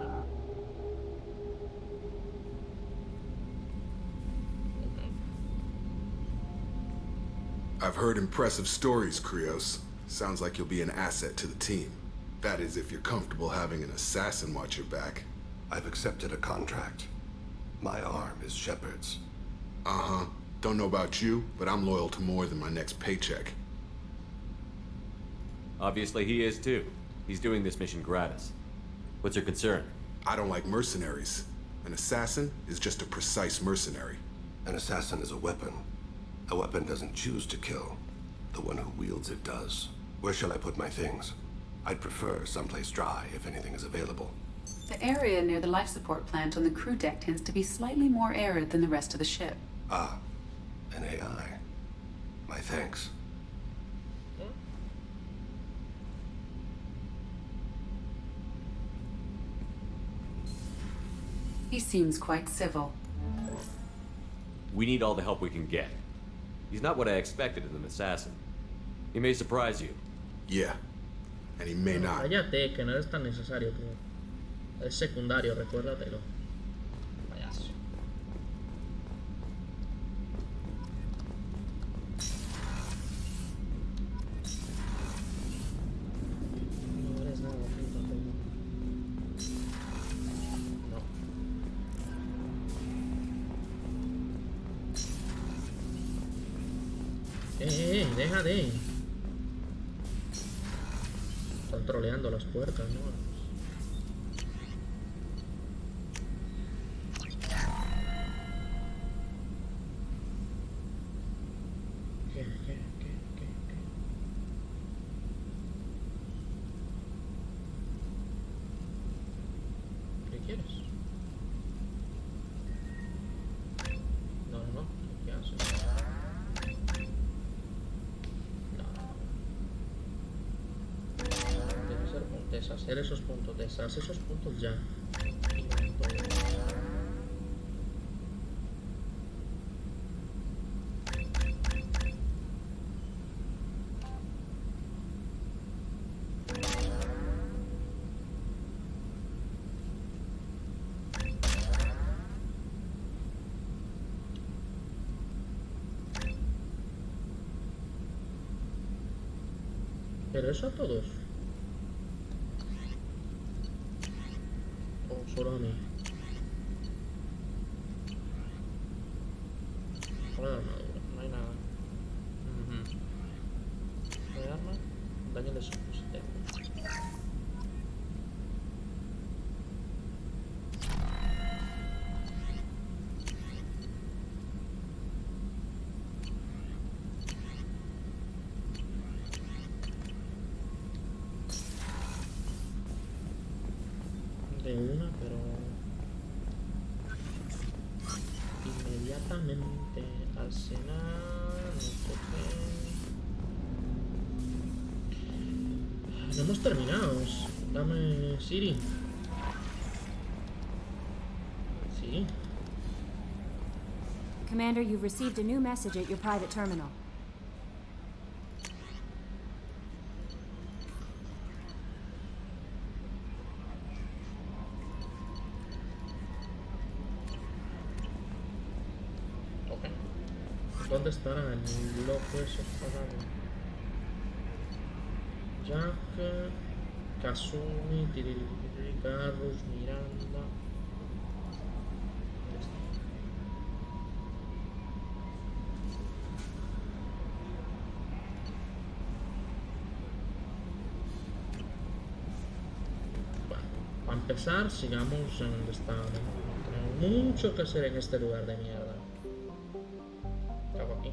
I've heard impressive stories, Krios. Sounds like you'll be an asset to the team. That is, if you're comfortable having an assassin watch your back. I've accepted a contract. My arm is Shepard's. Uh-huh. Don't know about you, but I'm loyal to more than my next paycheck. Obviously he is too. He's doing this mission gratis. What's your concern? I don't like mercenaries. An assassin is just a precise mercenary. An assassin is a weapon. A weapon doesn't choose to kill. The one who wields it does. Where shall I put my things? I'd prefer someplace dry if anything is available. The area near the life support plant on the crew deck tends to be slightly more arid than the rest of the ship. Ah, an AI. My thanks. He seems quite civil. We need all the help we can get. He's not what I expected in an assassin. He may surprise you. Yeah, and he may not. Cállate, que no eres tan necesario, tío. Es secundario, recuérdatelo. Payaso. No eres nada, puta. No. Deja de. Están troleando las puertas, ¿no? ¿Qué quieres? No, ¿qué haces? Deshacer esos puntos, deshaz esos puntos ya. Pero eso a todos. Solo a mí. Solo de armadura, no hay nada. No hay arma, daño de subsistema. De una, pero inmediatamente al cenar, no sé qué. No hemos terminado. Dame Siri. Sí. Commander, you've received a new message at your private terminal. ¿Dónde estará el loco eso? Jack, Kazumi, Carlos, Miranda. Para empezar, sigamos en donde estábamos. Tenemos mucho que hacer en este lugar de mierda. ¿Qué hago aquí?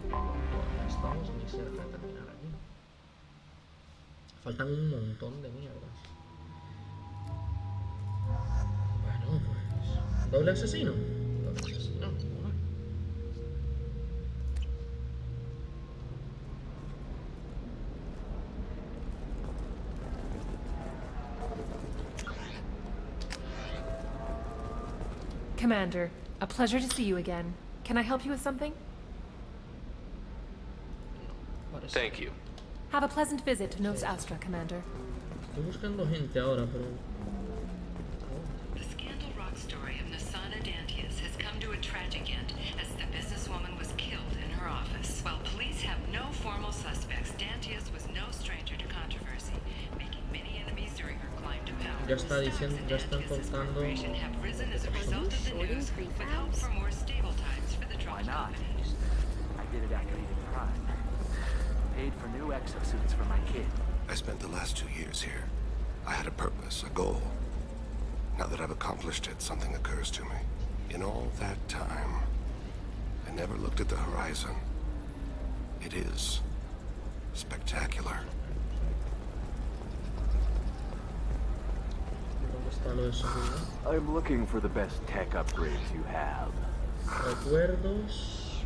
No estamos ni cerca de terminar aquí. Faltan un montón de mierdas. Bueno, pues... ¿Doble asesino? Doble asesino. Commander, a pleasure to see you again. Can I help you with something? Thank you. Have a pleasant visit to Nos Astra, Commander. Estoy buscando gente ahora, pero... The Scandal Rock story of Nasana Dantius has come to a tragic end as the businesswoman was killed in her office. While police have no formal suspects, Dantius was no stranger to controversy, making many enemies during her climb to power. Ya está diciendo, ya están contando. Have risen as a result of the news, with hope for more stable times for the drug company. I did it after he did crime. Paid for new exosuits for my kid. I spent the last 2 years here. I had a purpose, a goal. Now that I've accomplished it, something occurs to me. In all that time, I never looked at the horizon. It is spectacular. I'm looking for the best tech upgrades you have. Recuerdos,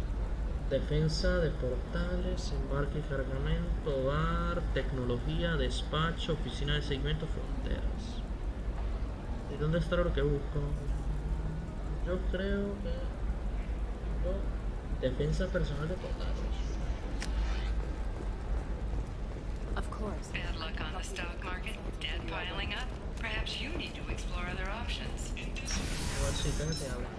defensa de portales, embarque y cargamento, bar, tecnología, despacho, oficina de seguimiento, fronteras. ¿Y dónde está lo que busco? Yo creo que... defensa personal de portales. Of course. Bad luck on the stock market, debt piling up. Perhaps you need to explore other options. Igual sí, te habla.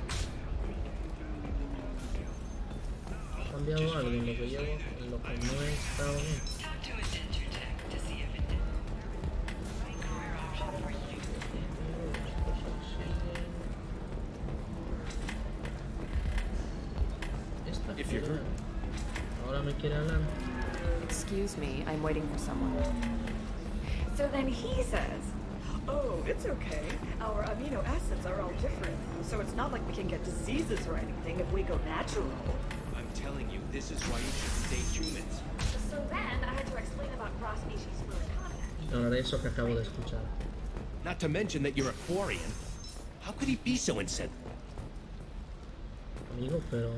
¿Ha cambiado algo en lo que llevo? En lo que no he estado bien. Ahora me quiere hablar. Excuse me, I'm waiting for someone. So then he says, oh, it's okay. Our amino acids are all different, so it's not like we can get diseases or anything if we go natural. I'm telling you, this is why you should stay humans. So then I had to explain about cross-species fluid contact. Ahora eso que acabo de escuchar. Not to mention that you're a Quarian. How could he be so insensitive? Amigo, pero...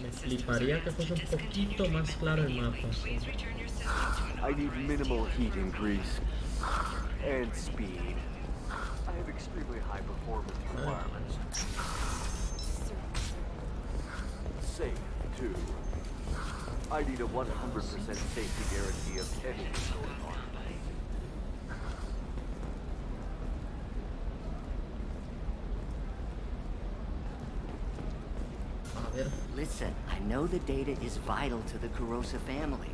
me fliparía que fuese un poquito más claro el mapa. I need minimal heat increase and speed. I have extremely high performance requirements. Safe, too. I need a 100% safety guarantee of anything going on. Listen, I know the data is vital to the Kurosa family.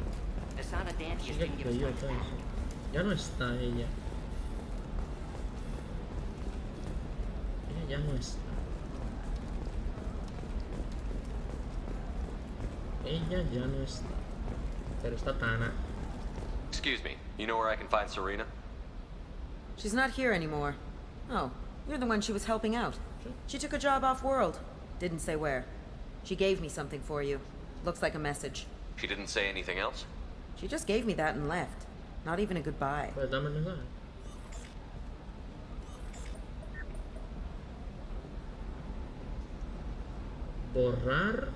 Asana Dantius didn't give us time. Ya no está ella. Ella ya no está. Ella ya no está. Pero está Tana. Excuse me, you know where I can find Serena? She's not here anymore. Oh, you're the one she was helping out. She took a job off-world. Didn't say where. She gave me something for you. Looks like a message. She didn't say anything else? She just gave me that and left. Not even a goodbye. Pues dame el mensaje. Borrar.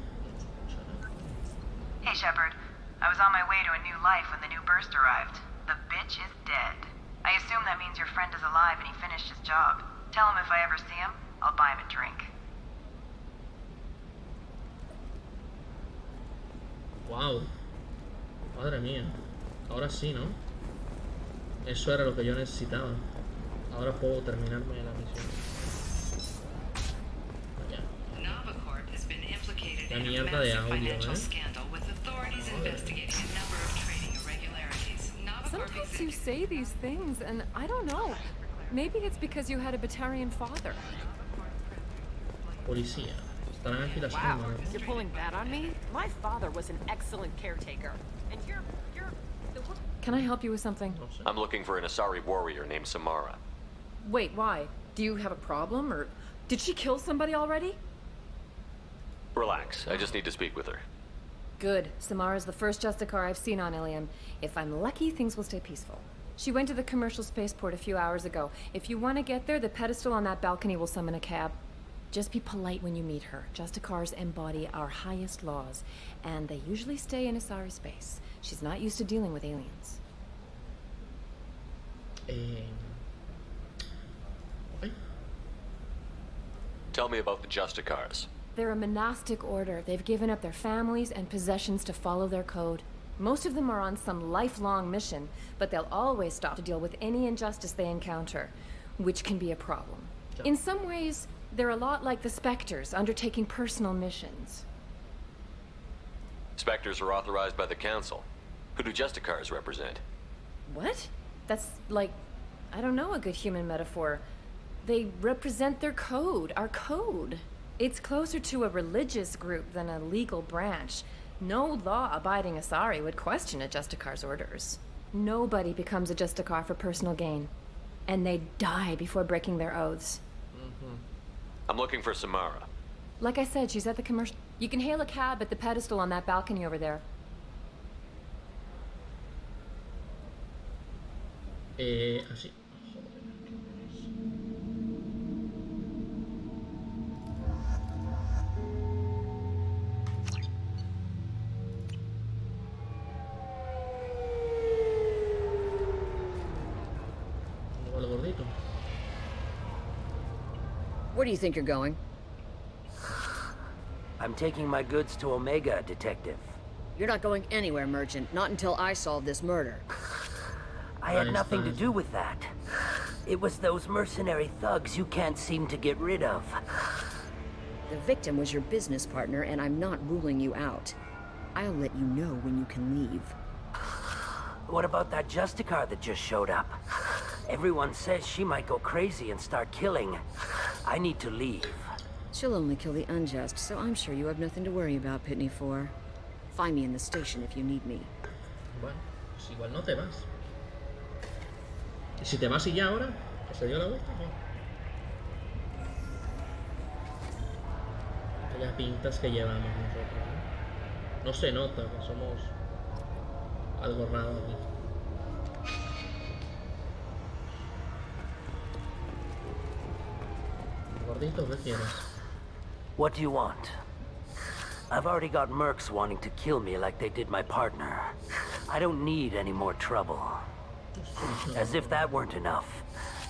Hey, Shepard. I was on my way to a new life when the new burst arrived. The bitch is dead. I assume that means your friend is alive and he finished his job. Tell him if I ever see him, I'll buy him a drink. Wow. Madre mía. Ahora sí, ¿no? Eso era lo que yo necesitaba. Ahora puedo terminarme la misión. La mierda de audio, Sometimes you say these things, and I don't know. Maybe it's because you had a Batarian father. Policía. Estarán aquí las Wow, cámaras. you're pulling that on me? My father was an excellent caretaker, and you're Can I help you with something? I'm looking for an Asari warrior named Samara. Wait, why? Do you have a problem, or did she kill somebody already? Relax, I just need to speak with her. Good. Samara's the first Justicar I've seen on Ilium. If I'm lucky, things will stay peaceful. She went to the commercial spaceport a few hours ago. If you want to get there, the pedestal on that balcony will summon a cab. Just be polite when you meet her. Justicars embody our highest laws, and they usually stay in Asari space. She's not used to dealing with aliens. Tell me about the Justicars. They're a monastic order. They've given up their families and possessions to follow their code. Most of them are on some lifelong mission, but they'll always stop to deal with any injustice they encounter, which can be a problem. In some ways, they're a lot like the Spectres, undertaking personal missions. Spectres are authorized by the Council. Who do Justicars represent? What? That's like, I don't know, a good human metaphor. They represent their code, our code. It's closer to a religious group than a legal branch. No law-abiding Asari would question a Justicar's orders. Nobody becomes a Justicar for personal gain. And they die before breaking their oaths. I'm looking for Samara. Like I said, she's at the commercial... You can hail a cab at the pedestal on that balcony over there. Así. El gordito. Where do you think you're going? I'm taking my goods to Omega, Detective. You're not going anywhere, Merchant. Not until I solve this murder. I had nothing to do with that. It was those mercenary thugs you can't seem to get rid of. The victim was your business partner, and I'm not ruling you out. I'll let you know when you can leave. What about that Justicar that just showed up? Everyone says she might go crazy and start killing. I need to leave. She'll only kill the unjust, so I'm sure you have nothing to worry about, Pitney 4. Find me in the station if you need me. Bueno, pues igual no te vas. ¿Y si te vas y ya ahora? ¿Que se dio la vuelta? ¿No? Aquellas pintas que llevamos nosotros, ¿no? No se nota que somos algo raro aquí. Gordito, ¿qué quieres? What do you want? I've already got mercs wanting to kill me like they did my partner. I don't need any more trouble. As if that weren't enough,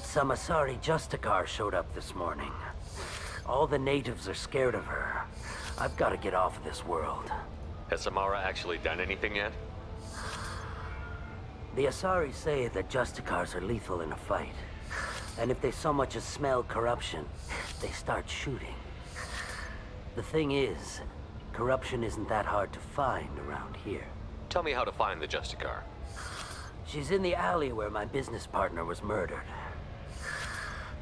some Asari Justicar showed up this morning. All the natives are scared of her. I've got to get off of this world. Has Samara actually done anything yet? The Asari say that Justicars are lethal in a fight. And if they so much as smell corruption, they start shooting. The thing is, corruption isn't that hard to find around here. Tell me how to find the Justicar. She's in the alley where my business partner was murdered.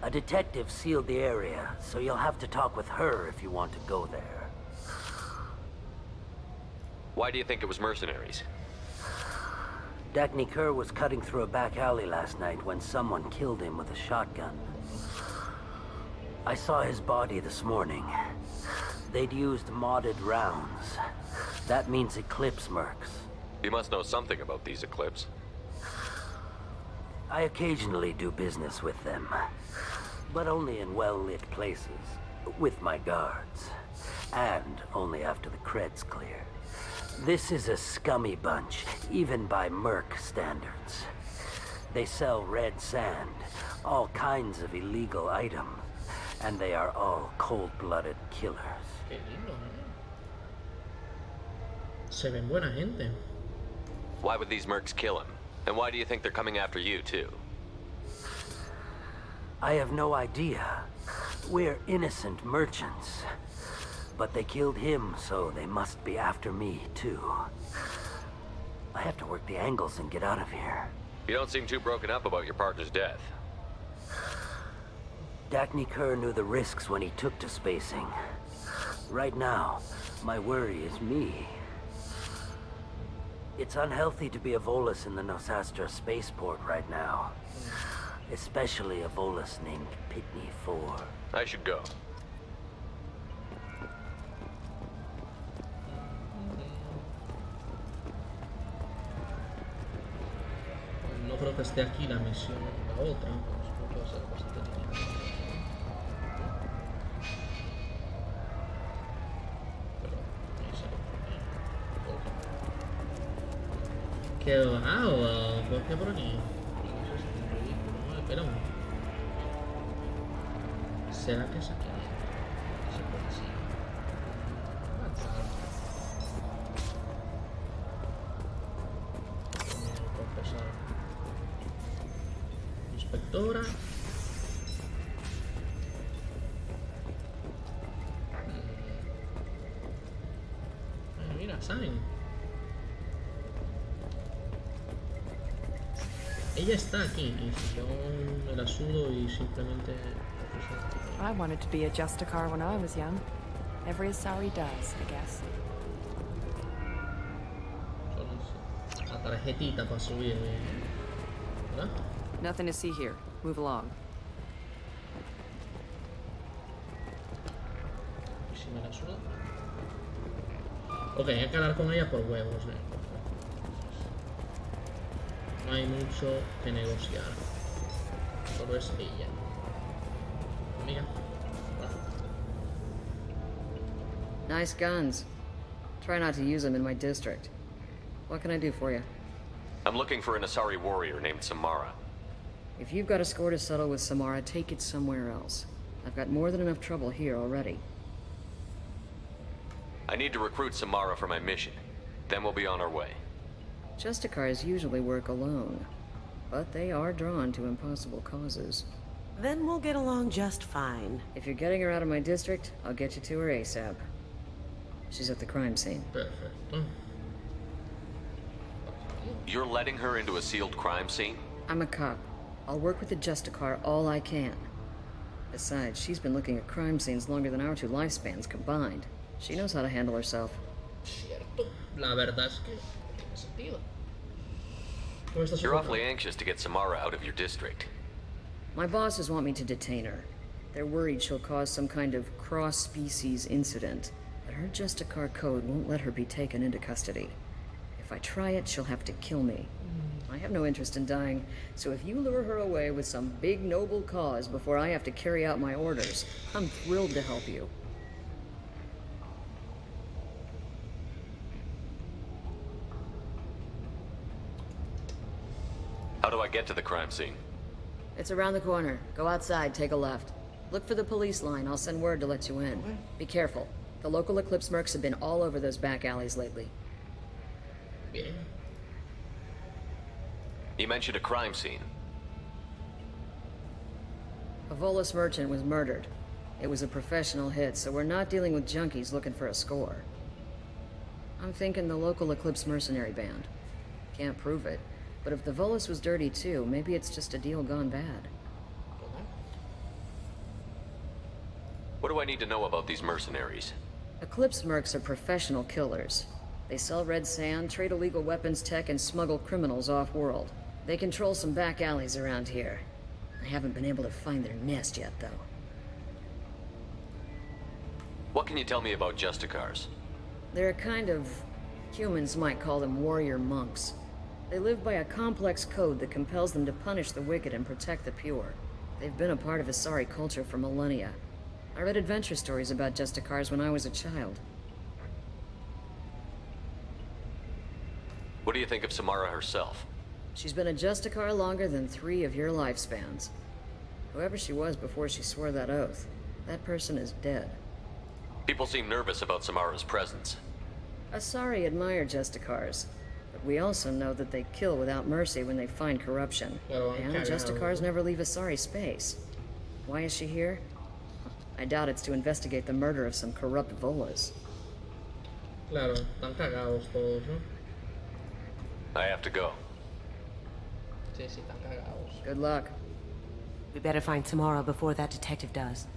A detective sealed the area, so you'll have to talk with her if you want to go there. Why do you think it was mercenaries? Dagny Kerr was cutting through a back alley last night when someone killed him with a shotgun. I saw his body this morning. They'd used modded rounds. That means Eclipse mercs. You must know something about these Eclipse. I occasionally do business with them, but only in well-lit places, with my guards, and only after the cred's clear. This is a scummy bunch, even by merc standards. They sell red sand, all kinds of illegal items, and they are all cold-blooded killers. Qué lindo, ¿eh? Se ven buena gente. Why would these mercs kill him? And why do you think they're coming after you, too? I have no idea. We're innocent merchants. But they killed him, so they must be after me, too. I have to work the angles and get out of here. You don't seem too broken up about your partner's death. Dacne Kerr knew the risks when he took to spacing. Right now, my worry is me. It's unhealthy to be a Volus in the Nosastra spaceport right now. Especially a Volus named Pitney 4. I should go. No creo que esté aquí la misión, la otra. Pues, puede ser bastante difícil. Pero, no sé. ¿Qué hago? ¿Por qué por aquí? Pero, ¿será que es aquí? Se puede decir. Profesor. Inspectora. Mira, saben. Ella está aquí y si yo me la sudo y simplemente... I wanted to be a Justicar when I was young. Every Asari does, I guess. Solo la tarjetita para subir, ¿verdad? Nothing to see here. Move along. ¿Y si me la sudo? Ok, hay que hablar con ella por huevos, No hay mucho que negociar. Solo es ella. Amiga. Nice guns. Try not to use them in my district. What can I do for you? I'm looking for an Asari warrior named Samara. If you've got a score to settle with Samara, take it somewhere else. I've got more than enough trouble here already. I need to recruit Samara for my mission. Then we'll be on our way. Justicars usually work alone, but they are drawn to impossible causes. Then we'll get along just fine. If you're getting her out of my district, I'll get you to her ASAP. She's at the crime scene. Perfecto. You're letting her into a sealed crime scene? I'm a cop. I'll work with the Justicar all I can. Besides, she's been looking at crime scenes longer than our two lifespans combined. She knows how to handle herself. Cierto. La verdad es que tiene sentido. You're awfully anxious to get Samara out of your district. My bosses want me to detain her. They're worried she'll cause some kind of cross-species incident, but her Justicar code won't let her be taken into custody. If I try it, she'll have to kill me. I have no interest in dying, so if you lure her away with some big noble cause before I have to carry out my orders, I'm thrilled to help you. How do I get to the crime scene? It's around the corner. Go outside, take a left. Look for the police line. I'll send word to let you in. Be careful. The local Eclipse mercs have been all over those back alleys lately. Bien. You mentioned a crime scene. A Volus merchant was murdered. It was a professional hit, so we're not dealing with junkies looking for a score. I'm thinking the local Eclipse mercenary band. Can't prove it, but if the Volus was dirty too, maybe it's just a deal gone bad. What do I need to know about these mercenaries? Eclipse mercs are professional killers. They sell red sand, trade illegal weapons tech, and smuggle criminals off-world. They control some back alleys around here. I haven't been able to find their nest yet, though. What can you tell me about Justicars? They're a kind of... humans might call them warrior monks. They live by a complex code that compels them to punish the wicked and protect the pure. They've been a part of Asari culture for millennia. I read adventure stories about Justicars when I was a child. What do you think of Samara herself? She's been a Justicar longer than 3 of your lifespans. Whoever she was before she swore that oath, that person is dead. People seem nervous about Samara's presence. Asari admire Justicars, But we also know that they kill without mercy when they find corruption. And Justicars never leave a sorry space. Why is she here? I doubt it's to investigate the murder of some corrupt Volas. Claro, están cagados todos, ¿no? I have to go. Sí, están cagados. Good luck. We better find Samara before that detective does.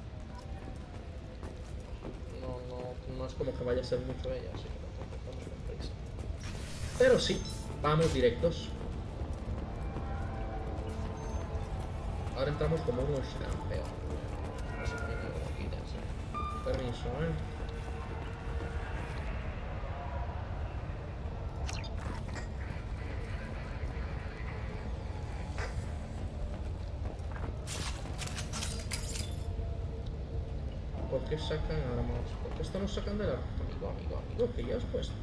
No es como que vaya a ser mucho ella, así que tampoco estamos con prisa. Pero sí, vamos directos. Ahora entramos como unos campeones. Permiso, ¿Por qué sacan armas? ¿Por qué estamos sacando el arma? Amigo, que ya has puesto.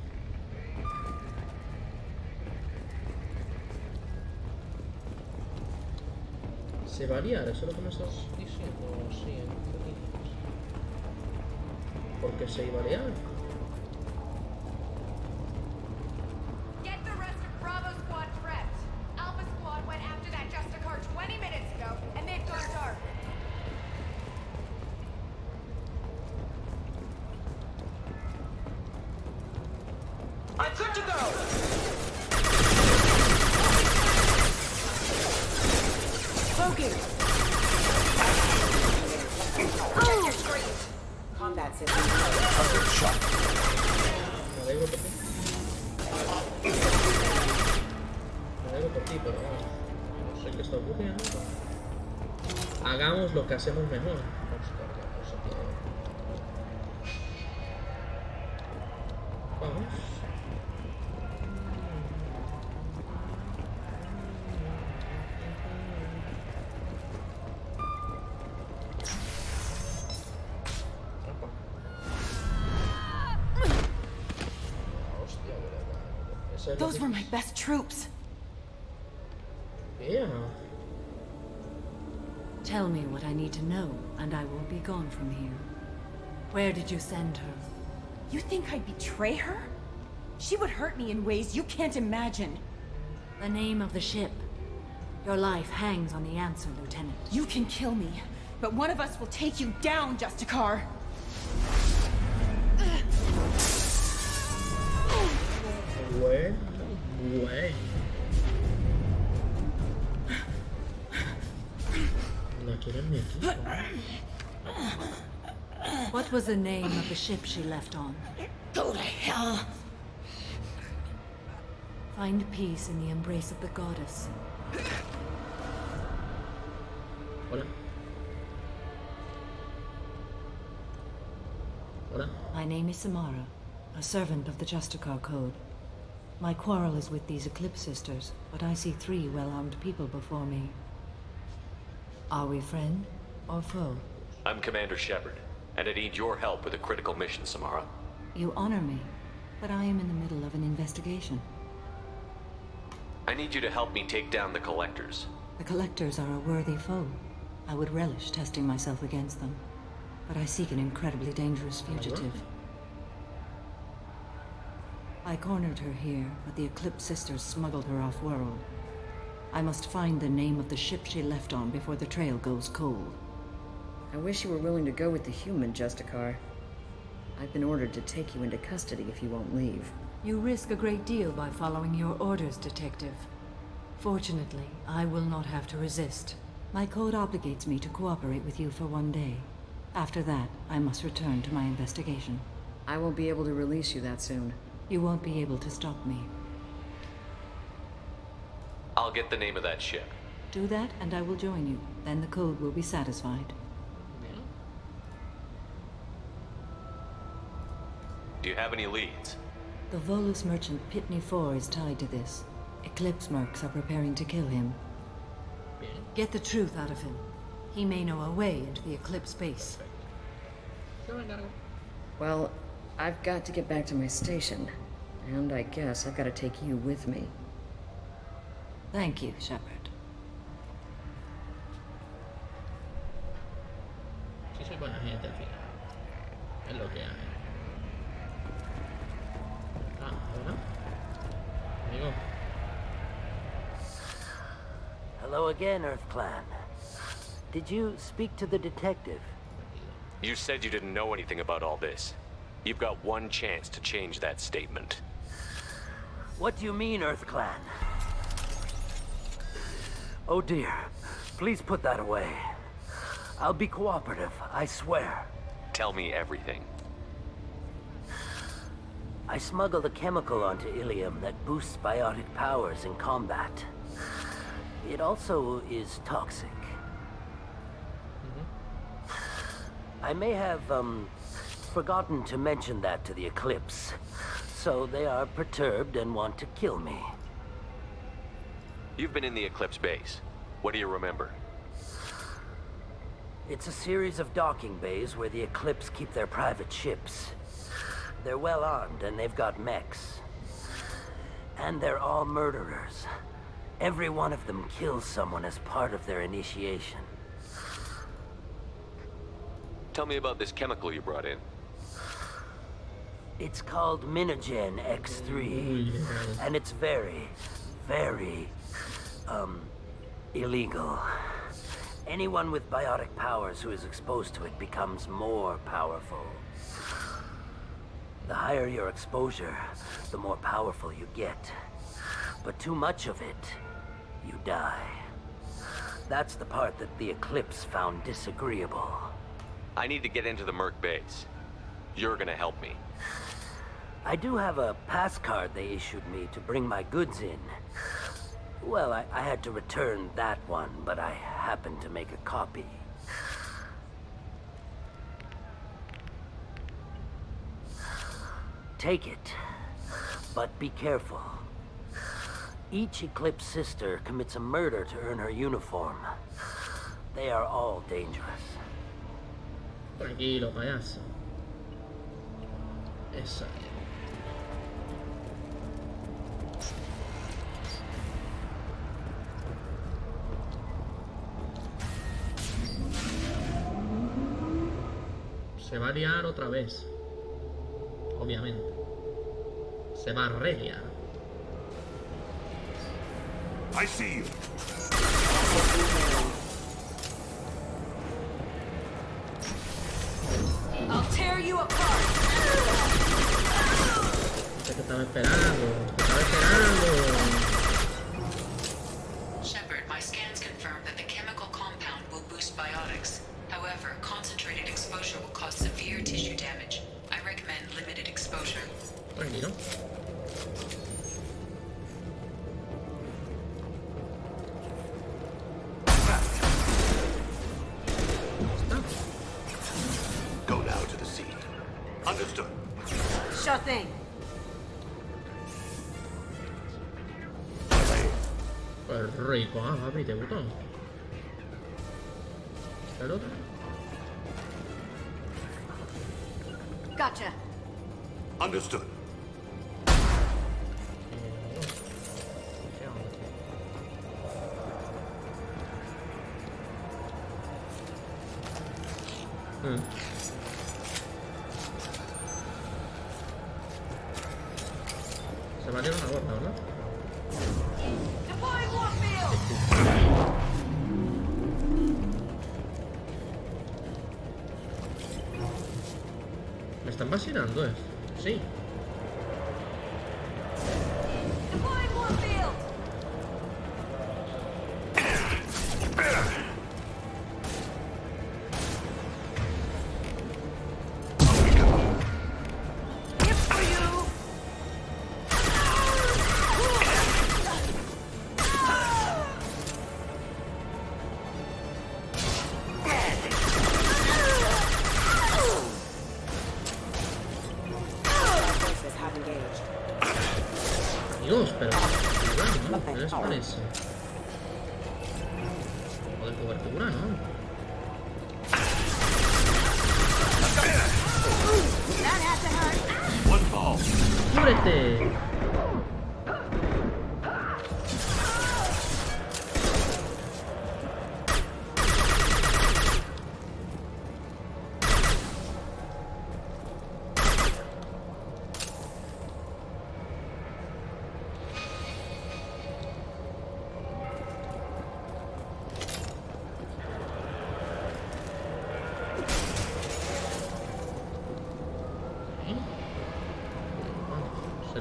¿Se va a liar? ¿Eso es lo que me estás diciendo? Sí, ¿por qué se iba a liar? Get the rest of Bravo Squad prepped. Alpha Squad went after that Justicar 20 minutes ago, and they've gone dark. I'm good to go! Smoking! Oh! Combat system. Target shot. Me alegro por ti, pero no sé qué está ocurriendo. Hagamos lo que hacemos mejor. Vamos. Those were my best troops. Yeah. Tell me what I need to know, and I will be gone from here. Where did you send her? You think I'd betray her? She would hurt me in ways you can't imagine. The name of the ship. Your life hangs on the answer, Lieutenant. You can kill me, but one of us will take you down, Justicar. Güey. La quieren ni aquí. What was the name of the ship she left on? Go to hell. Find peace in the embrace of the goddess. Hola. Hola. My name is Samara, a servant of the Justicar Code. My quarrel is with these Eclipse Sisters, but I see 3 well-armed people before me. Are we friend or foe? I'm Commander Shepard, and I need your help with a critical mission, Samara. You honor me, but I am in the middle of an investigation. I need you to help me take down the Collectors. The Collectors are a worthy foe. I would relish testing myself against them, but I seek an incredibly dangerous fugitive. I cornered her here, but the Eclipse Sisters smuggled her off-world. I must find the name of the ship she left on before the trail goes cold. I wish you were willing to go with the human, Justicar. I've been ordered to take you into custody if you won't leave. You risk a great deal by following your orders, Detective. Fortunately, I will not have to resist. My code obligates me to cooperate with you for 1 day. After that, I must return to my investigation. I won't be able to release you that soon. You won't be able to stop me. I'll get the name of that ship. Do that, and I will join you. Then the code will be satisfied. Do you have any leads? The Volus merchant Pitney 4 is tied to this. Eclipse mercs are preparing to kill him. Get the truth out of him. He may know a way into the Eclipse base. Well, I've got to get back to my station. And I guess I've got to take you with me. Thank you, Shepard. Sí, soy buena gente al final. Es lo que hay. Ah, ¿verdad? Hello again, Earth Clan. Did you speak to the detective? You said you didn't know anything about all this. You've got one chance to change that statement. What do you mean, Earth Clan? Oh dear. Please put that away. I'll be cooperative, I swear. Tell me everything. I smuggled a chemical onto Ilium that boosts biotic powers in combat. It also is toxic. I may have, forgotten to mention that to the Eclipse. So they are perturbed and want to kill me. You've been in the Eclipse base. What do you remember? It's a series of docking bays where the Eclipse keep their private ships. They're well armed and they've got mechs. And they're all murderers. Every one of them kills someone as part of their initiation. Tell me about this chemical you brought in. It's called Minogen X3, and it's very, very, illegal. Anyone with biotic powers who is exposed to it becomes more powerful. The higher your exposure, the more powerful you get. But too much of it, you die. That's the part that the Eclipse found disagreeable. I need to get into the Merc base. You're gonna help me. I do have a pass card they issued me to bring my goods in. Well, I had to return that one, but I happened to make a copy. Take it, but be careful. Each Eclipse sister commits a murder to earn her uniform. They are all dangerous. Tranquilo, payaso. Exacto. Se va a liar otra vez. Obviamente. Se va a reliar. I see you. I'll tear you apart. Te estaba esperando. Te estaba esperando. Shepard, my scans confirm that the chemical compound will boost biotics. However, concentrated exposure will cause severe tissue damage. I recommend limited exposure. Tranquilo. Go now to the sea. Understood. Sure thing. Pues rico, papi, ¿te gustó? ¿El otro? Gotcha. Understood. Se va a liar una gorda, ¿verdad? Deploying warfield. ¿Me están vacilando, Sí. Deploying warfield. Dios, pero... ¿no? ¿Qué les parece? O de cobertura, ¿no? ¡Cúbrete!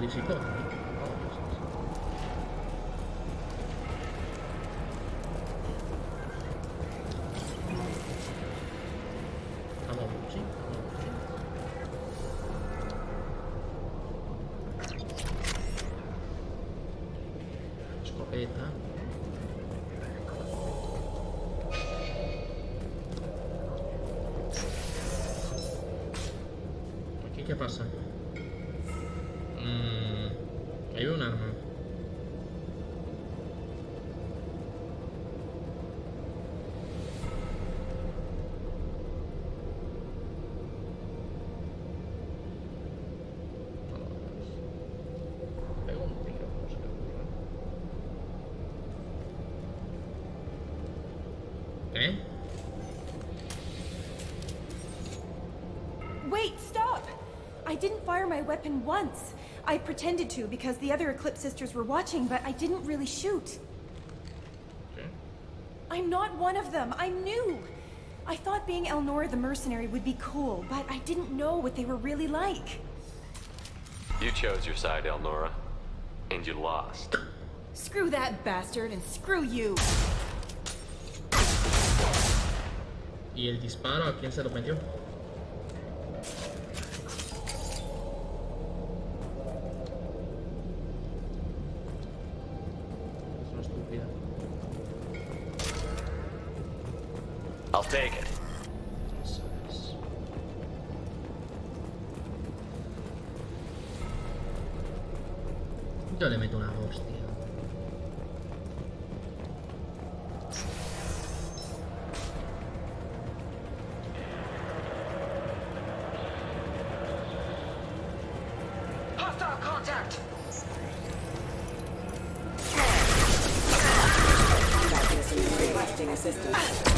visitó. Escopeta. ¿Aquí qué pasa? Hay un arma. Pego un tiro, como se le ocurra. ¿Qué? Wait, stop! I didn't fire my weapon once. I pretended to because the other Eclipse sisters were watching, but I didn't really shoot. Okay. I'm not one of them. I'm new. I thought being Elnora the mercenary would be cool, but I didn't know what they were really like. You chose your side, Elnora, and you lost. Screw that bastard and screw you. ¿Y el disparo a quién se lo metió? I'll take it. Yo le meto una hostia. Hostile contact. Requesting assistance.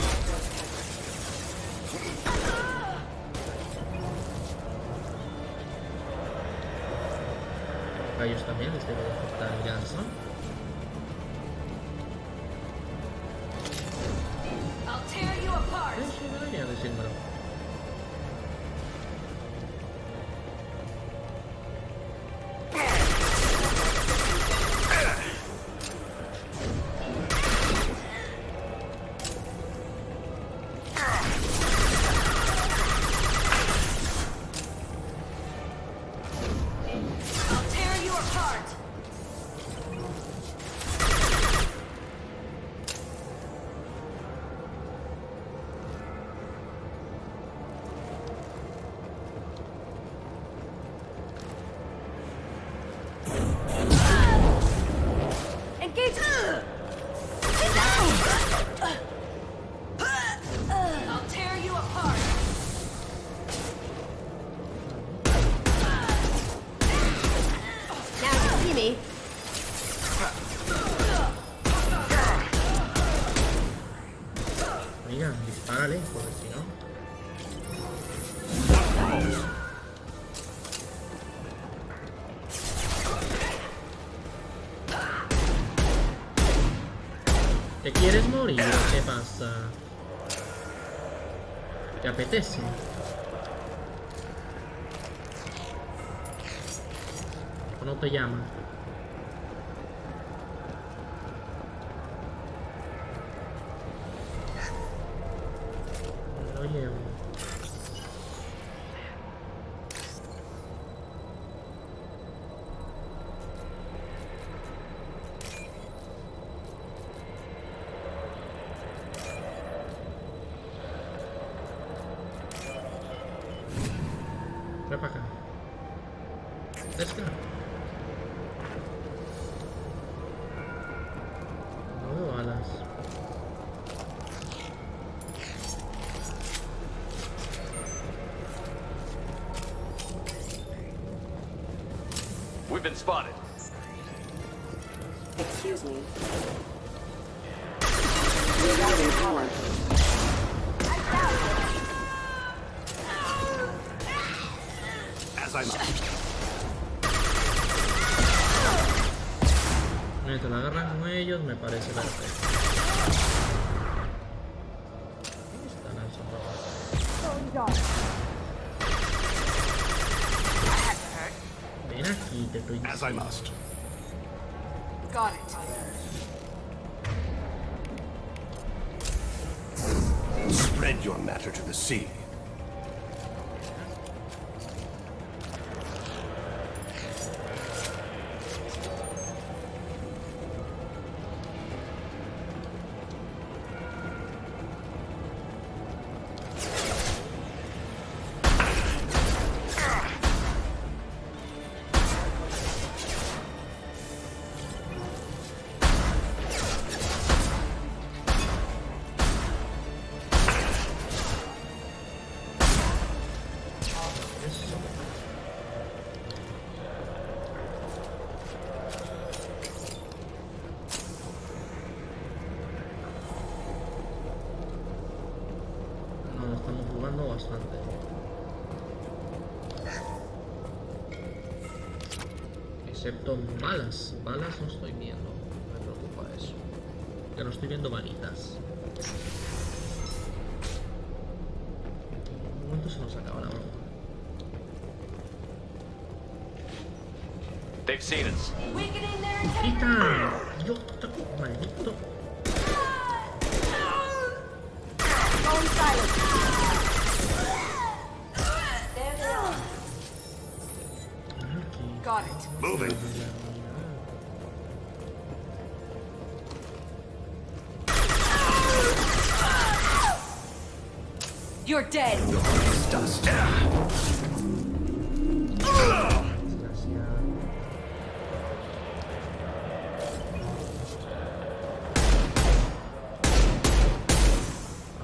A ellos también les debe de afectar el gas, ¿no? I'll tear you apart. Eso debería decírmelo. Mira, dispárale, porque si no. ¿Te quieres morir? ¿Qué pasa? ¿Te apetece? ¿O no te llama? Lo llevo. Ve para acá. Pesca. No veo balas. We've been spotted. Excuse me. Rerouting power. As I must. Mientras la agarran con ellos, me parece perfecto. Están lanzando. Ven acá. aquí te estoy As I must. Got it. Spread your matter to the sea. Bastante. Excepto balas. Balas no estoy viendo. Me preocupa eso. Que no estoy viendo balitas. En un momento se nos acaba la broma. They've seen us. ¡Quita! ¡Yo! ¡Maldito! Got it. Moving. You're dead. Dust. ¿A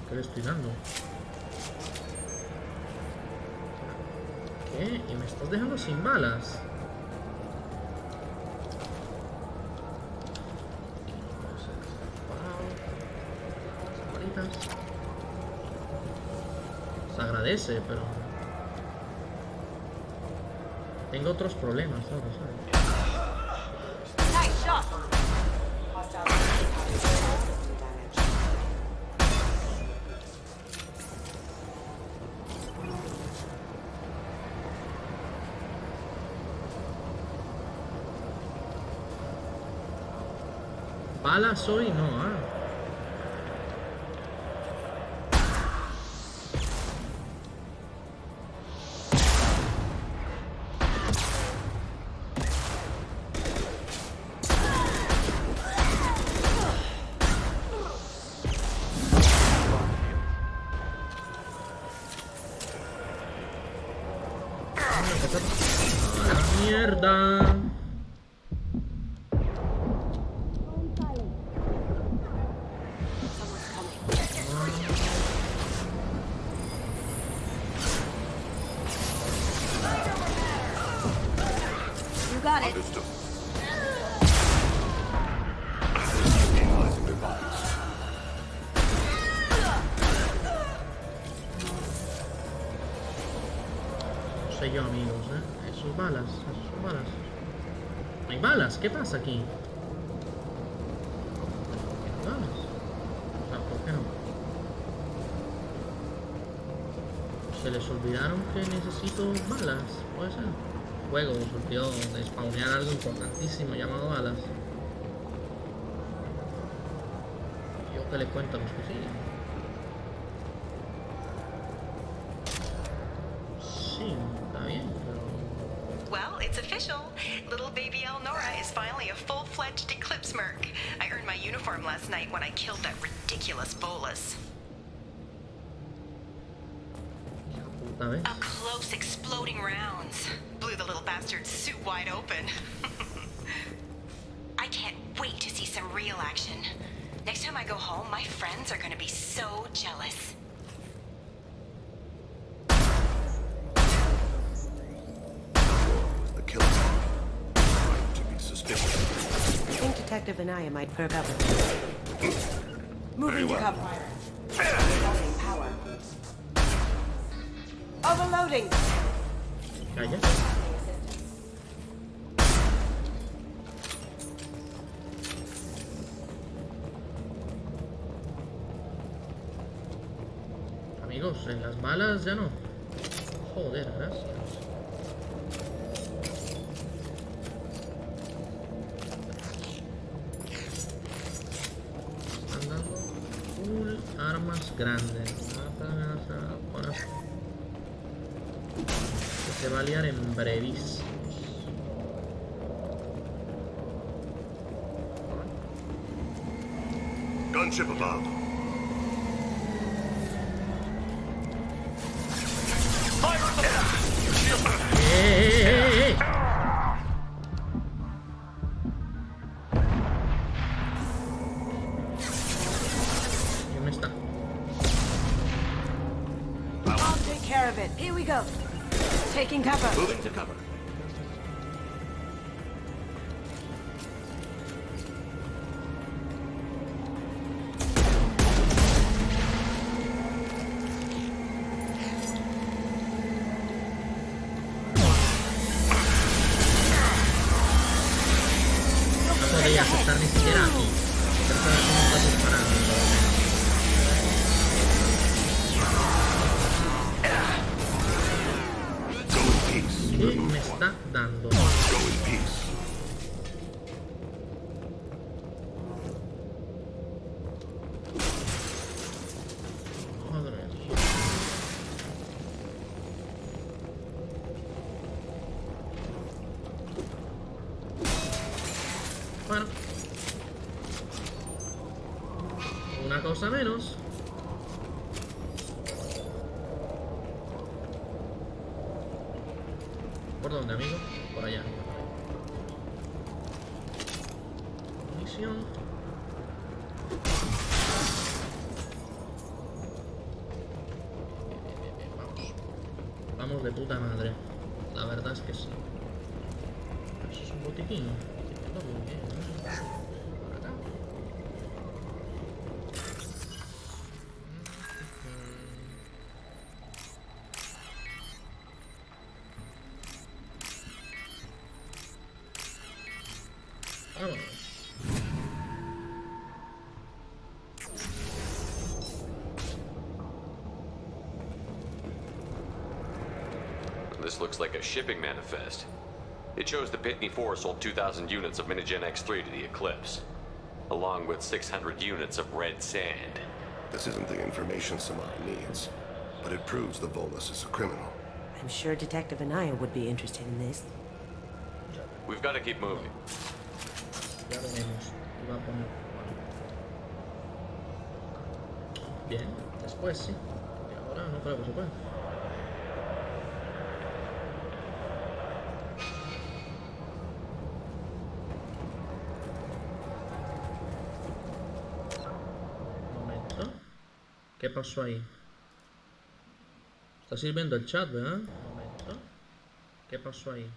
qué le estoy dando? ¿Qué? ¿Y me estás dejando sin balas? Se agradece, pero tengo otros problemas, ¿sabes? Nice shot. Balas hoy no, ¿ah? Mierda. You got it. Understood. No sé yo, amigos, ¿eh? Sus balas, sus balas. ¿No hay balas? ¿Qué pasa aquí? ¿Balas? O sea, ¿por qué no? ¿Se les olvidaron que necesito balas? ¿Puede ser? El juego se olvidó de spawnear algo importantísimo llamado balas. Yo que les cuento a los que siguen. Sí, está bien, pero... Well, it's official. Little baby Elnora is finally a full-fledged Eclipse merc. I earned my uniform last night when I killed that ridiculous bolus. Up close, exploding rounds. Blew the little bastard's suit wide open. I can't wait to see some real action. Next time I go home, my friends are gonna be so jealous. The killer. Trying to be suspicious. I think Detective Anaya might perk up. Moving to cover. Loading power. Overloading. Calla. Amigos, en las balas ya no. Joder, gracias. armas grandes. Que se va a liar en brevis. Gunship above. ¡Eh! ¿Quién me está? I'll take care of it. Here we go. Taking cover. Moving to cover. No podías estar ni siquiera aquí. Pero sabes cómo estás disparando. ¿Qué me está dando? Joder. Bueno. Una cosa menos. ¿Por dónde, amigo? Por allá. Munición. Vamos. Vamos de puta madre. La verdad es que sí. Eso es un botiquín. Muy bien. Por acá. Vámonos. This looks like a shipping manifest. It shows the Pitney 4 sold 2,000 units of Minigen X3 to the Eclipse, along with 600 units of red sand. This isn't the information Samara needs, but it proves the Volus is a criminal. I'm sure Detective Anaya would be interested in this. We've got to keep moving. Ya veremos. Iba a poner. Bien, después sí. Y ahora no creo que se pueda. Un momento. ¿Qué pasó ahí? Está sirviendo el chat, ¿verdad? Un momento. ¿Qué pasó ahí?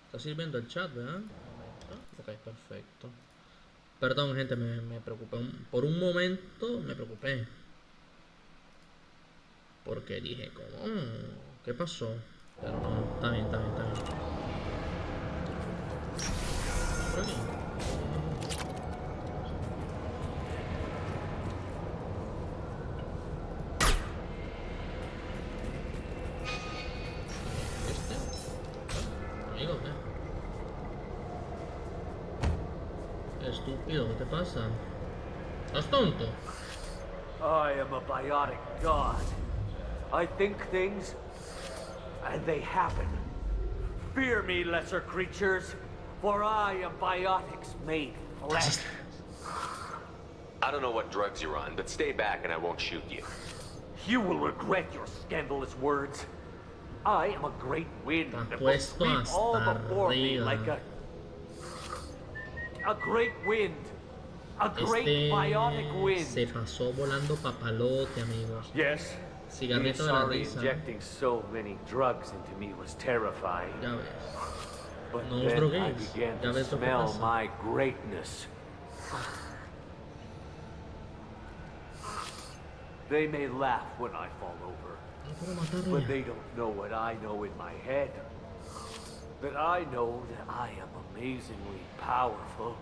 Está sirviendo el chat, ¿verdad? Ok, perfecto. Perdón, gente, me preocupé. Por un momento me preocupé. Porque dije, ¿cómo? ¿Qué pasó? Pero no, está bien, está bien, está bien. Por aquí. Amigo, ¿qué? Estúpido, ¿qué te pasa? ¿Estás tonto? I am a biotic god. I think things, and they happen. Fear me, lesser creatures, for I am biotics made flesh. I don't know what drugs you're on, but stay back and I won't shoot you. You will regret your scandalous words. I am a great wind that will sweep all before me like a great wind. A great biotic wind. Se pasó volando papalote, amigos. Yes. Cigarrito de la risa. Injecting so many drugs into me was terrifying. Ya ves. But No os then I droguéis. began Ya to ves lo que smell pasa. my greatness. They may laugh when I fall over, but they don't know what I know in my head. That I know that I am amazingly powerful.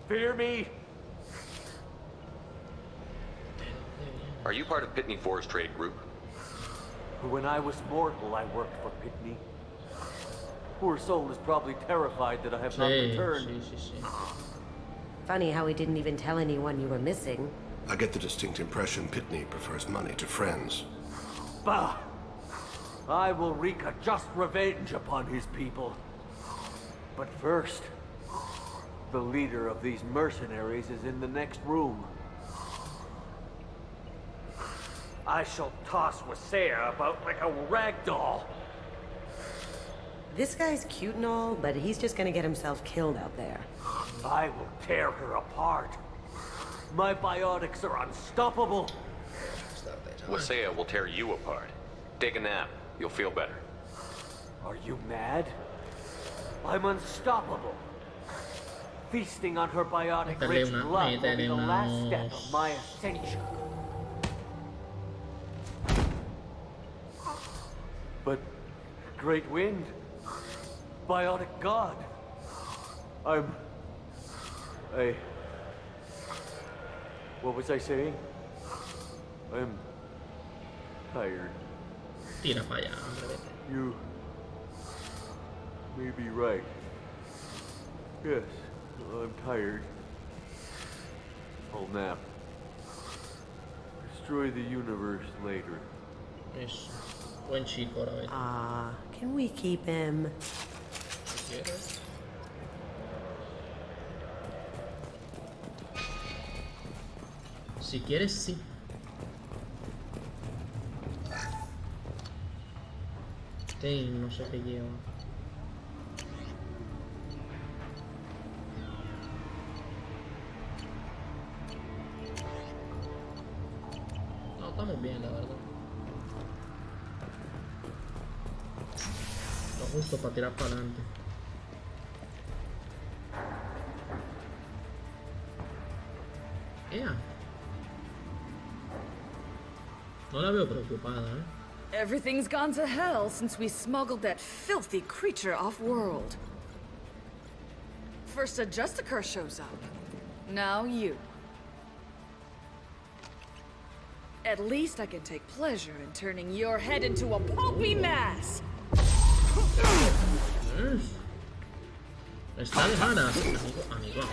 Fear me? Are you part of Pitney 4's trade group? When I was mortal, I worked for Pitney. Poor soul is probably terrified that I have not returned. Funny how he didn't even tell anyone you were missing. I get the distinct impression Pitney prefers money to friends. Bah! I will wreak a just revenge upon his people. But first, the leader of these mercenaries is in the next room. I shall toss Wasea about like a rag doll. This guy's cute and all, but he's just gonna get himself killed out there. I will tear her apart. My biotics are unstoppable. Wasea will tear you apart. Take a nap. You'll feel better. Are you mad? I'm unstoppable. Feasting on her biotic-rich blood will be the last step of my ascension. But, Great Wind, Biotic God, what was I saying? I'm tired. Tira para allá, hombre. You may be right. Yes, I'm tired. I'll nap. Destroy the universe later. Es buen chico ahora mismo. Can we keep him? Si quieres. Si quieres, sí. No sé qué lleva. No, estamos bien, la verdad. Lo justo para tirar para adelante. ¡Ea! No la veo preocupada, ¿eh? Everything's gone to hell since we smuggled that filthy creature off-world. First a Justicar shows up. Now you. At least I can take pleasure in turning your head into a pulpy mass. Está de malas, amigo.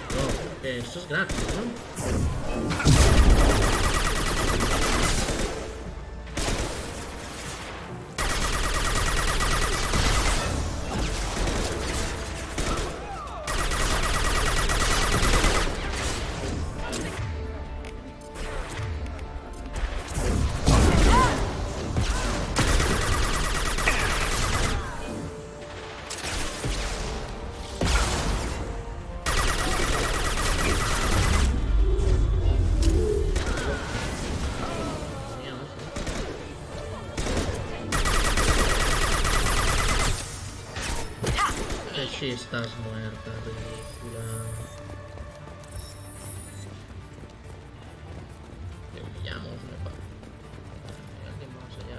Esto es gratis, ¿no? Sí, estás muerta, ridícula. Te pillamos, me parece. Alguien más allá,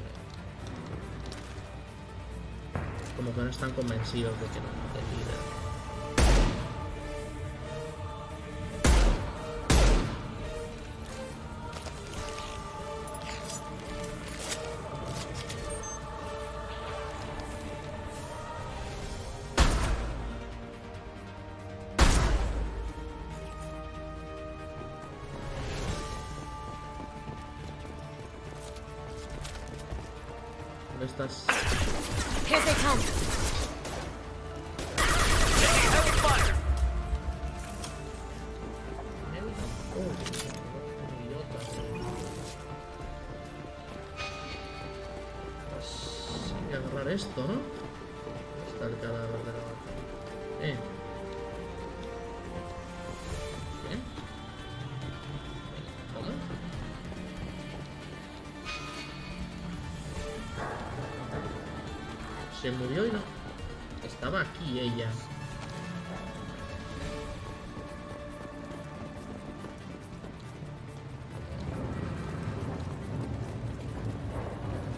como que no están convencidos de que no te líder. Estás... Here they come. Heavy fire. Pues hay que agarrar esto, ¿no? Está el cadáver de la vaca. ¿Qué? ¿Cómo? Se murió y no. Estaba aquí ella.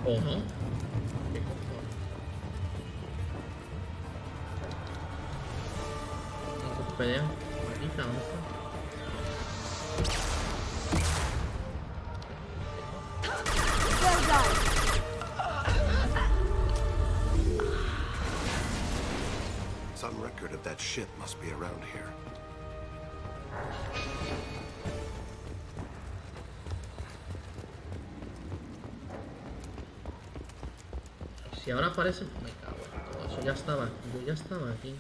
¿O no? ¿Qué cojones? ¿No pelea? Maldita, ¿dónde está? Some record of that ship must be around here. Si ahora aparece... Me cago en todo eso. Ya estaba aquí. Yo ya estaba aquí.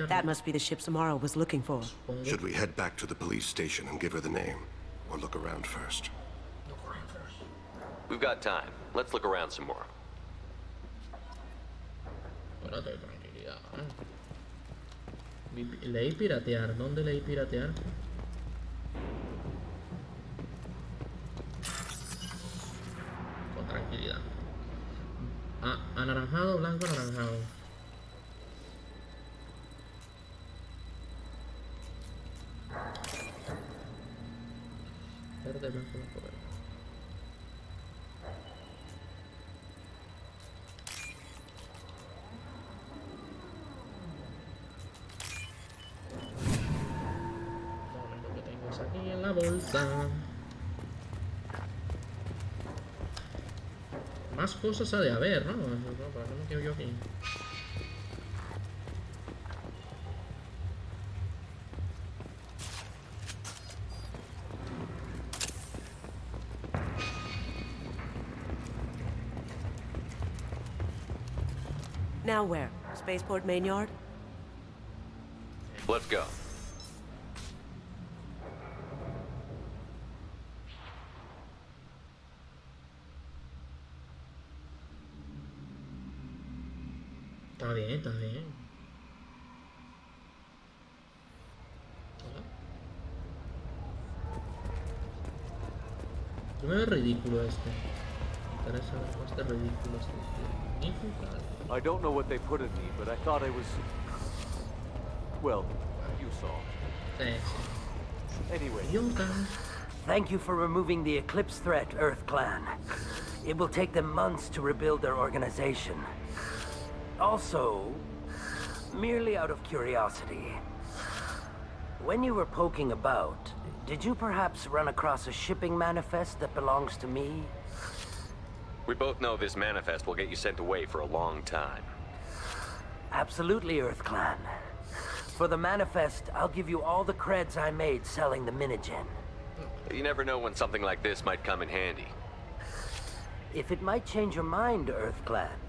That must be the ship Samara was looking for. Should we head back to the police station and give her the name? Or look around first? We've got time. Let's look around some more. Espérate, tranquilidad, Leí piratear. ¿Dónde leí piratear? Con tranquilidad. Ah, anaranjado, blanco, anaranjado. Verde, blanco, blanco, verde. Aquí en la bolsa. Más cosas ha de haber, ¿no? ¿Para qué me quedo yo aquí? Now where? Spaceport main yard? Let's go. Está bien, está bien. Yo me veo ridículo este. Me interesa ver cómo este ridículo este. I don't know what they put in me, but I thought I was... Well, you saw. Thanks. Anyway. Thank you for removing the Eclipse threat, Earth Clan. It will take them months to rebuild their organization. Also, merely out of curiosity, when you were poking about, did you perhaps run across a shipping manifest that belongs to me? We both know this manifest will get you sent away for a long time. Absolutely, Earth Clan. For the manifest, I'll give you all the creds I made selling the Minigen. You never know when something like this might come in handy. If it might change your mind, Earth Clan,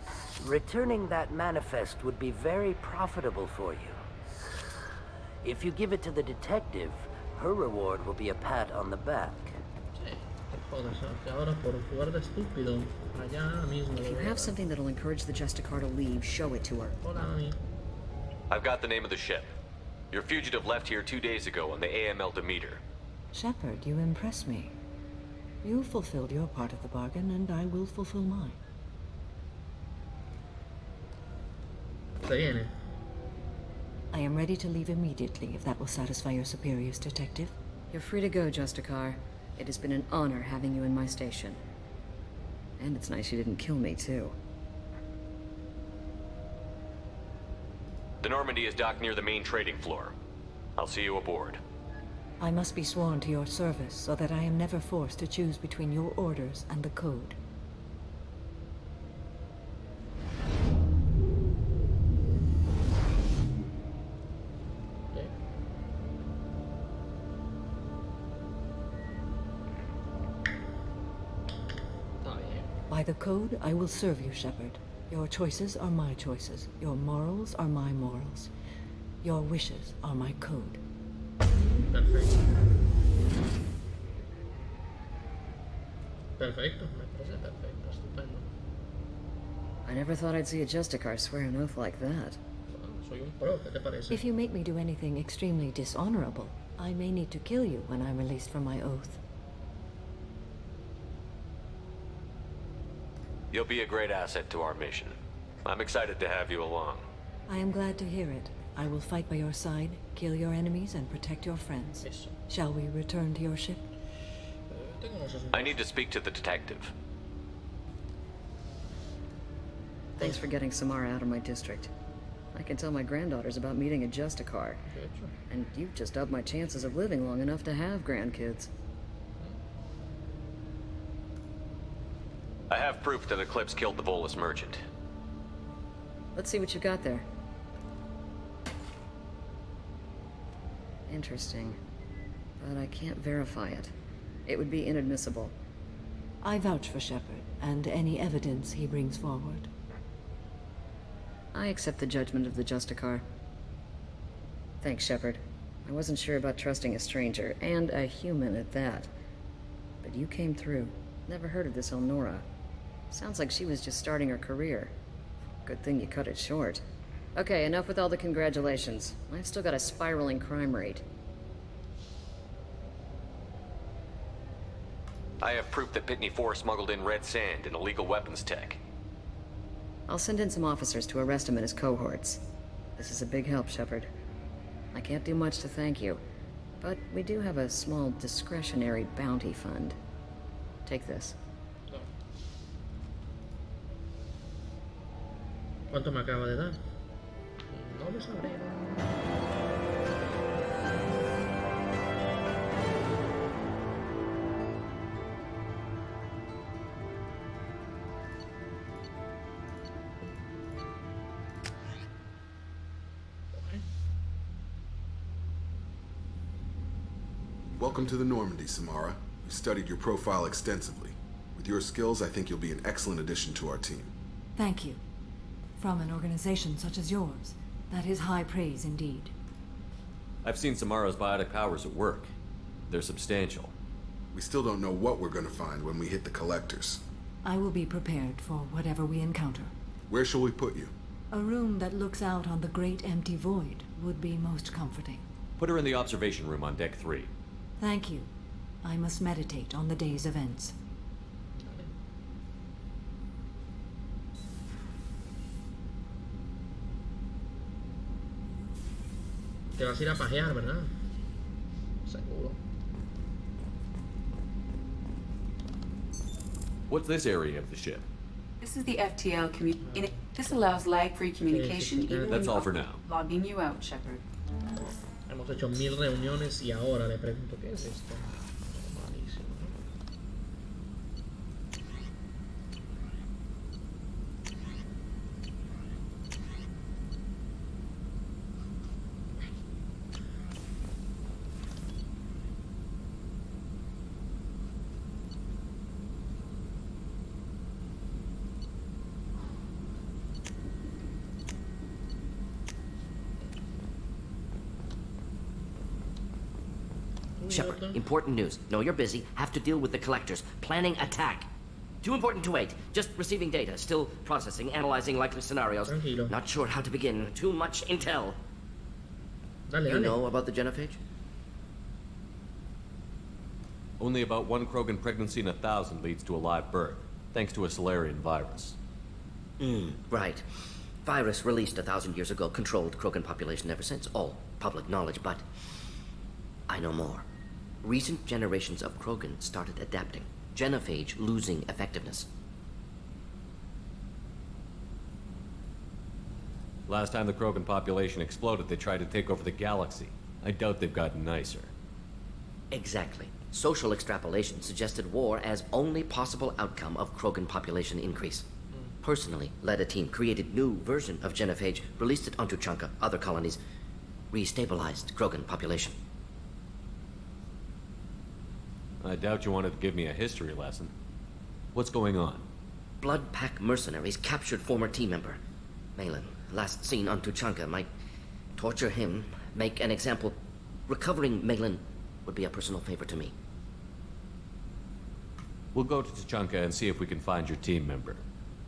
returning that manifest would be very profitable for you. If you give it to the detective, her reward will be a pat on the back. If you have something that'll encourage the Justicar to leave, show it to her. I've got the name of the ship. Your fugitive left here 2 days ago on the AML Demeter. Shepard, you impress me. You fulfilled your part of the bargain, and I will fulfill mine. I am ready to leave immediately, if that will satisfy your superiors, Detective. You're free to go, Justicar. It has been an honor having you in my station. And it's nice you didn't kill me, too. The Normandy is docked near the main trading floor. I'll see you aboard. I must be sworn to your service, so that I am never forced to choose between your orders and the Code. By the Code, I will serve you, Shepard. Your choices are my choices. Your morals are my morals. Your wishes are my code. Perfecto. Perfecto, me parece perfecto, estupendo. I never thought I'd see a Justicar swear an oath like that. Soy un pro, ¿qué te parece? If you make me do anything extremely dishonorable, I may need to kill you when I'm released from my oath. You'll be a great asset to our mission. I'm excited to have you along. I am glad to hear it. I will fight by your side, kill your enemies, and protect your friends. Eso. Shall we return to your ship? I need to speak to the detective. Thanks for getting Samara out of my district. I can tell my granddaughters about meeting a Justicar. And you've just upped my chances of living long enough to have grandkids. I have proof that Eclipse killed the Volus merchant. Let's see what you got there. Interesting. but I can't verify it. It would be inadmissible. I vouch for Shepard and any evidence he brings forward. I accept the judgment of the Justicar. Thanks, Shepard. I wasn't sure about trusting a stranger, and a human at that. But you came through. Never heard of this Elnora. Sounds like she was just starting her career. Good thing you cut it short. Okay, enough with all the congratulations. I've still got a spiraling crime rate. I have proof that Pitney 4 smuggled in red sand and illegal weapons tech. I'll send in some officers to arrest him and his cohorts. This is a big help, Shepard. I can't do much to thank you, but we do have a small discretionary bounty fund. Take this. ¿Cuánto me acaba de dar? No lo sabré. Welcome to the Normandy, Samara. We studied your profile extensively. With your skills, I think you'll be an excellent addition to our team. Thank you. From an organization such as yours, that is high praise indeed. I've seen Samara's biotic powers at work. They're substantial. We still don't know what we're going to find when we hit the collectors. I will be prepared for whatever we encounter. Where shall we put you? A room that looks out on the great empty void would be most comforting. Put her in the observation room on deck 3. Thank you. I must meditate on the day's events. Te vas a ir a pajear, ¿verdad? Seguro. What's this area of the ship? This is the FTL This allows lag-free communication even That's when all for now. Logging you out, Shepard. Hemos hecho 1000 reuniones y ahora le pregunto ¿qué es esto? Malísimo. Shepard, important news. Know you're busy. Have to deal with the collectors. Planning attack. Too important to wait. Just receiving data. Still processing, analyzing likely scenarios. Tranquilo. Not sure how to begin. Too much intel. Dale, You know about the genophage? Only about 1 Krogan pregnancy in 1,000 leads to a live birth, thanks to a Solarian virus. Right. Virus released 1,000 years ago, controlled Krogan population ever since. All public knowledge, but I know more. Recent generations of Krogan started adapting. Genophage losing effectiveness. Last time the Krogan population exploded, they tried to take over the galaxy. I doubt they've gotten nicer. Exactly. Social extrapolation suggested war as only possible outcome of Krogan population increase. Personally led a team, created new version of genophage, released it onto Tuchanka, other colonies, restabilized Krogan population. I doubt you wanted to give me a history lesson. What's going on? Blood Pack mercenaries captured former team member. Malin, last seen on Tuchanka, might torture him, make an example. Recovering Malin would be a personal favor to me. We'll go to Tuchanka and see if we can find your team member.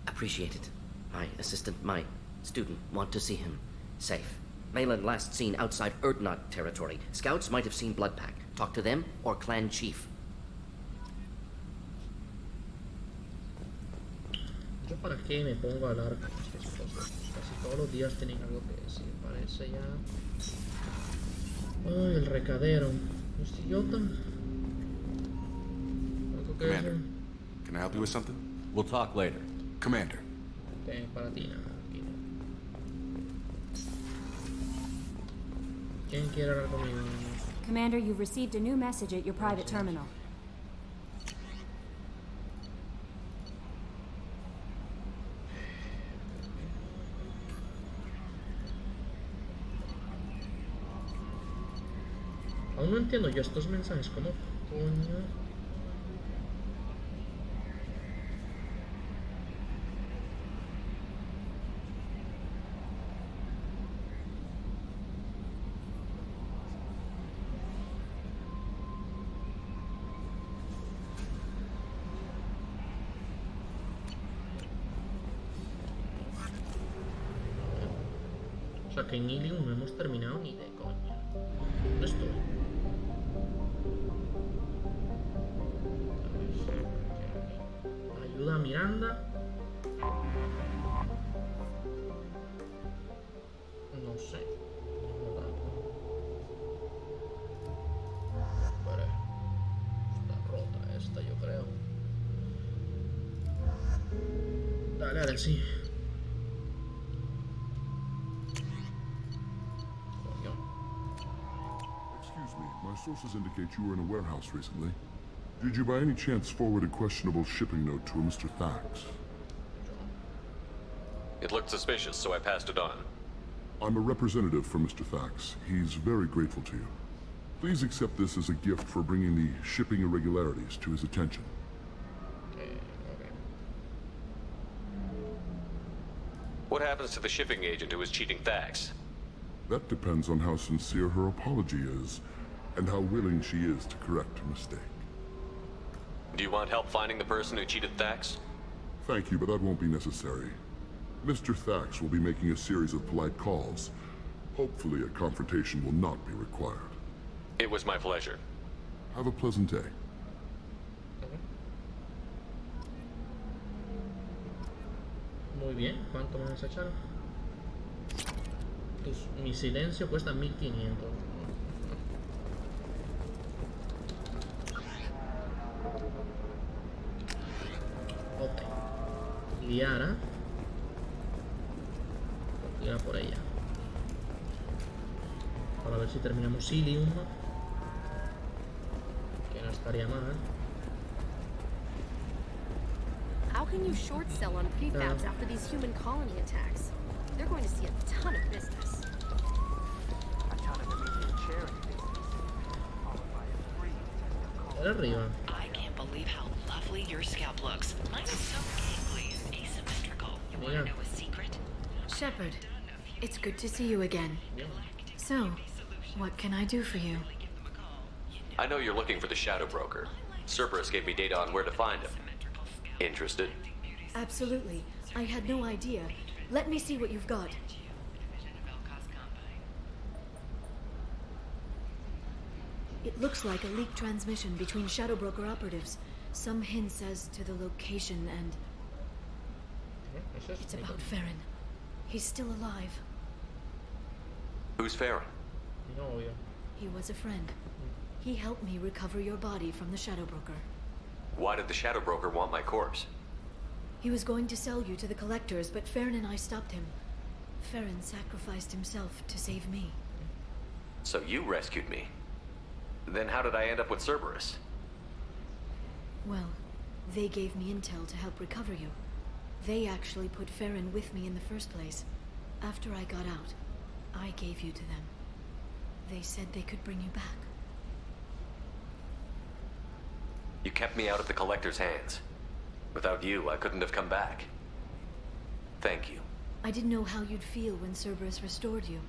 Appreciate it. My assistant, my student, want to see him safe. Malin last seen outside Erdnot territory. Scouts might have seen Blood Pack. Talk to them or clan chief. ¿Yo para qué me pongo a hablar con estas cosas? Casi todos los días tienen algo que decir. Parece ya... Ay, el recadero. ¿Este idiota? Commander, can I help you with something? We'll talk later. Commander. Okay, para ti nada. ¿Quién quiere hablar conmigo? Commander, you've received a new message at your private terminal. Aún no entiendo yo estos mensajes, ¿cómo coño? O sea que en Ilium no hemos terminado ni de coña. ¿Dónde estoy? Ayuda a Miranda. No sé. Espera. Está rota esta, yo creo. Dale, ahora sí. Excuse me, my sources indicate you were in a warehouse recently. Did you by any chance forward a questionable shipping note to a Mr. Thax? It looked suspicious, so I passed it on. I'm a representative for Mr. Thax. He's very grateful to you. Please accept this as a gift for bringing the shipping irregularities to his attention. What happens to the shipping agent who was cheating Thax? That depends on how sincere her apology is, and how willing she is to correct her mistake. Do you want help finding the person who cheated Thax? Thank you, but that won't be necessary. Mr. Thax will be making a series of polite calls. Hopefully a confrontation will not be required. It was my pleasure. Have a pleasant day. Muy bien, ¿cuánto me vas a echar? Pues, mi silencio cuesta 1500. Ok. Liara. Tira por ella. Para ver si terminamos Ilium. Que no estaría mal. How can you short sell on prefabs after these human colony attacks? They're going to see a ton of business. A ton of immediate charity business, followed by a free technical. Arriba. I can't believe how lovely your scalp looks. Mine is so gangly and asymmetrical. You want to know a secret? Shepard, it's good to see you again. So, what can I do for you? I know you're looking for the Shadow Broker. Cerberus gave me data on where to find him. Interested? Absolutely. I had no idea. Let me see what you've got. It looks like a leaked transmission between Shadow Broker operatives. Some hints as to the location and... It's about Farron. He's still alive. Who's Farron? No, yeah. He was a friend. He helped me recover your body from the Shadow Broker. Why did the Shadow Broker want my corpse? He was going to sell you to the collectors, but Farron and I stopped him. Farron sacrificed himself to save me. So you rescued me. Then how did I end up with Cerberus? Well, they gave me intel to help recover you. They actually put Farron with me in the first place. After I got out, I gave you to them. They said they could bring you back. You kept me out of the Collector's hands. Without you, I couldn't have come back. Thank you. I didn't know how you'd feel when Cerberus restored you.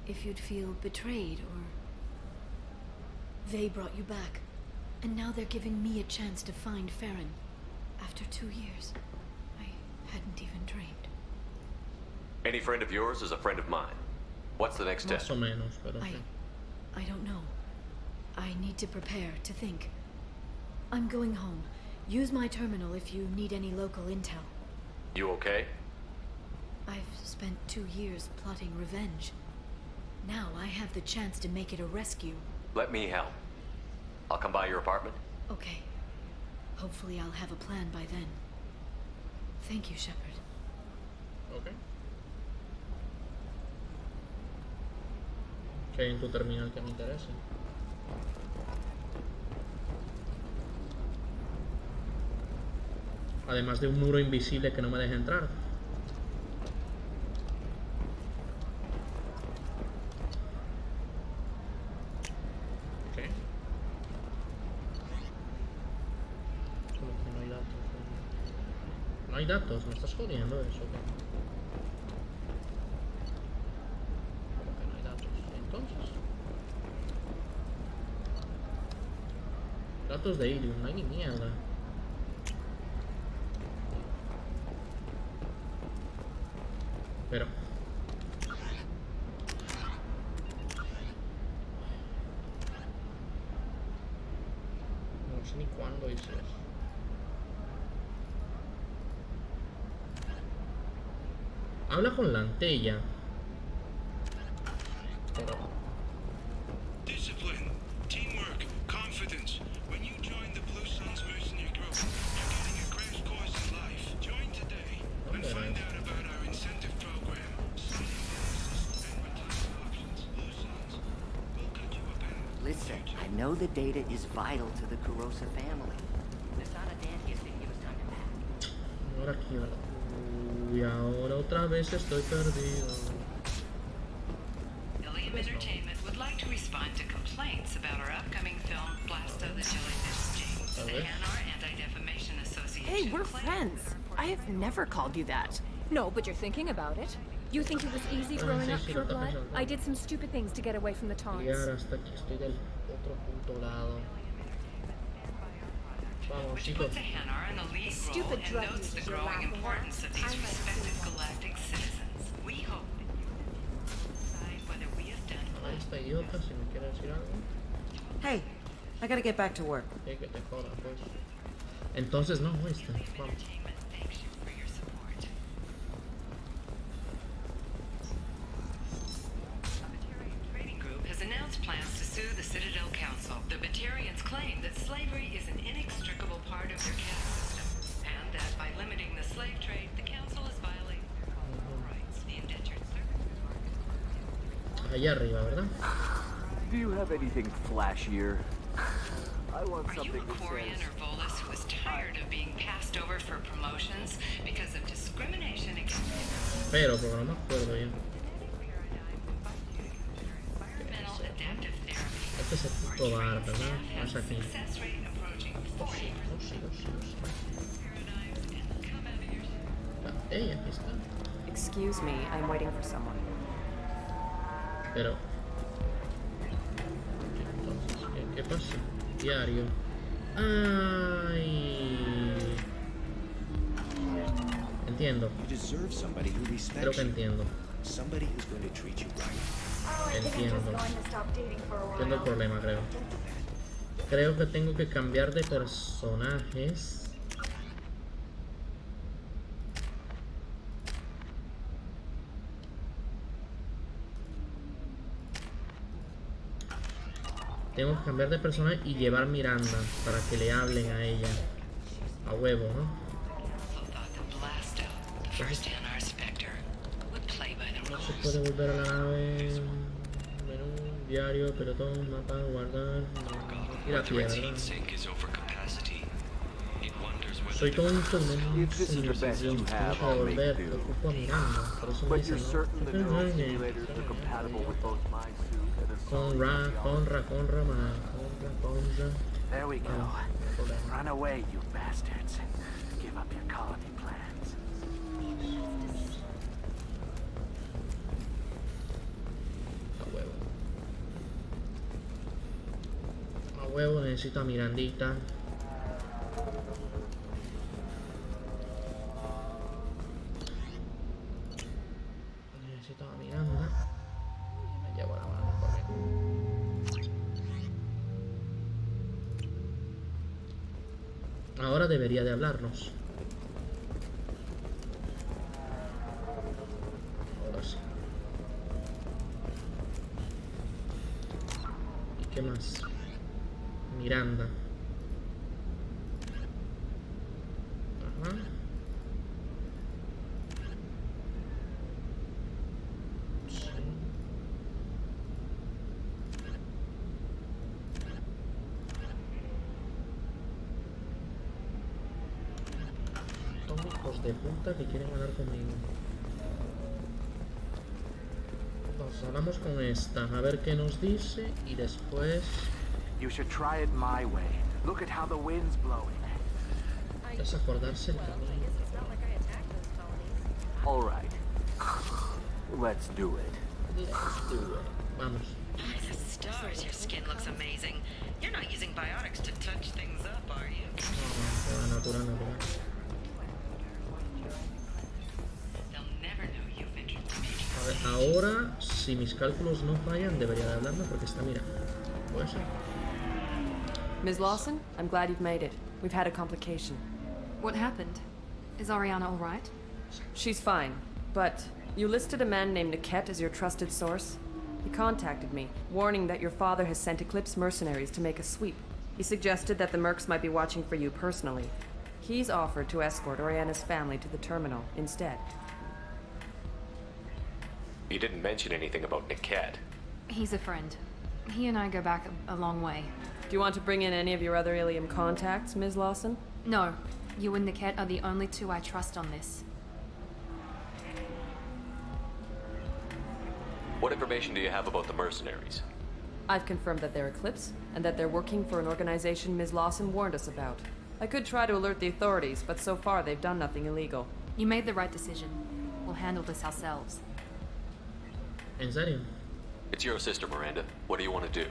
If you'd feel betrayed, or... They brought you back. And now they're giving me a chance to find Farron. After 2 years. I hadn't even dreamed. Any friend of yours is a friend of mine. What's the next step? Más o menos, pero sí. I don't know. I need to prepare, to think. I'm going home. Use my terminal if you need any local intel. You okay? I've spent 2 years plotting revenge. Now I have the chance to make it a rescue. Let me help. I'll come by your apartment. Okay. Hopefully I'll have a plan by then. Thank you, Shepard. Okay. ¿Qué hay en tu terminal que me interese? Además de un muro invisible que no me deja entrar. hay datos, me estás jodiendo eso, ¿qué? ¿Cómo que no hay datos? Entonces. Datos de Ilium, no hay ni mierda. Pero no sé ni cuándo hice eso. Habla con la antella. Pero discipline, teamwork, confidence. When you join the Blue Suns mercenary group, you're getting a crash course in life. Join today and find out about our incentive program. Listen, I know the data is vital to the Kurosa family. Asana Dantius didn't give us time to pack. ahora aquí, ahora. Uy, ahora otra vez estoy perdido. Ilium Entertainment would like to respond to complaints about our upcoming film, Blasto the Jellyfish Sting. The Hanar Anti-Defamation Association. Hey, we're friends. I have never called you that. No, but you're thinking about it. You think it was easy growing up pure blood? I did some stupid things to get away from the taunts. Y ahora hasta aquí estoy del otro puto lado. Vamos, Which chicos. puts a Hanar in a lead role and notes the growing importance of these respected galactic citizens. We hope that you can decide whether we have done Ahí está idiota, si me quiere decir algo. Hey, I gotta get back to work. Que te joda, pues. Entonces no, este. Vamos. Announced plans to sue the Citadel Council. The Batarians claim that slavery is an inextricable part of their caste system, and that by limiting the slave trade, the council is violating their cultural rights. The indentured servants. Allá arriba, ¿verdad? Do you have anything flashier? I want Are you something a that Quarian says... or Volus who is tired of being passed over for promotions because of discrimination against immigrants? Pero, pero no me acuerdo ya. Este es el puto bar, ¿verdad? Más aquí. Ella, aquí está. Excuse me, I'm waiting for someone. Pero... Entonces, ¿qué pasa? Diario. ¡Ay! Entiendo. Creo que entiendo. Entiendo. Entiendo el problema, creo. Creo que tengo que cambiar de personajes. Tengo que cambiar de personaje y llevar Miranda para que le hablen a ella. A huevo, ¿no? No se puede volver a la nave. Menú, diario, pelotón, mapa, guardar. Ir a pie, ¿verdad? Soy tonto, no me tengo que devolver. Te ocupo a Miranda. Por eso me dicen, There we go. Run away, you bastards. Give up your colony plans. A huevo, necesito a Mirandita. Necesito a Miranda. Me llevo la mano por ahí. Ahora debería de hablarnos. Ahora sí. ¿Y qué más? Miranda. Ajá. Sí. Son hijos de puta que quieren hablar conmigo. Entonces hablamos con esta, a ver qué nos dice y después... You should try it my way. Look at how the wind's blowing. Es acordarse el camino. All right. Let's do it. Vamos. Stars, your skin looks amazing. You're not using biotics to touch things up, are you? Natural. A ver, ahora, si mis cálculos no fallan, debería de hablarme porque está, mira. Puede ser. Ms. Lawson, I'm glad you've made it. We've had a complication. What happened? Is Oriana all right? She's fine, but you listed a man named Niket as your trusted source. He contacted me, warning that your father has sent Eclipse mercenaries to make a sweep. He suggested that the Mercs might be watching for you personally. He's offered to escort Oriana's family to the terminal instead. You didn't mention anything about Niket. He's a friend. He and I go back a long way. Do you want to bring in any of your other Ilium contacts, Ms. Lawson? No. You and Niket are the only two I trust on this. What information do you have about the mercenaries? I've confirmed that they're Eclipse, and that they're working for an organization Ms. Lawson warned us about. I could try to alert the authorities, but so far they've done nothing illegal. You made the right decision. We'll handle this ourselves. ¿En serio? It's your sister, Miranda. What do you want to do?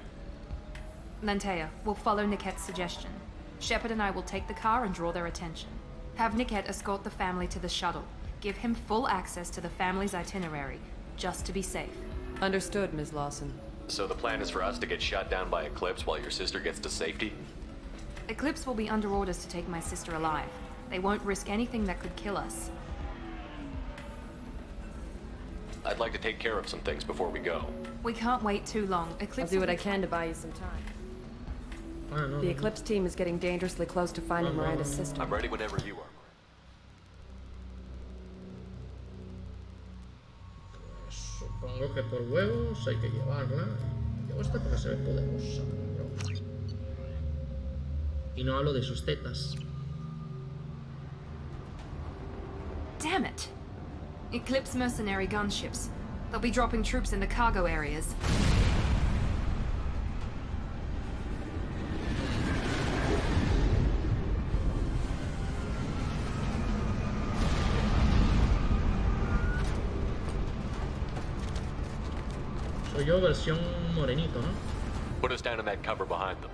Lantea, we'll follow Niket's suggestion. Shepard and I will take the car and draw their attention. Have Niket escort the family to the shuttle. Give him full access to the family's itinerary, just to be safe. Understood, Ms. Lawson. So the plan is for us to get shot down by Eclipse while your sister gets to safety? Eclipse will be under orders to take my sister alive. They won't risk anything that could kill us. I'd like to take care of some things before we go. We can't wait too long. Eclipse I'll do what I can to buy you some time. The Eclipse team is getting dangerously close to finding Miranda's sister. I'm ready whenever you are. Supongo que por huevos hay que llevarla. Llevo esta porque se ve poderosa. Y no hablo de sus tetas. Damn it! Eclipse mercenary gunships. They'll be dropping troops in the cargo areas. Soy yo versión morenito, ¿no? Put us down in that cover behind them.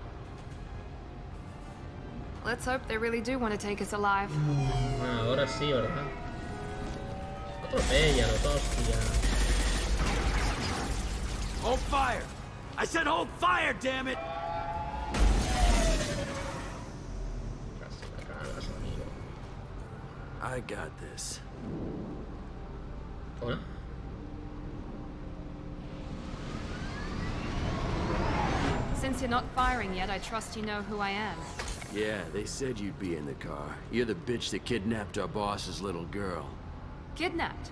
Let's hope they really do want to take us alive. Ahora sí, ¿verdad? Atropéllalo, hostia. Hold fire! I said hold fire, damn it! I got this. Hola. Since you're not firing yet, I trust you know who I am. Yeah, they said you'd be in the car. You're the bitch that kidnapped our boss's little girl. Kidnapped?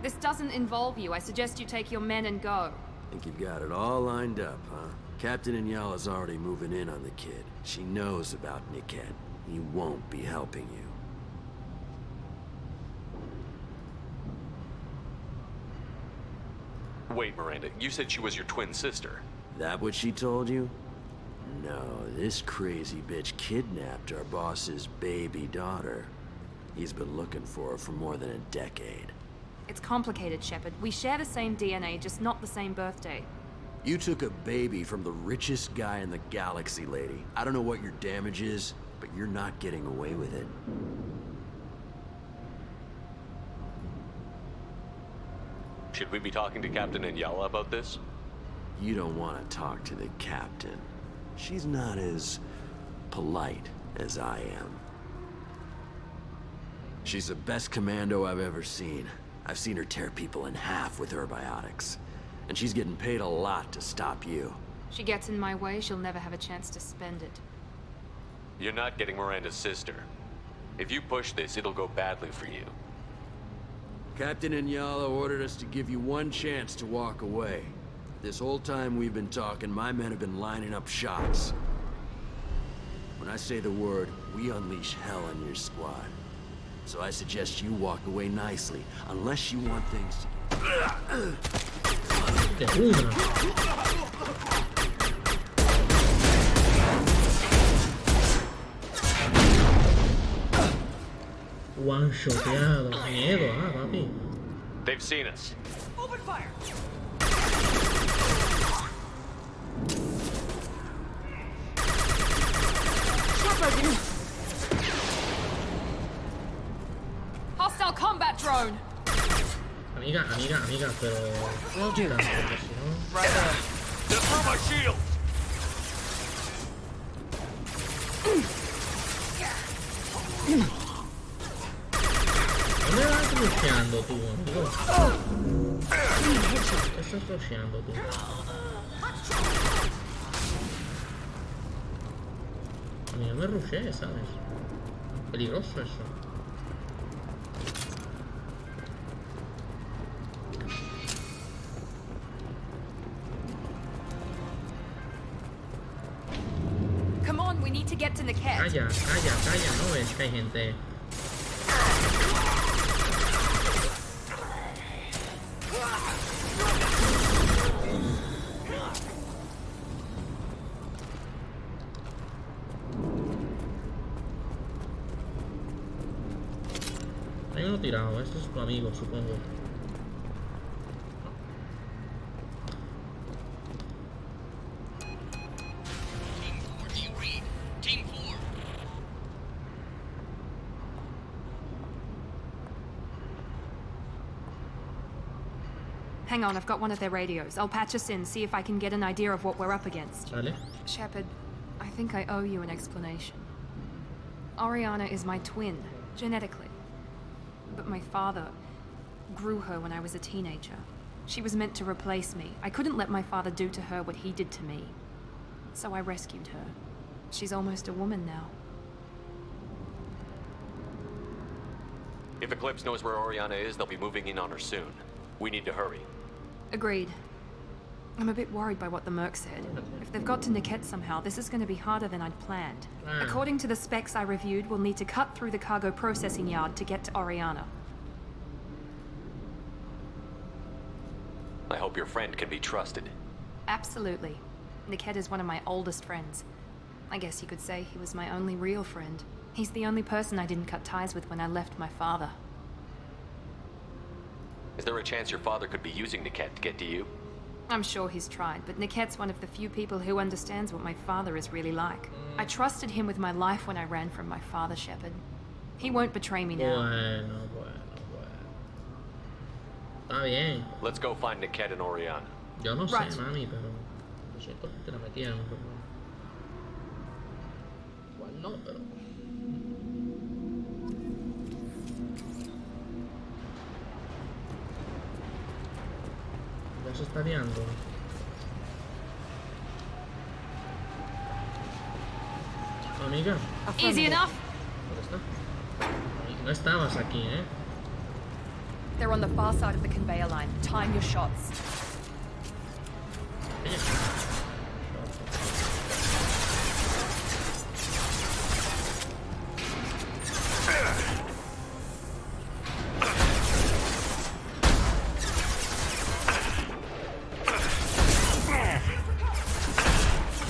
This doesn't involve you. I suggest you take your men and go. Think you've got it all lined up, huh? Captain Inyala's already moving in on the kid. She knows about Niket. He won't be helping you. Wait, Miranda, you said she was your twin sister. That what she told you? No, this crazy bitch kidnapped our boss's baby daughter. He's been looking for her for more than a decade. It's complicated, Shepard. We share the same DNA, just not the same birthday. You took a baby from the richest guy in the galaxy, lady. I don't know what your damage is, but you're not getting away with it. Should we be talking to Captain Inyala about this? You don't want to talk to the captain. She's not as polite as I am. She's the best commando I've ever seen. I've seen her tear people in half with her biotics. And she's getting paid a lot to stop you. She gets in my way, she'll never have a chance to spend it. You're not getting Miranda's sister. If you push this, it'll go badly for you. Captain Inyala ordered us to give you one chance to walk away. This whole time we've been talking, my men have been lining up shots. When I say the word, we unleash hell on your squad. So I suggest you walk away nicely, unless you want things to... One shoteado. Miedo, papi. They've seen us. Open fire! Hostile combat drone. Amiga, pero... Will do. Right there. Just throw my shield! ¿Dónde vas rusheando tú, amigo? ¿Qué estás rusheando tú? A mí no me rushé, ¿sabes? Peligroso eso. Come on, we need to get to Niket. Calla, ¿no ves que hay gente? Hay uno tirado, este es tu amigo, supongo. Hang on, I've got one of their radios. I'll patch us in, see if I can get an idea of what we're up against. Vale. Shepard, I think I owe you an explanation. Oriana is my twin, genetically. But my father grew her when I was a teenager. She was meant to replace me. I couldn't let my father do to her what he did to me. So I rescued her. She's almost a woman now. If Eclipse knows where Oriana is, they'll be moving in on her soon. We need to hurry. Agreed. I'm a bit worried by what the Merc said. If they've got to Niket somehow, this is going to be harder than I'd planned. According to the specs I reviewed, we'll need to cut through the cargo processing yard to get to Oriana. I hope your friend can be trusted. Absolutely. Niket is one of my oldest friends. I guess you could say he was my only real friend. He's the only person I didn't cut ties with when I left my father. Is there a chance your father could be using Niket to get to you? I'm sure he's tried, but Niket's one of the few people who understands what my father is really like. I trusted him with my life when I ran from my father, Shepard. He won't betray me now. Bueno. Está bien. Let's go find Niket and Oriana. Yo no sé, mami, pero... No sé por qué te la metieron, pero... Igual no, pero... Ya se está liando. Amiga. Easy enough. ¿Dónde está? No estabas aquí, ¿eh? They're on the far side of the conveyor line. Time your shots.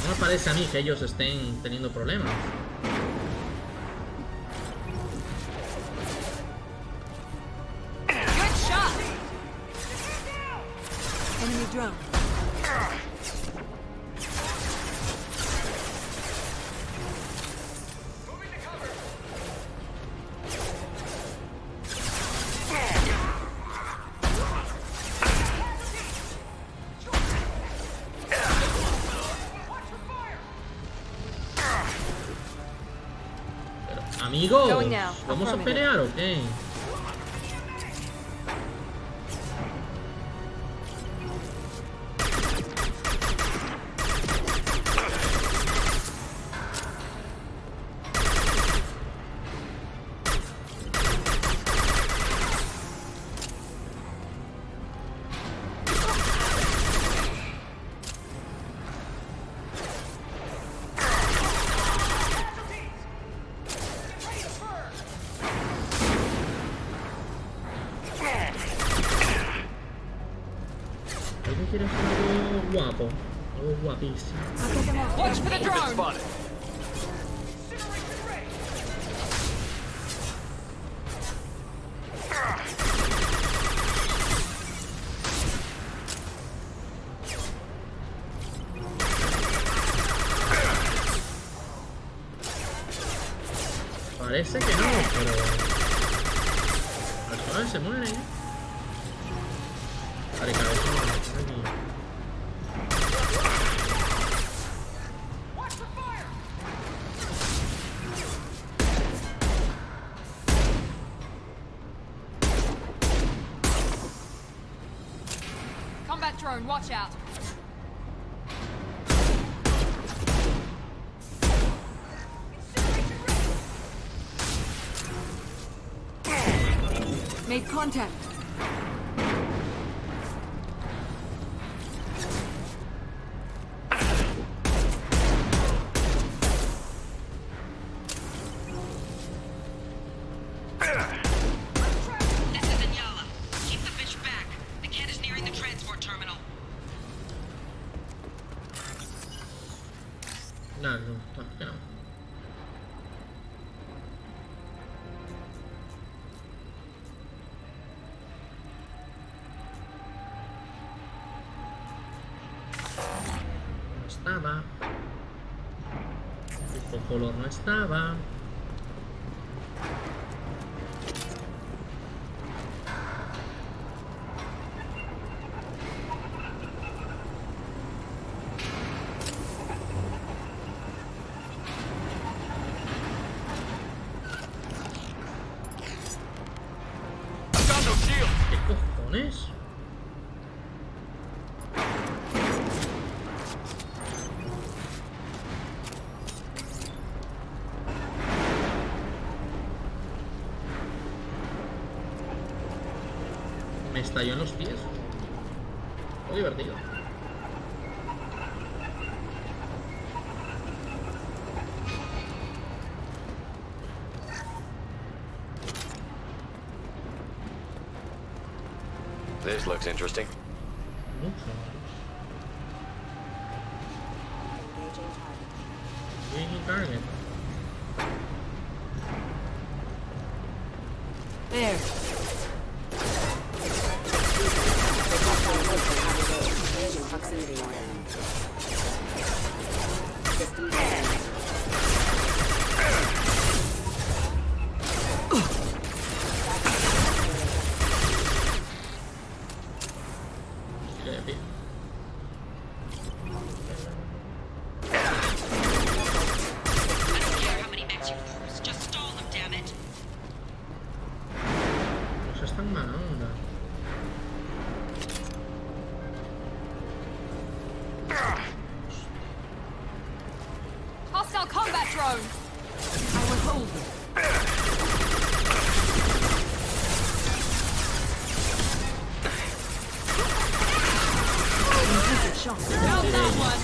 No me parece a mí que ellos estén teniendo problemas. Enemy drone. Amigos, ¿vamos a pelear o qué? ¿Quieres algo guapo? Algo guapísimo. Watch for the drone! Parece que no, pero... Al suave se muere, ¿eh? Vale, cabeza, aquí. Combat drone, watch out. Made contact. No, no, que no. No estaba. El color no estaba. ¿Qué cojones? Me estalló en los pies. Muy divertido. This looks interesting. Engaging target. There. Pues es tan mala onda. Hostile combat drone. I will hold you. Found that one.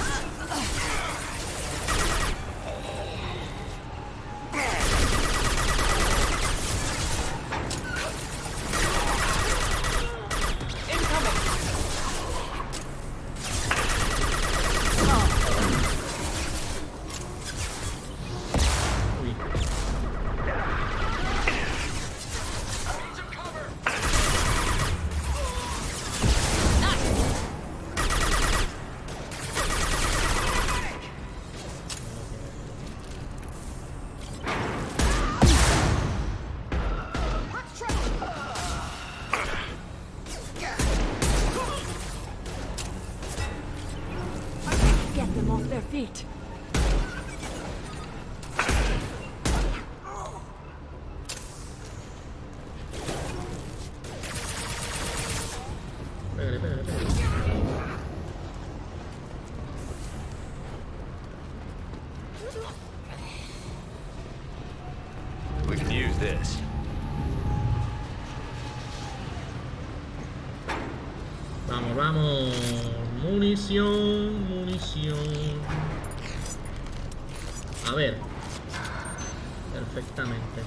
Get them off their feet. Pégale, pégale, pégale. We can use this. Vamos, vamos. Munición, munición. A ver. Perfectamente.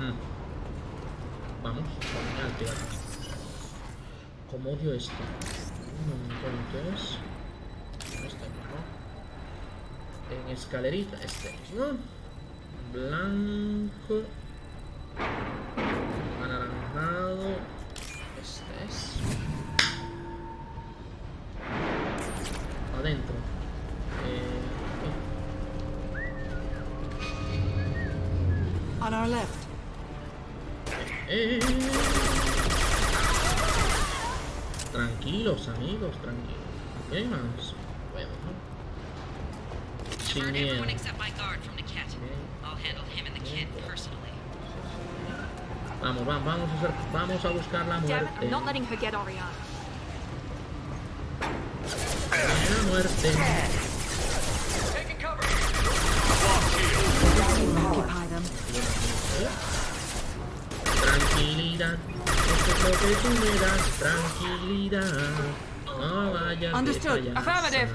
Vamos, vamos a activar. ¿Cómo odio esto? ¿Qué es? Este, ¿no? En escalerita, este, ¿no? Blanco. Anaranjado. Este es. Adentro. On our left. Tranquilos, amigos, tranquilos. ¿Qué hay más? Bueno, sin miedo. Everyone except my guard from Niket. I'll handle him and the kid personally. Vamos a buscar la Damn it, muerte. I'm not letting her get Oriana. La muerte. Occupy them. Tranquilidad. Eso es lo que tú me das. Tranquilidad. No vayas. Understood. Affirmative.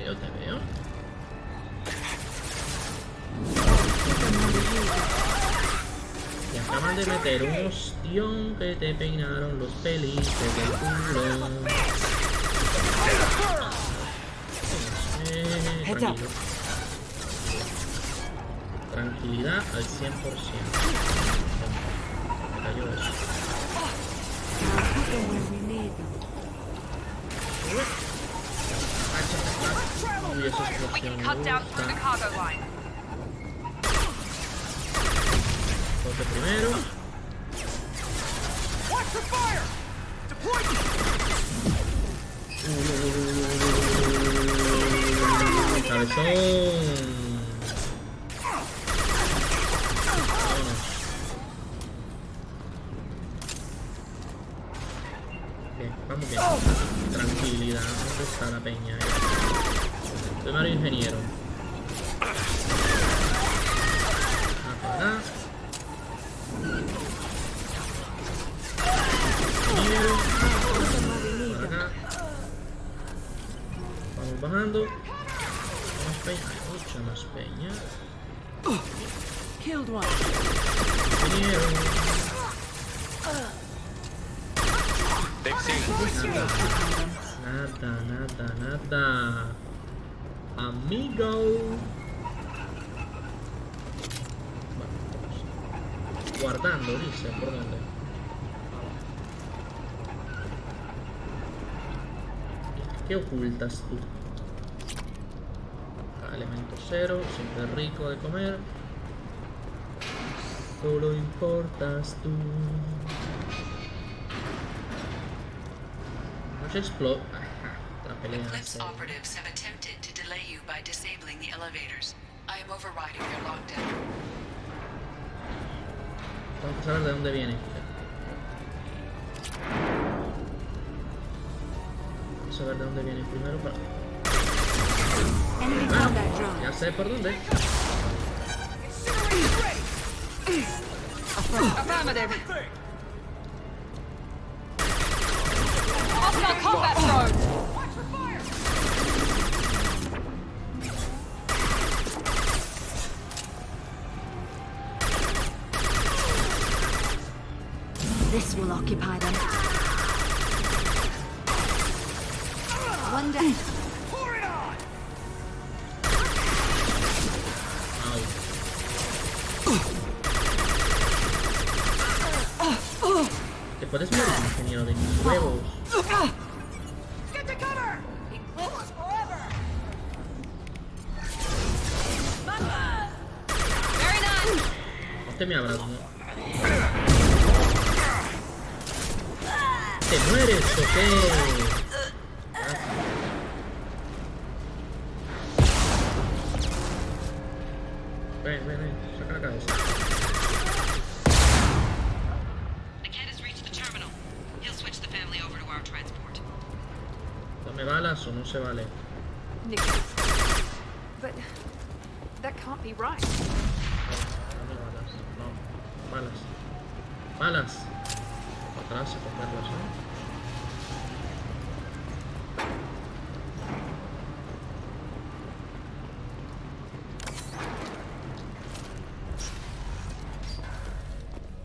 Te veo. Y acaban de meter un ostión que te peinaron los pelitos del culo. Tranquilo. Tranquilidad al 100%. Me cayó eso. Uy, esa explosión me gusta. Corte primero. Cabezón. Bien, vamos bien. Tranquilidad. ¿Dónde está la peña? Primero ingeniero. Acá. Ingeniero. Por acá. Vamos bajando. Más peña. Mucha más peña. Killed one. Ingeniero. Nada. Amigo. Bueno, guardando, dice, ¿por dónde? ¿Qué ocultas tú? Elemento cero, siempre rico de comer. Solo importas tú. No se explota. Eclipse operatives have attempted to delay you by disabling the elevators. I am overriding their lockdown. Vamos a saber de dónde viene. Vamos a ver de dónde viene primero para... Bueno, ya sé por dónde. Affirmative. Hostile combat drone. This will occupy them. One day. Pour it on! Te puedes morir, ingeniero de mis huevos. Get to cover! Eclipse forever! Very nice. No te me abras, ¿no? ¿Te mueres o qué? Ven, saca la cabeza. Niket has reached the terminal. He'll switch the family over to our transport. ¿Dame balas o no se vale? Nick. But that can't be right. Dame balas. No. Balas. Para atrás y cogerlas, ¿no?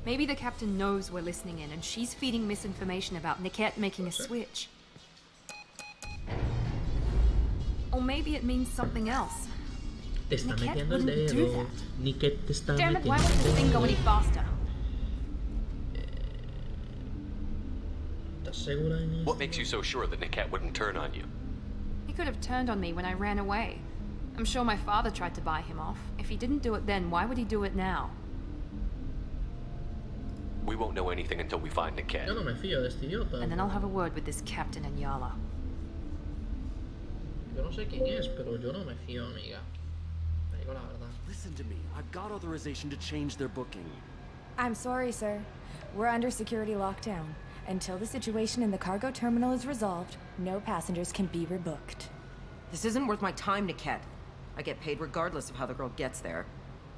Maybe the captain knows we're listening in and she's feeding misinformation about Niket making a switch. Or maybe it means something else. Te está Niket metiendo el wouldn't do dedo. that. Niket te está Damn it, metiendo why won't this el thing go dedo. any faster? segura de mí? What makes you so sure that Niket wouldn't turn on you? He could have turned on me when I ran away. I'm sure my father tried to buy him off. If he didn't do it then, why would he do it now? We won't know anything until we find Niket. Yo no me fío de este idiota. And then I'll have a word with this captain and Yala. Yo no sé quién es, pero yo no me fío, amiga. Te digo la verdad. Listen to me. I've got authorization to change their booking. I'm sorry, sir. We're under security lockdown. Until the situation in the cargo terminal is resolved, no passengers can be rebooked. This isn't worth my time, Niket. I get paid regardless of how the girl gets there.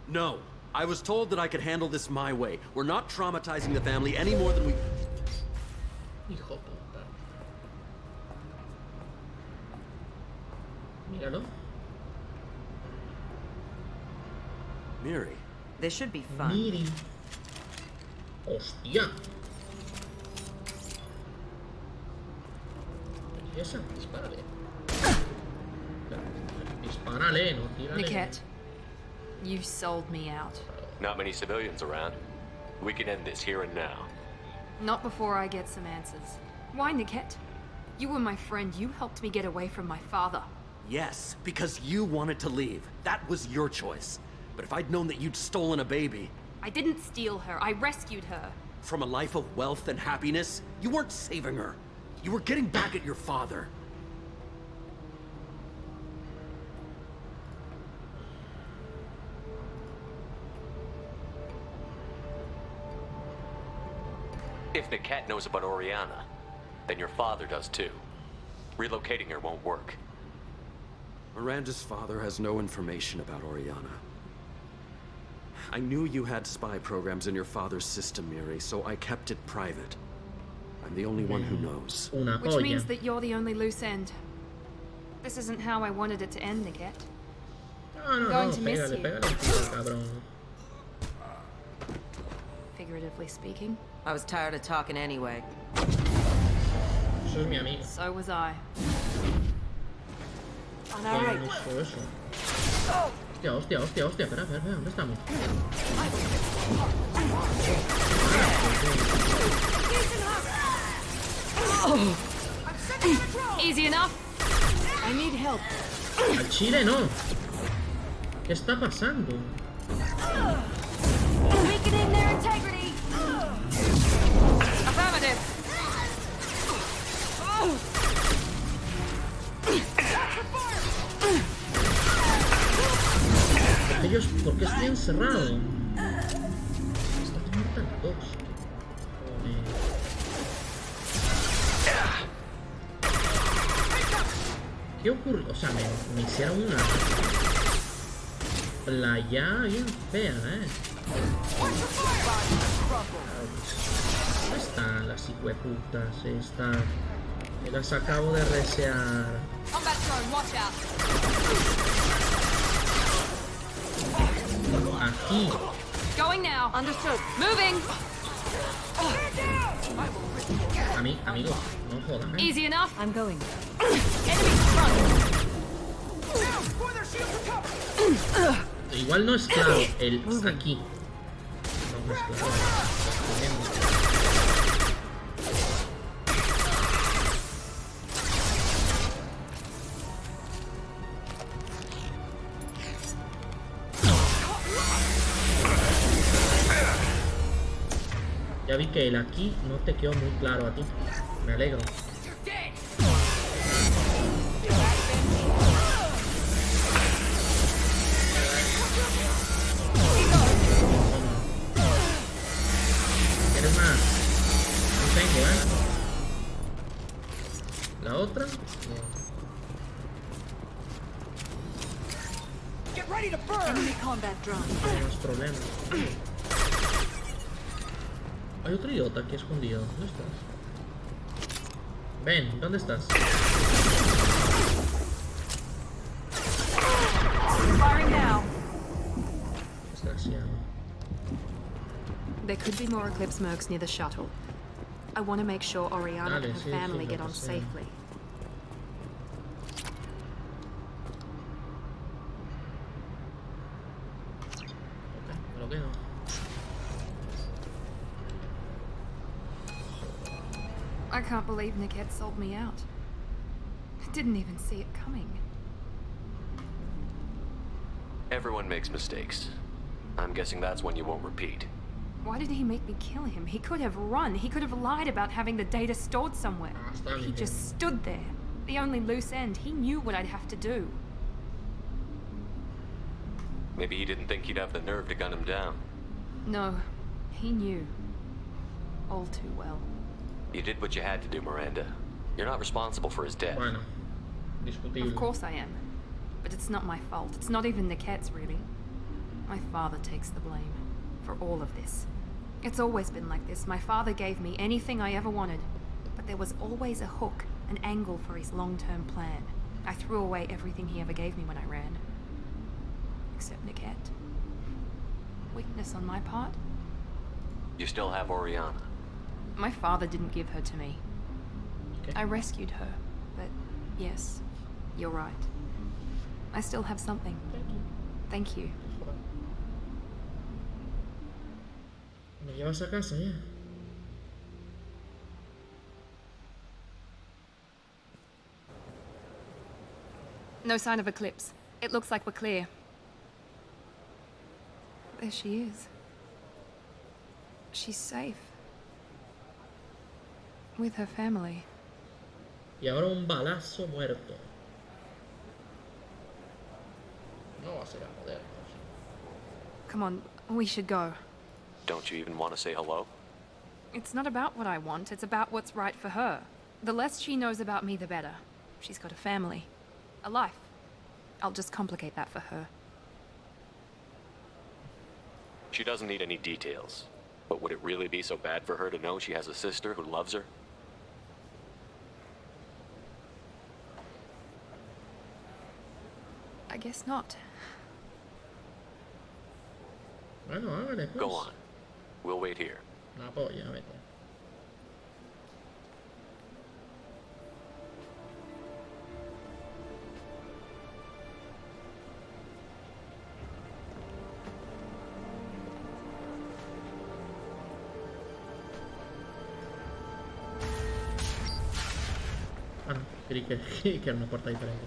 No. I was told that I could handle this my way. We're not traumatizing the family any more than we... Hijo puta. Míralo. Miri. This should be fun. Miri. Hostia. ¿Qué es esa? Dispárale. Dispárale, no tírale. Niket, you sold me out. Not many civilians around. We can end this here and now. Not before I get some answers. Why, Niket? You were my friend. You helped me get away from my father. Yes, because you wanted to leave. That was your choice. But if I'd known that you'd stolen a baby... I didn't steal her. I rescued her. From a life of wealth and happiness, you weren't saving her. You were getting back at your father. If Niket knows about Oriana, then your father does too. Relocating her won't work. Miranda's father has no information about Oriana. I knew you had spy programs in your father's system, Miri, so I kept it private. I'm the only one who knows. Which means that you're the only loose end. This isn't how I wanted it to end, Niket. I'm going to miss you. Figuratively speaking. I was tired of talking anyway. So was I. Hostia, espera, ¿dónde estamos? Easy enough. I need help. Al chile no. ¿Qué está pasando? Weakening their integrity. Affirmative. ¿Por qué estoy encerrado? Están muertos dos. ¿Qué ocurrió? O sea, me hicieron una playa bien fea, ¿Dónde están las hijueputas? Están. Me las acabo de resear. Aquí. Going now. Understood. Moving. Amigo, no jodan. Easy enough. I'm going. Enemy front. Igual no es claro el aquí. No es claro. Ya vi que el aquí no te quedó muy claro a ti. Me alegro. ¿Quieres más? No tengo, ¿La otra? No. Get ready to burn. Enemy combat drone. No más problemas. Hay otro idiota aquí escondido. ¿Dónde estás? Ven, ¿dónde estás? Firing now. Desgraciado. There could be more Eclipse mercs near the shuttle. I want to make sure Oriana and her family get on safely. Lo que no. I can't believe Niket sold me out. I didn't even see it coming. Everyone makes mistakes. I'm guessing that's one you won't repeat. Why did he make me kill him? He could have run. He could have lied about having the data stored somewhere. But he just stood there. The only loose end. He knew what I'd have to do. Maybe he didn't think he'd have the nerve to gun him down. No, he knew. All too well. You did what you had to do, Miranda. You're not responsible for his death. Bueno, discutible. Of course I am. But it's not my fault. It's not even Niket's, really. My father takes the blame for all of this. It's always been like this. My father gave me anything I ever wanted, but there was always a hook, an angle for his long-term plan. I threw away everything he ever gave me when I ran. Except Niket. Weakness on my part? You still have Oriana. My father didn't give her to me. I rescued her, but yes, you're right. I still have something. Thank you. ¿Me llevas a casa ya? No sign of Eclipse. It looks like we're clear. There she is. She's safe. With her family. Y ahora un balazo muerto. No va a ser a joder. Come on, we should go. Don't you even want to say hello? It's not about what I want, it's about what's right for her. The less she knows about me, the better. She's got a family. A life. I'll just complicate that for her. She doesn't need any details. But would it really be so bad for her to know she has a sister who loves her? I guess not. Bueno, hágale, pues. Go on. We'll wait here. Una polla, vete. Ah, no, creí que era una puerta diferente.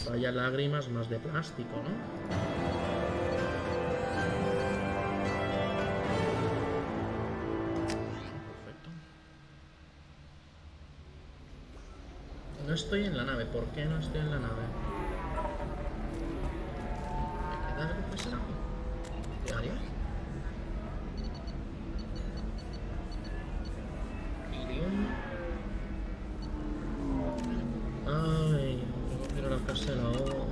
Vaya lágrimas más de plástico, ¿no? Perfecto. No estoy en la nave. ¿Por qué no estoy en la nave? ¿Me queda algo que será? ¿Diario? Irium. Ay, tengo que ir a la casa de la O.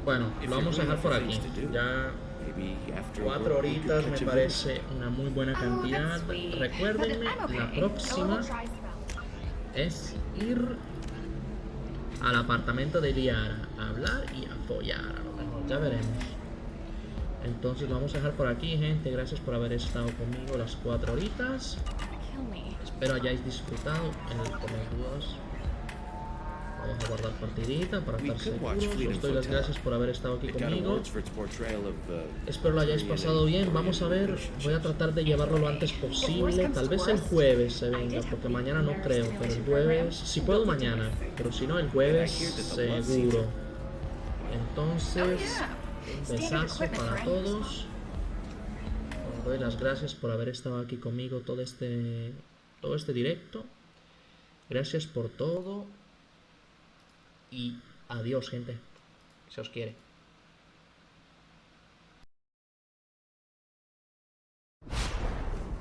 Bueno, lo vamos a dejar por aquí. Ya 4 horitas me parece una muy buena cantidad. Recuérdenme, la próxima es ir al apartamento de Liara a hablar y a follar. A lo mejor, ya veremos. Entonces lo vamos a dejar por aquí, gente. Gracias por haber estado conmigo las 4 horitas. Espero hayáis disfrutado en el Comer 2. Vamos a guardar partidita para estar seguros. Os doy las gracias por haber estado aquí conmigo. Espero lo hayáis pasado bien. Vamos a ver, voy a tratar de llevarlo lo antes posible. Tal vez el jueves se venga, porque mañana no creo. Pero el jueves, si puedo mañana, pero si no el jueves seguro. Entonces, un besazo para todos. Os doy las gracias por haber estado aquí conmigo todo este directo. Gracias por todo. Y adiós, gente. Se os quiere.